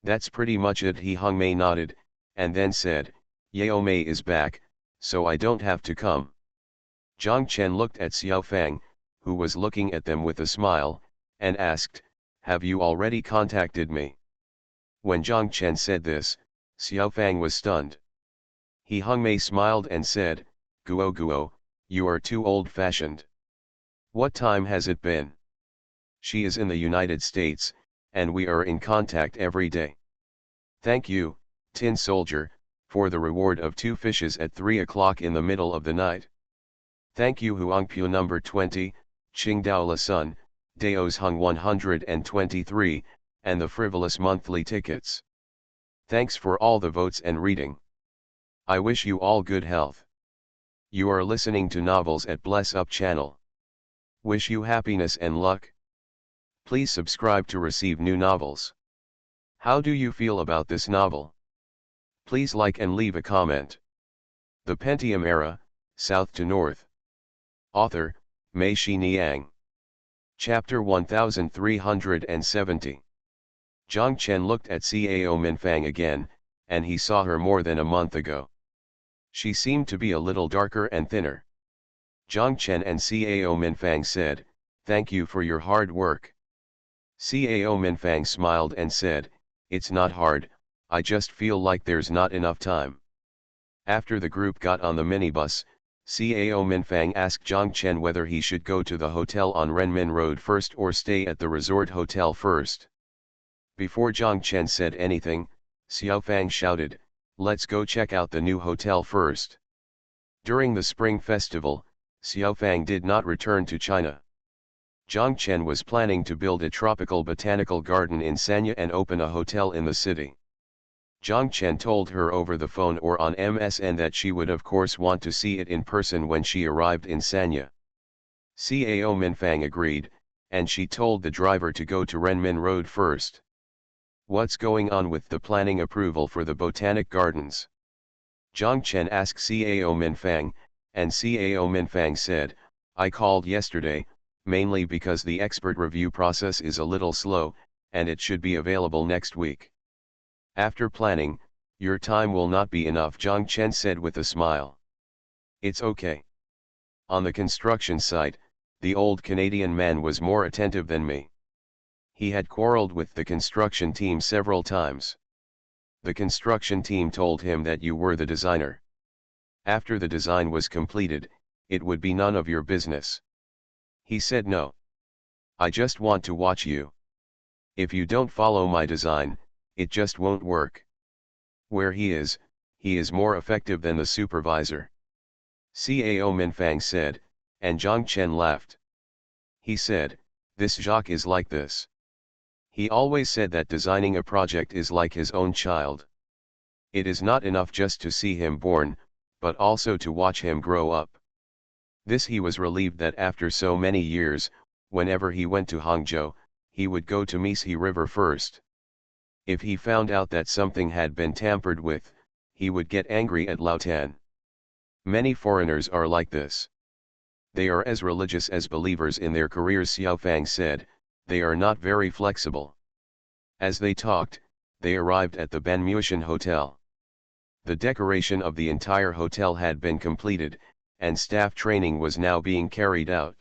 A: "That's pretty much it." He Hung Mei nodded, and then said, "Yao Mei is back, so I don't have to come." Zhang Chen looked at Xiaofang, who was looking at them with a smile, and asked, "Have you already contacted me?" When Zhang Chen said this, Xiaofang was stunned. He Hung Mei smiled and said, "Guo Guo, you are too old-fashioned. What time has it been?" "She is in the United States, and we are in contact every day." "Thank you, Tin Soldier, for the reward of 2 fishes at 3 o'clock in the middle of the night." "Thank you Huangpu number 20, Qingdao La Sun, Daos Hung 123, and the frivolous monthly tickets. Thanks for all the votes and reading. I wish you all good health. You are listening to Novels at Bless Up channel. Wish you happiness and luck. Please subscribe to receive new novels. How do you feel about this novel? Please like and leave a comment. The Pentium Era, South to North. Author, Mei Shi Niang. Chapter 1370. Zhang Chen looked at Cao Minfang again, and he saw her more than a month ago. She seemed to be a little darker and thinner. Zhang Chen and Cao Minfang said, "Thank you for your hard work." Cao Minfang smiled and said, "It's not hard, I just feel like there's not enough time." After the group got on the minibus, Cao Minfang asked Zhang Chen whether he should go to the hotel on Renmin Road first or stay at the resort hotel first. Before Zhang Chen said anything, Xiaofang shouted, "Let's go check out the new hotel first." During the Spring Festival, Xiaofang did not return to China. Zhang Chen was planning to build a tropical botanical garden in Sanya and open a hotel in the city. Zhang Chen told her over the phone or on MSN that she would of course want to see it in person when she arrived in Sanya. Cao Minfang agreed, and she told the driver to go to Renmin Road first. "What's going on with the planning approval for the botanic gardens?" Zhang Chen asked Cao Minfang, and Cao Minfang said, "I called yesterday, mainly because the expert review process is a little slow, and it should be available next week." "After planning, your time will not be enough," Zhang Chen said with a smile. "It's okay. On the construction site, the old Canadian man was more attentive than me. He had quarreled with the construction team several times. The construction team told him that you were the designer. After the design was completed, it would be none of your business. He said no. I just want to watch you. If you don't follow my design, it just won't work. Where he is more effective than the supervisor." Cao Minfang said, and Zhang Chen laughed. He said, "This Jacques is like this. He always said that designing a project is like his own child. It is not enough just to see him born, but also to watch him grow up." This he was relieved that after so many years, whenever he went to Hangzhou, he would go to Meisi River first. If he found out that something had been tampered with, he would get angry at Laotan. Many foreigners are like this. They are as religious as believers in their careers, Xiaofang said. They are not very flexible. As they talked, they arrived at the Banmuishan Hotel. The decoration of the entire hotel had been completed, and staff training was now being carried out.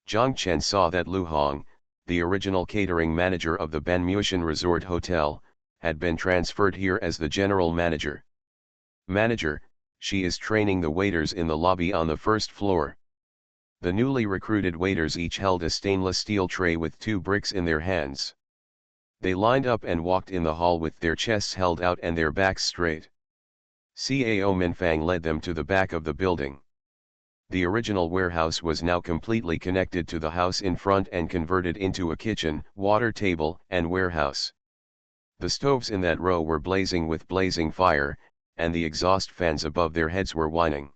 A: Zhang Chen saw that Lu Hong, the original catering manager of the Banmushan Resort Hotel, had been transferred here as the general manager. Manager, she is training the waiters in the lobby on the first floor. The newly recruited waiters each held a stainless steel tray with 2 bricks in their hands. They lined up and walked in the hall with their chests held out and their backs straight. Cao Minfang led them to the back of the building. The original warehouse was now completely connected to the house in front and converted into a kitchen, water table, and warehouse. The stoves in that row were blazing with blazing fire, and the exhaust fans above their heads were whining.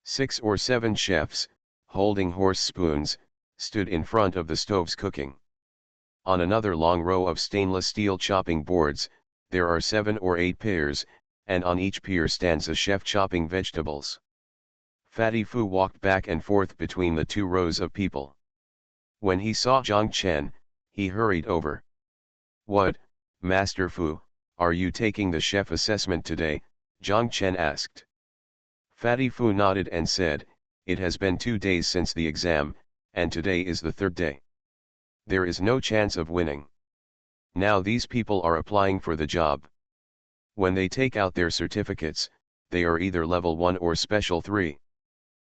A: 6 or 7 chefs, holding horse spoons, stood in front of the stoves cooking. On another long row of stainless steel chopping boards, there are 7 or 8 piers, and on each pier stands a chef chopping vegetables. Fatty Fu walked back and forth between the 2 rows of people. When he saw Zhang Chen, he hurried over. "What, Master Fu, are you taking the chef assessment today?" Zhang Chen asked. Fatty Fu nodded and said, "It has been 2 days since the exam, and today is the 3rd day. There is no chance of winning. Now these people are applying for the job. When they take out their certificates, they are either level 1 or special 3.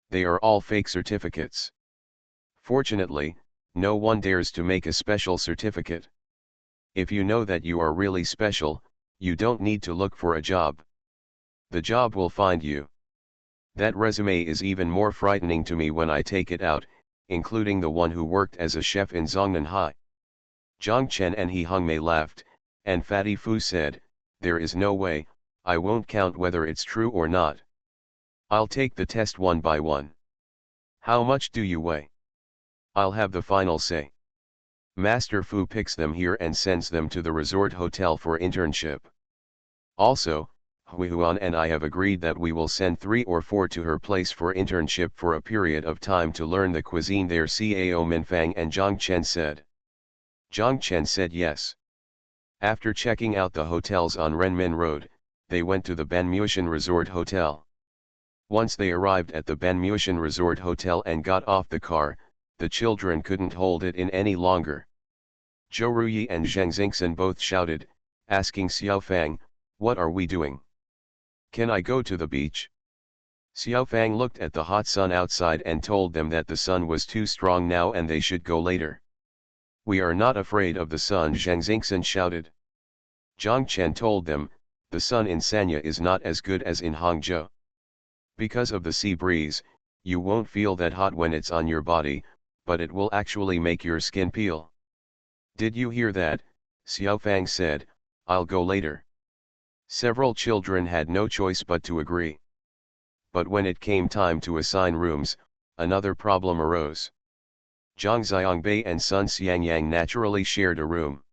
A: They are all fake certificates. Fortunately, no one dares to make a special certificate. If you know that you are really special, you don't need to look for a job. The job will find you. That resume is even more frightening to me when I take it out, including the one who worked as a chef in Zhongnan High." Zhang Chen and He Hongmei laughed, and Fatty Fu said, "There is no way, I won't count whether it's true or not. I'll take the test one by one. How much do you weigh? I'll have the final say." Master Fu picks them here and sends them to the resort hotel for internship. Also, Hui Huan and I have agreed that we will send 3 or 4 to her place for internship for a period of time to learn the cuisine there. Cao Minfang and Zhang Chen said. Zhang Chen said yes. After checking out the hotels on Renmin Road, they went to the Banmushan Resort Hotel. Once they arrived at the Banmushan Resort Hotel and got off the car, the children couldn't hold it in any longer. Zhou Ruyi and Zheng Xingxin both shouted, asking Xiao Fang, "What are we doing? Can I go to the beach?" Xiao Fang looked at the hot sun outside and told them that the sun was too strong now and they should go later. "We are not afraid of the sun," Zheng Xingxin shouted. Zhang Chen told them, "The sun in Sanya is not as good as in Hangzhou. Because of the sea breeze, you won't feel that hot when it's on your body, but it will actually make your skin peel." "Did you hear that?" Xiao Fang said, "I'll go later." Several children had no choice but to agree. But when it came time to assign rooms, another problem arose. Zhang Xiangbei and Sun Xiangyang naturally shared a room.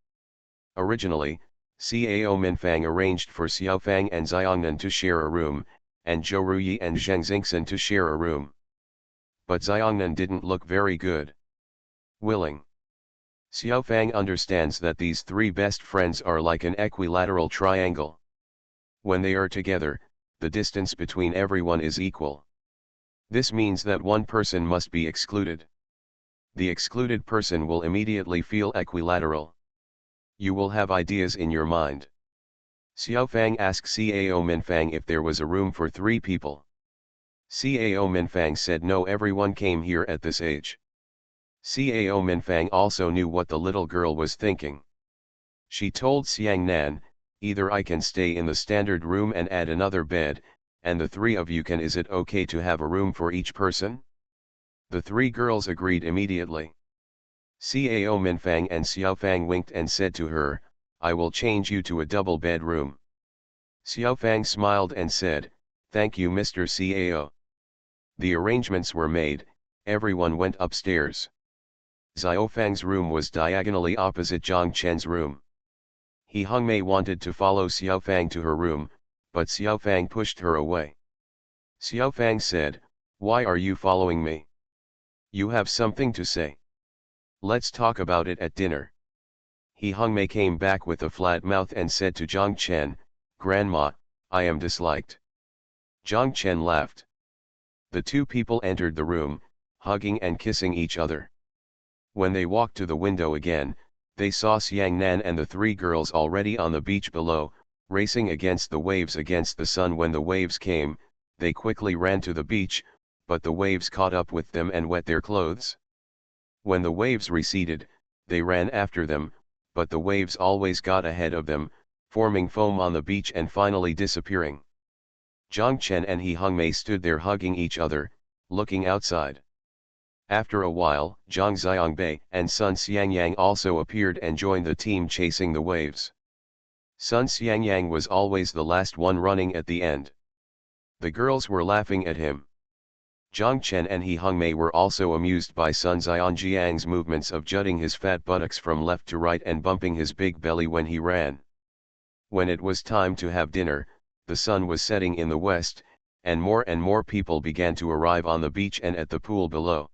A: Originally, Cao Minfang arranged for Xiao Fang and Xiangnan to share a room, and Zhou Ruyi and Zheng Xingxin to share a room. But Xiangnan didn't look very good. Willing. Xiao Fang understands that these 3 best friends are like an equilateral triangle. When they are together, the distance between everyone is equal. This means that one person must be excluded. The excluded person will immediately feel equilateral. You will have ideas in your mind. Xiao Fang asked Cao Minfang if there was a room for 3 people. Cao Minfang said no, everyone came here at this age. Cao Minfang also knew what the little girl was thinking. She told Xiang Nan, "Either I can stay in the standard room and add another bed, and the 3 of you can. Is it okay to have a room for each person?" The 3 girls agreed immediately. Cao Minfang and Xiao Fang winked and said to her, "I will change you to a double bedroom." Xiao Fang smiled and said, "Thank you, Mr. Cao." The arrangements were made, everyone went upstairs. Xiao Fang's room was diagonally opposite Zhang Chen's room. He Hongmei wanted to follow Xiao Fang to her room, but Xiao Fang pushed her away. Xiao Fang said, "Why are you following me? You have something to say. Let's talk about it at dinner." He Hongmei came back with a flat mouth and said to Zhang Chen, "Grandma, I am disliked. Zhang Chen laughed. The two people entered the room, hugging and kissing each other. When they walked to the window again, they saw Xiang Nan and the three girls already on the beach below, racing against the waves against the sun. When the waves came, they quickly ran to the beach, but the waves caught up with them and wet their clothes. When the waves receded, they ran after them, but the waves always got ahead of them, forming foam on the beach and finally disappearing. Zhang Chen and He Hongmei stood there hugging each other, looking outside. After a while, Zhang Xiangbei and Sun Xiangyang also appeared and joined the team chasing the waves. Sun Xiangyang was always the last one running at the end. The girls were laughing at him. Zhang Chen and He Hongmei were also amused by Sun Xianjiang's movements of jutting his fat buttocks from left to right and bumping his big belly when he ran. When it was time to have dinner, the sun was setting in the west, and more people began to arrive on the beach and at the pool below.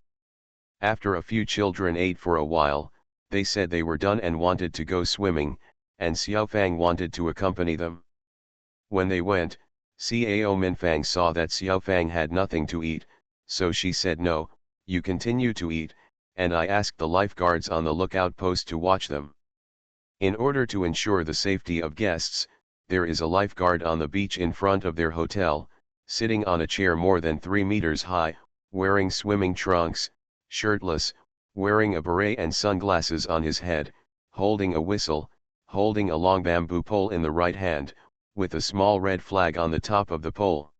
A: After a few children ate for a while, they said they were done and wanted to go swimming, and Xiaofang wanted to accompany them. When they went, Cao Minfang saw that Xiaofang had nothing to eat, so she said, "No, you continue to eat," and I asked the lifeguards on the lookout post to watch them. In order to ensure the safety of guests, there is a lifeguard on the beach in front of their hotel, sitting on a chair more than 3 meters high, wearing swimming trunks, shirtless, wearing a beret and sunglasses on his head, holding a whistle, holding a long bamboo pole in the right hand, with a small red flag on the top of the pole.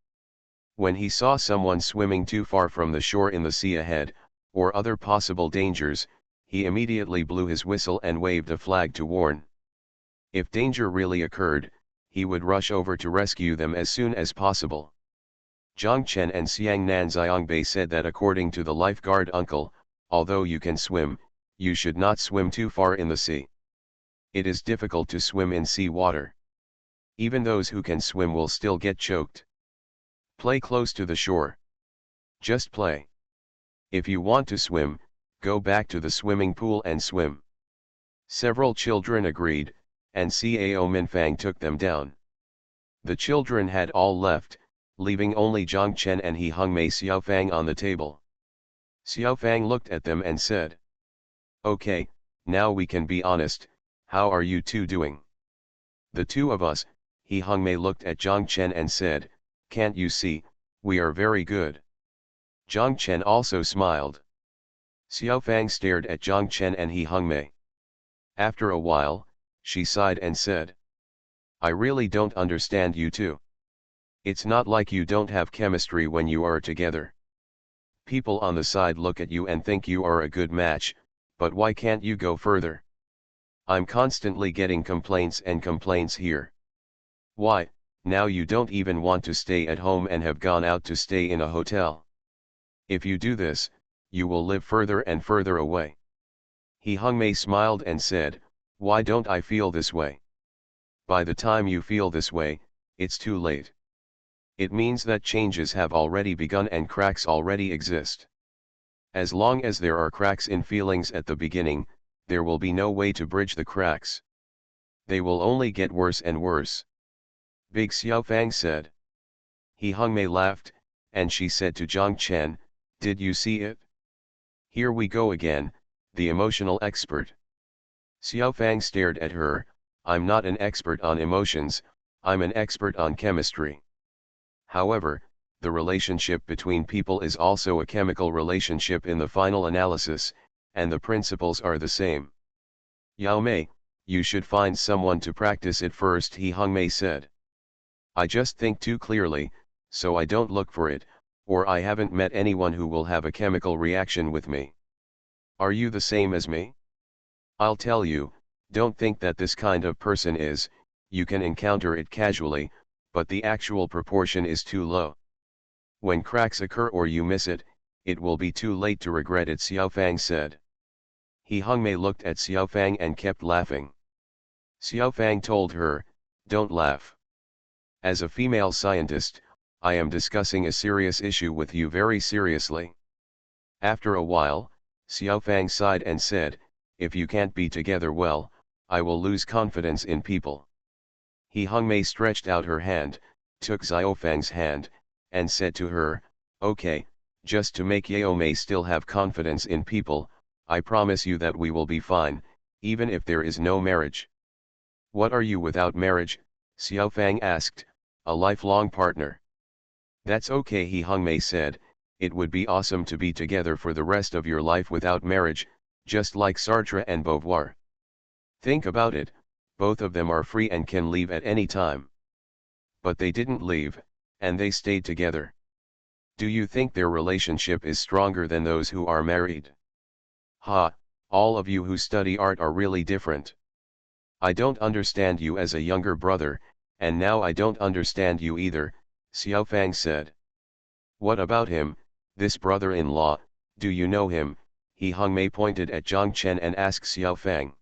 A: When he saw someone swimming too far from the shore in the sea ahead, or other possible dangers, he immediately blew his whistle and waved a flag to warn. If danger really occurred, he would rush over to rescue them as soon as possible. Zhang Chen and Xiang Nan Xiangbei said that according to the lifeguard uncle, although you can swim, you should not swim too far in the sea. It is difficult to swim in sea water. Even those who can swim will still get choked. Play close to the shore. Just play. If you want to swim, go back to the swimming pool and swim. Several children agreed, and Cao Minfang took them down. The children had all left, leaving only Zhang Chen and He Hongmei Xiaofang on the table. Xiaofang looked at them and said, "Okay, now we can be honest, how are you two doing?" "The two of us," He Hongmei looked at Zhang Chen and said, "Can't you see, we are very good." Zhang Chen also smiled. Xiaofang stared at Zhang Chen and He Hongmei. After a while, she sighed and said, "I really don't understand you two. It's not like you don't have chemistry when you are together. People on the side look at you and think you are a good match, but why can't you go further? I'm constantly getting complaints and complaints here. Why, now you don't even want to stay at home and have gone out to stay in a hotel. If you do this, you will live further and further away." He Hongmei smiled and said, "Why don't I feel this way? By the time you feel this way, it's too late. It means that changes have already begun and cracks already exist. As long as there are cracks in feelings at the beginning, there will be no way to bridge the cracks. They will only get worse and worse." Big Xiaofang said. He Hongmei laughed, and she said to Zhang Chen, "Did you see it? Here we go again, the emotional expert." Xiaofang stared at her. "I'm not an expert on emotions, I'm an expert on chemistry. However, the relationship between people is also a chemical relationship in the final analysis, and the principles are the same." "Yao Mei, you should find someone to practice it first," He Hongmei said. "I just think too clearly, so I don't look for it, or I haven't met anyone who will have a chemical reaction with me. Are you the same as me? I'll tell you, don't think that this kind of person is, you can encounter it casually, but the actual proportion is too low. When cracks occur or you miss it, it will be too late to regret it," Xiaofang said. He Hongmei looked at Xiaofang and kept laughing. Xiaofang told her, "Don't laugh. As a female scientist, I am discussing a serious issue with you very seriously." After a while, Xiaofang sighed and said, "If you can't be together well, I will lose confidence in people." He Hongmei stretched out her hand, took Xiaofang's hand, and said to her, "Okay, just to make Yao Mei still have confidence in people, I promise you that we will be fine, even if there is no marriage." "What are you without marriage?" Xiaofang asked. "A lifelong partner." "That's okay," He Hongmei said, "it would be awesome to be together for the rest of your life without marriage, just like Sartre and Beauvoir. Think about it, both of them are free and can leave at any time. But they didn't leave, and they stayed together. Do you think their relationship is stronger than those who are married? Ha, all of you who study art are really different. I don't understand you as a younger brother, and now I don't understand you either," Xiaofang said. "What about him, this brother-in-law, do you know him?" He Hongmei pointed at Zhang Chen and asked Xiaofang.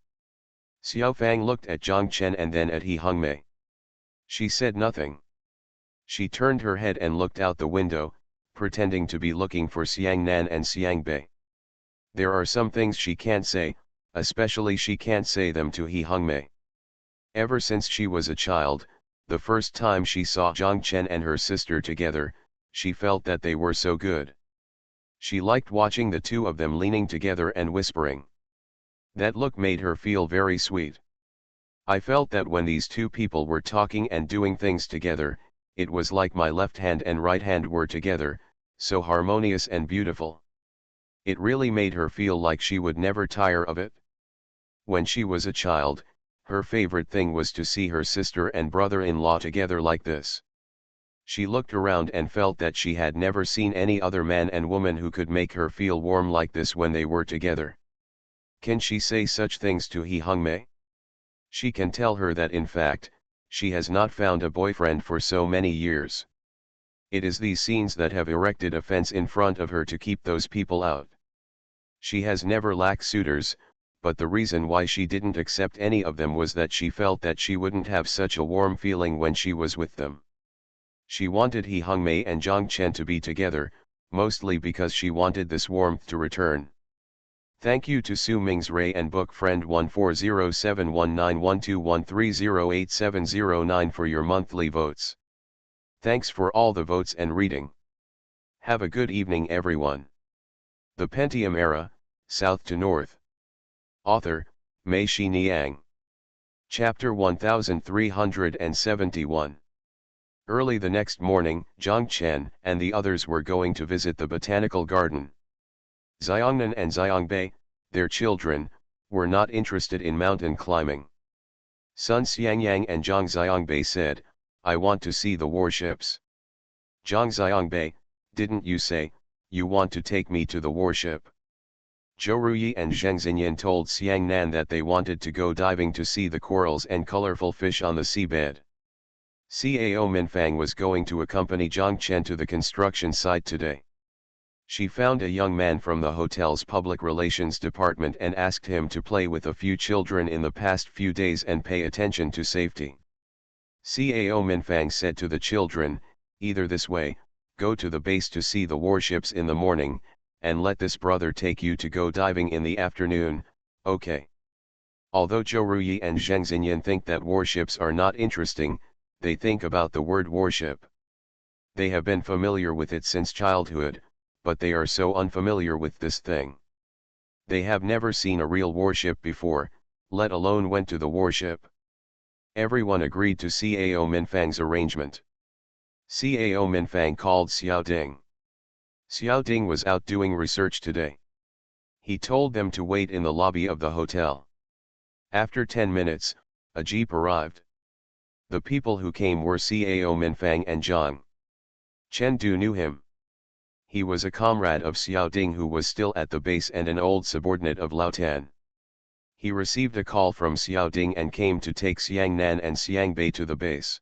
A: Xiaofang looked at Zhang Chen and then at He Hongmei. She said nothing. She turned her head and looked out the window, pretending to be looking for Xiang Nan and Xiang Bei. There are some things she can't say, especially she can't say them to He Hongmei. Ever since she was a child, the first time she saw Zhang Chen and her sister together, she felt that they were so good. She liked watching the two of them leaning together and whispering. That look made her feel very sweet. I felt that when these two people were talking and doing things together, it was like my left hand and right hand were together, so harmonious and beautiful. It really made her feel like she would never tire of it. When she was a child, her favorite thing was to see her sister and brother-in-law together like this. She looked around and felt that she had never seen any other man and woman who could make her feel warm like this when they were together. Can she say such things to He Hongmei? She can tell her that in fact, she has not found a boyfriend for so many years. It is these scenes that have erected a fence in front of her to keep those people out. She has never lacked suitors, but the reason why she didn't accept any of them was that she felt that she wouldn't have such a warm feeling when she was with them. She wanted He Hongmei and Zhang Chen to be together, mostly because she wanted this warmth to return. Thank you to Su Ming's Ray and book friend 1407191213087009 for your monthly votes. Thanks for all the votes and reading. Have a good evening everyone. The Pentium Era, South to North. Author, Mei Shi Niang. Chapter 1371. Early the next morning, Zhang Chen and the others were going to visit the botanical garden. Xiangnan and Xiangbei, their children, were not interested in mountain climbing. Sun Xiangyang and Zhang Xiangbei said, "I want to see the warships." Zhang Xiangbei, "Didn't you say, you want to take me to the warship?" Zhou Ruyi and Zheng Xinyan told Xiangnan that they wanted to go diving to see the corals and colorful fish on the seabed. Cao Minfang was going to accompany Zhang Chen to the construction site today. She found a young man from the hotel's public relations department and asked him to play with a few children in the past few days and pay attention to safety. Cao Minfang said to the children, "Either this way, go to the base to see the warships in the morning, and let this brother take you to go diving in the afternoon, okay?" Although Zhou Ruyi and Zheng Xinyan think that warships are not interesting, they think about the word warship. They have been familiar with it since childhood, but they are so unfamiliar with this thing. They have never seen a real warship before, let alone went to the warship. Everyone agreed to Cao Minfang's arrangement. Cao Minfang called Xiao Ding. Xiao Ding was out doing research today. He told them to wait in the lobby of the hotel. After 10 minutes, a jeep arrived. The people who came were Cao Minfang and Zhang. Chen Du knew him. He was a comrade of Xiao Ding who was still at the base and an old subordinate of Lao Tan. He received a call from Xiao Ding and came to take Xiang Nan and Xiang Bei to the base.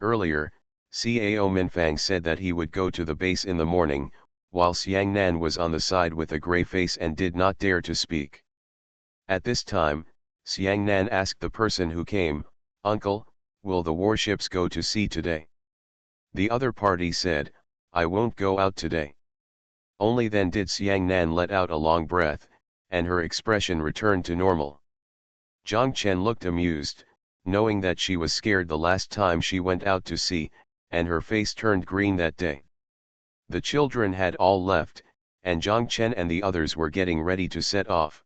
A: Earlier, Cao Minfang said that he would go to the base in the morning, while Xiang Nan was on the side with a grey face and did not dare to speak. At this time, Xiang Nan asked the person who came, "Uncle, will the warships go to sea today?" The other party said, "I won't go out today." Only then did Xiang Nan let out a long breath, and her expression returned to normal. Zhang Chen looked amused, knowing that she was scared the last time she went out to sea, and her face turned green that day. The children had all left, and Zhang Chen and the others were getting ready to set off.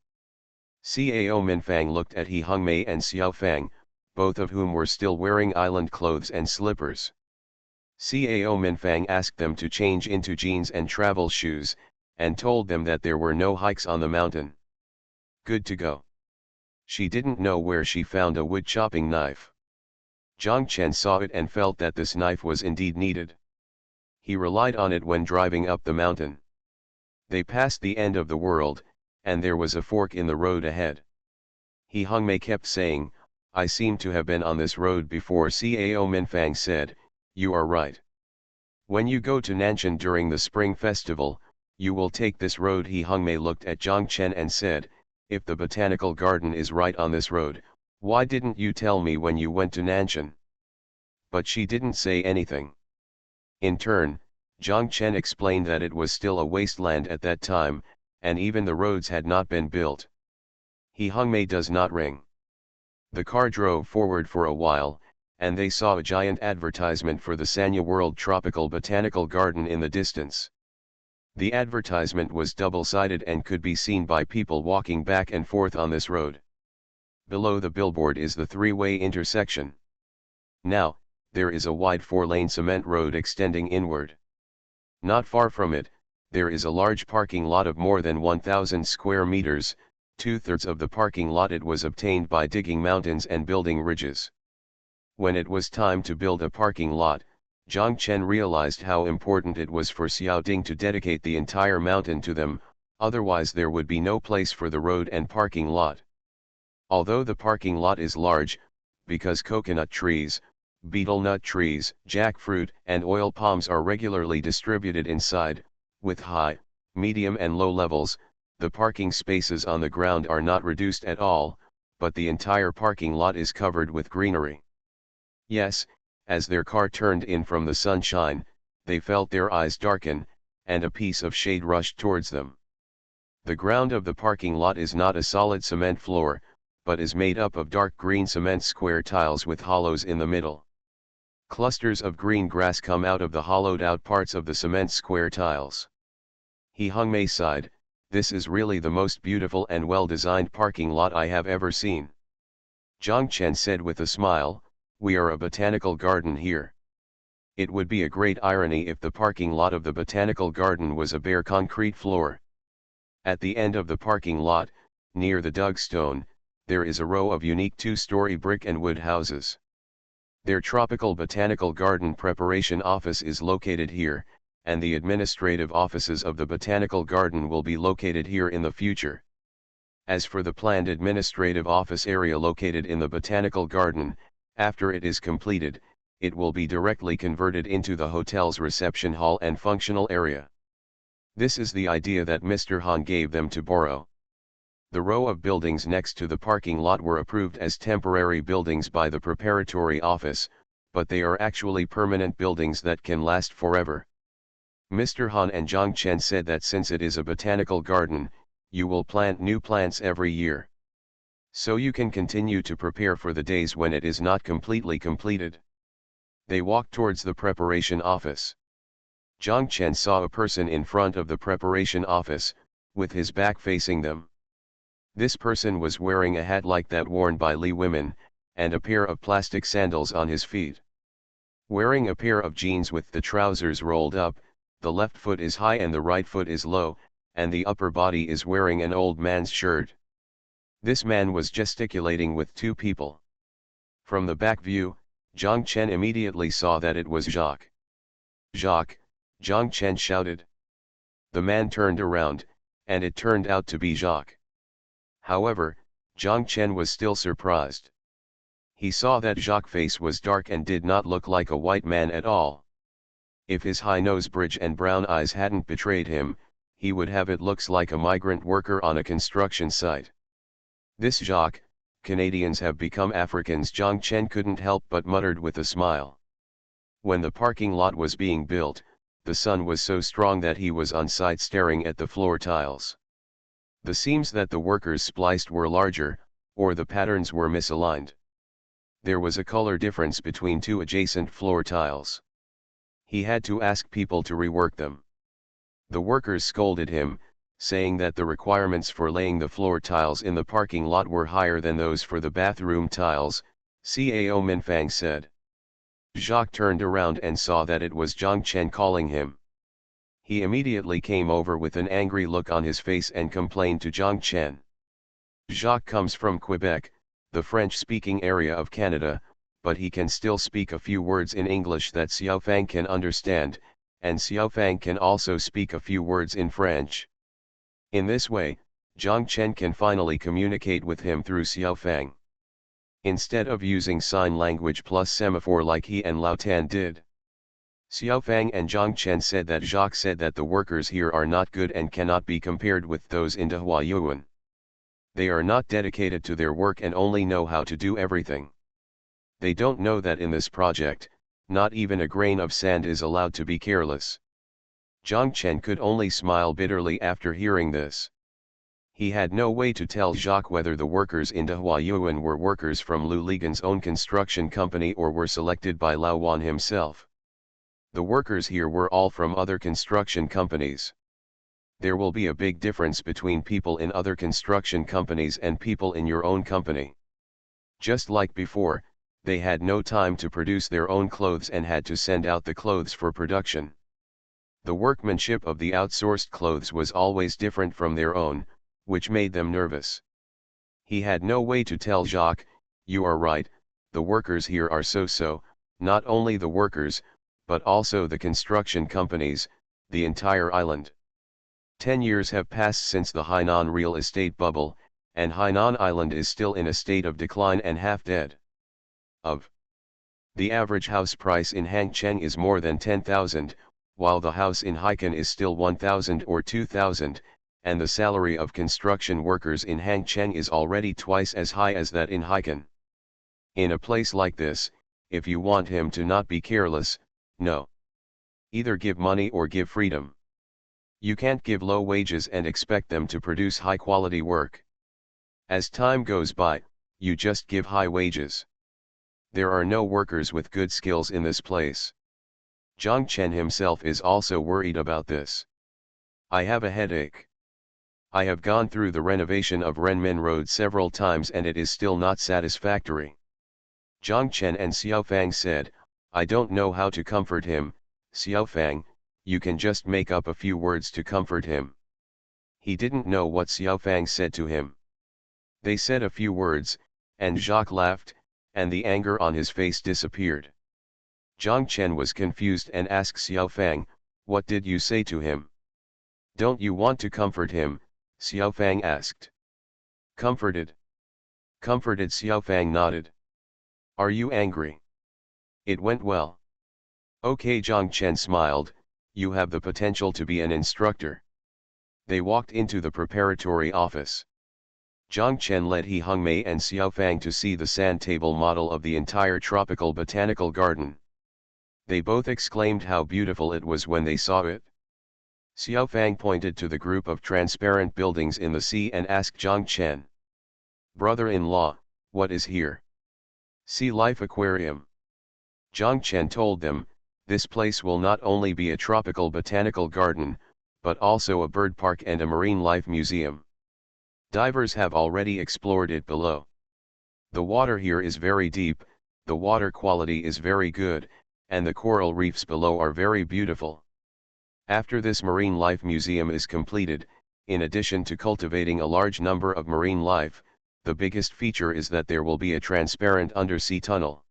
A: Cao Minfang looked at He Hongmei and Xiao Fang, both of whom were still wearing island clothes and slippers. Cao Minfang asked them to change into jeans and travel shoes, and told them that there were no hikes on the mountain. Good to go. She didn't know where she found a wood chopping knife. Zhang Chen saw it and felt that this knife was indeed needed. He relied on it when driving up the mountain. They passed the end of the world, and there was a fork in the road ahead. He Hongmei kept saying, "I seem to have been on this road before." Cao Minfang said, "You are right. When you go to Nanshan during the Spring Festival, you will take this road." He Hongmei looked at Zhang Chen and said, "If the botanical garden is right on this road, why didn't you tell me when you went to Nanshan?" But she didn't say anything. In turn, Zhang Chen explained that it was still a wasteland at that time, and even the roads had not been built. He Hongmei does not ring. The car drove forward for a while, and they saw a giant advertisement for the Sanya World Tropical Botanical Garden in the distance. The advertisement was double-sided and could be seen by people walking back and forth on this road. Below the billboard is the three-way intersection. Now, there is a wide four-lane cement road extending inward. Not far from it, there is a large parking lot of more than 1,000 square meters. Two-thirds of the parking lot it was obtained by digging mountains and building ridges. When it was time to build a parking lot, Zhang Chen realized how important it was for Xiao Ding to dedicate the entire mountain to them, otherwise there would be no place for the road and parking lot. Although the parking lot is large, because coconut trees, betel nut trees, jackfruit and oil palms are regularly distributed inside, with high, medium and low levels, the parking spaces on the ground are not reduced at all, but the entire parking lot is covered with greenery. Yes, as their car turned in from the sunshine, they felt their eyes darken, and a piece of shade rushed towards them. The ground of the parking lot is not a solid cement floor, but is made up of dark green cement square tiles with hollows in the middle. Clusters of green grass come out of the hollowed-out parts of the cement square tiles. He Hongmei sighed, "This is really the most beautiful and well-designed parking lot I have ever seen." Zhang Chen said with a smile, "We are a botanical garden here. It would be a great irony if the parking lot of the botanical garden was a bare concrete floor." At the end of the parking lot, near the dug stone, there is a row of unique two-story brick and wood houses. Their tropical botanical garden preparation office is located here, and the administrative offices of the botanical garden will be located here in the future. As for the planned administrative office area located in the botanical garden, after it is completed, it will be directly converted into the hotel's reception hall and functional area. This is the idea that Mr. Han gave them to borrow. The row of buildings next to the parking lot were approved as temporary buildings by the preparatory office, but they are actually permanent buildings that can last forever. Mr. Han and Zhang Chen said that since it is a botanical garden, you will plant new plants every year. So you can continue to prepare for the days when it is not completely completed. They walked towards the preparation office. Zhang Chen saw a person in front of the preparation office, with his back facing them. This person was wearing a hat like that worn by Li women, and a pair of plastic sandals on his feet. Wearing a pair of jeans with the trousers rolled up, the left foot is high and the right foot is low, and the upper body is wearing an old man's shirt. This man was gesticulating with two people. From the back view, Zhang Chen immediately saw that it was Jacques. "Jacques!" Zhang Chen shouted. The man turned around, and it turned out to be Jacques. However, Zhang Chen was still surprised. He saw that Jacques' face was dark and did not look like a white man at all. If his high nose bridge and brown eyes hadn't betrayed him, he would have it looks like a migrant worker on a construction site. This Jacques, Canadians have become Africans, Zhang Chen couldn't help but muttered with a smile. When the parking lot was being built, the sun was so strong that he was on site staring at the floor tiles. The seams that the workers spliced were larger, or the patterns were misaligned. There was a color difference between two adjacent floor tiles. He had to ask people to rework them. The workers scolded him, saying that the requirements for laying the floor tiles in the parking lot were higher than those for the bathroom tiles, Cao Minfang said. Jacques turned around and saw that it was Zhang Chen calling him. He immediately came over with an angry look on his face and complained to Zhang Chen. Jacques comes from Quebec, the French-speaking area of Canada, but he can still speak a few words in English that Xiaofang can understand, and Xiaofang can also speak a few words in French. In this way, Zhang Chen can finally communicate with him through Xiaofang. Instead of using sign language plus semaphore like he and Lao Tan did. Xiaofang and Zhang Chen said that Jacques said that the workers here are not good and cannot be compared with those in Dahuayuan. They are not dedicated to their work and only know how to do everything. They don't know that in this project, not even a grain of sand is allowed to be careless. Zhang Chen could only smile bitterly after hearing this. He had no way to tell Jacques whether the workers in Dahuayuan were workers from Lu Ligan's own construction company or were selected by Lao Wan himself. The workers here were all from other construction companies. There will be a big difference between people in other construction companies and people in your own company. Just like before, they had no time to produce their own clothes and had to send out the clothes for production. The workmanship of the outsourced clothes was always different from their own, which made them nervous. He had no way to tell Jacques, "You are right, the workers here are so-so," not only the workers, but also the construction companies, the entire island. 10 years have passed since the Hainan real estate bubble, and Hainan Island is still in a state of decline and half dead. The average house price in Hangcheng is more than 10,000, while the house in Haikan is still 1,000 or 2,000, and the salary of construction workers in Hangcheng is already twice as high as that in Haikan. In a place like this, if you want him to not be careless, no. Either give money or give freedom. You can't give low wages and expect them to produce high-quality work. As time goes by, you just give high wages. There are no workers with good skills in this place. Zhang Chen himself is also worried about this. I have a headache. I have gone through the renovation of Renmin Road several times and it is still not satisfactory. Zhang Chen and Xiaofang said, I don't know how to comfort him. Xiaofang, you can just make up a few words to comfort him. He didn't know what Xiaofang said to him. They said a few words, and Jacques laughed, and the anger on his face disappeared. Zhang Chen was confused and asked Xiaofang, what did you say to him? Don't you want to comfort him? Xiaofang asked. Comforted. Comforted, Xiaofang nodded. Are you angry? It went well. Okay, Zhang Chen smiled, you have the potential to be an instructor. They walked into the preparatory office. Zhang Chen led He Hongmei and Xiaofang to see the sand table model of the entire tropical botanical garden. They both exclaimed how beautiful it was when they saw it. Xiaofang pointed to the group of transparent buildings in the sea and asked Zhang Chen. Brother-in-law, what is here? Sea Life Aquarium. Zhang Chen told them, this place will not only be a tropical botanical garden, but also a bird park and a marine life museum. Divers have already explored it below. The water here is very deep, the water quality is very good, and the coral reefs below are very beautiful. After this marine life museum is completed, in addition to cultivating a large number of marine life, the biggest feature is that there will be a transparent undersea tunnel.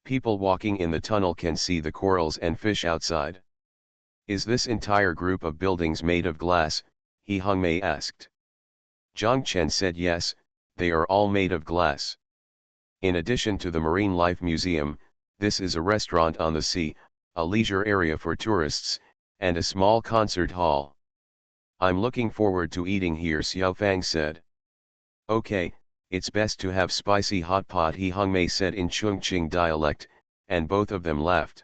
A: People walking in the tunnel can see the corals and fish outside. Is this entire group of buildings made of glass? He Hongmei asked. Zhang Chen said yes, they are all made of glass. In addition to the Marine Life Museum, this is a restaurant on the sea, a leisure area for tourists, and a small concert hall. I'm looking forward to eating here, Xiaofang said. Okay, it's best to have spicy hot pot, He Hongmei said in Chongqing dialect, and both of them laughed.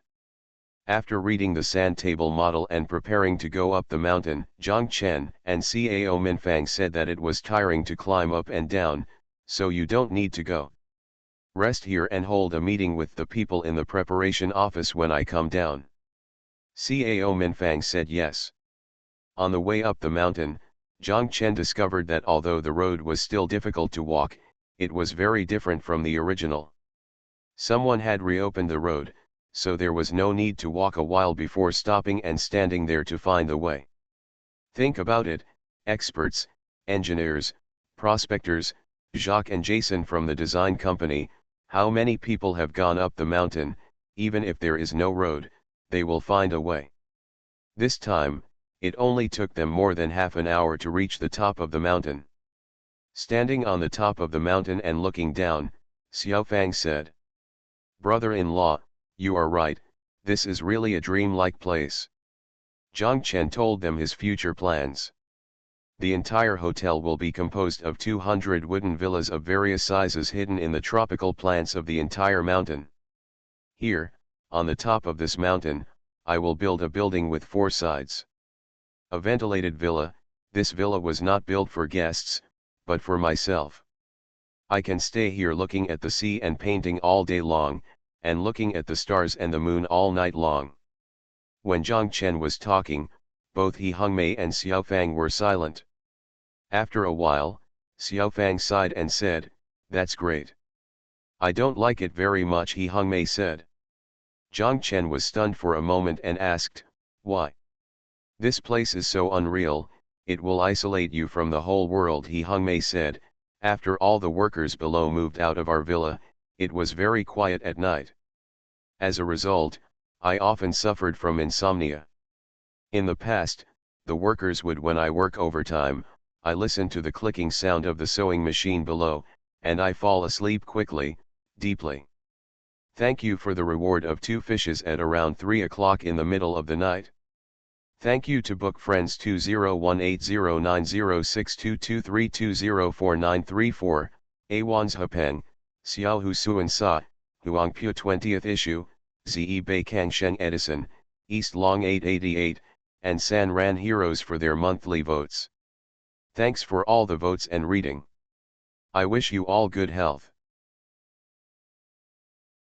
A: After reading the sand table model and preparing to go up the mountain, Zhang Chen and Cao Minfang said that it was tiring to climb up and down, so you don't need to go. Rest here and hold a meeting with the people in the preparation office when I come down. Cao Minfang said yes. On the way up the mountain, Zhang Chen discovered that although the road was still difficult to walk, it was very different from the original. Someone had reopened the road, so there was no need to walk a while before stopping and standing there to find the way. Think about it, experts, engineers, prospectors, Jacques and Jason from the design company, how many people have gone up the mountain, even if there is no road, they will find a way. This time, it only took them more than half an hour to reach the top of the mountain. Standing on the top of the mountain and looking down, Xiaofang said, "Brother-in-law, you are right, this is really a dream-like place." Zhang Chen told them his future plans. The entire hotel will be composed of 200 wooden villas of various sizes hidden in the tropical plants of the entire mountain. Here, on the top of this mountain, I will build a building with 4 sides. A ventilated villa. This villa was not built for guests, but for myself. I can stay here looking at the sea and painting all day long, and looking at the stars and the moon all night long. When Zhang Chen was talking, both He Hongmei and Xiaofang were silent. After a while, Xiaofang sighed and said, "That's great." "I don't like it very much," He Hongmei said. Zhang Chen was stunned for a moment and asked, "Why?" "This place is so unreal, it will isolate you from the whole world," He Hongmei said. "After all the workers below moved out of our villa, it was very quiet at night. As a result, I often suffered from insomnia. In the past, the workers would, when I work overtime, I listen to the clicking sound of the sewing machine below, and I fall asleep quickly, deeply. Thank you for the reward of 2 fishes at around 3 o'clock in the middle of the night. Thank you to book friends 20180906223203204934, Awan's Hapeng, Xiao Hu Suan Sa, Huangpu 20th issue, Ze Bei Kangsheng Edison, East Long 888, and San Ran Heroes for their monthly votes. Thanks for all the votes and reading. I wish you all good health.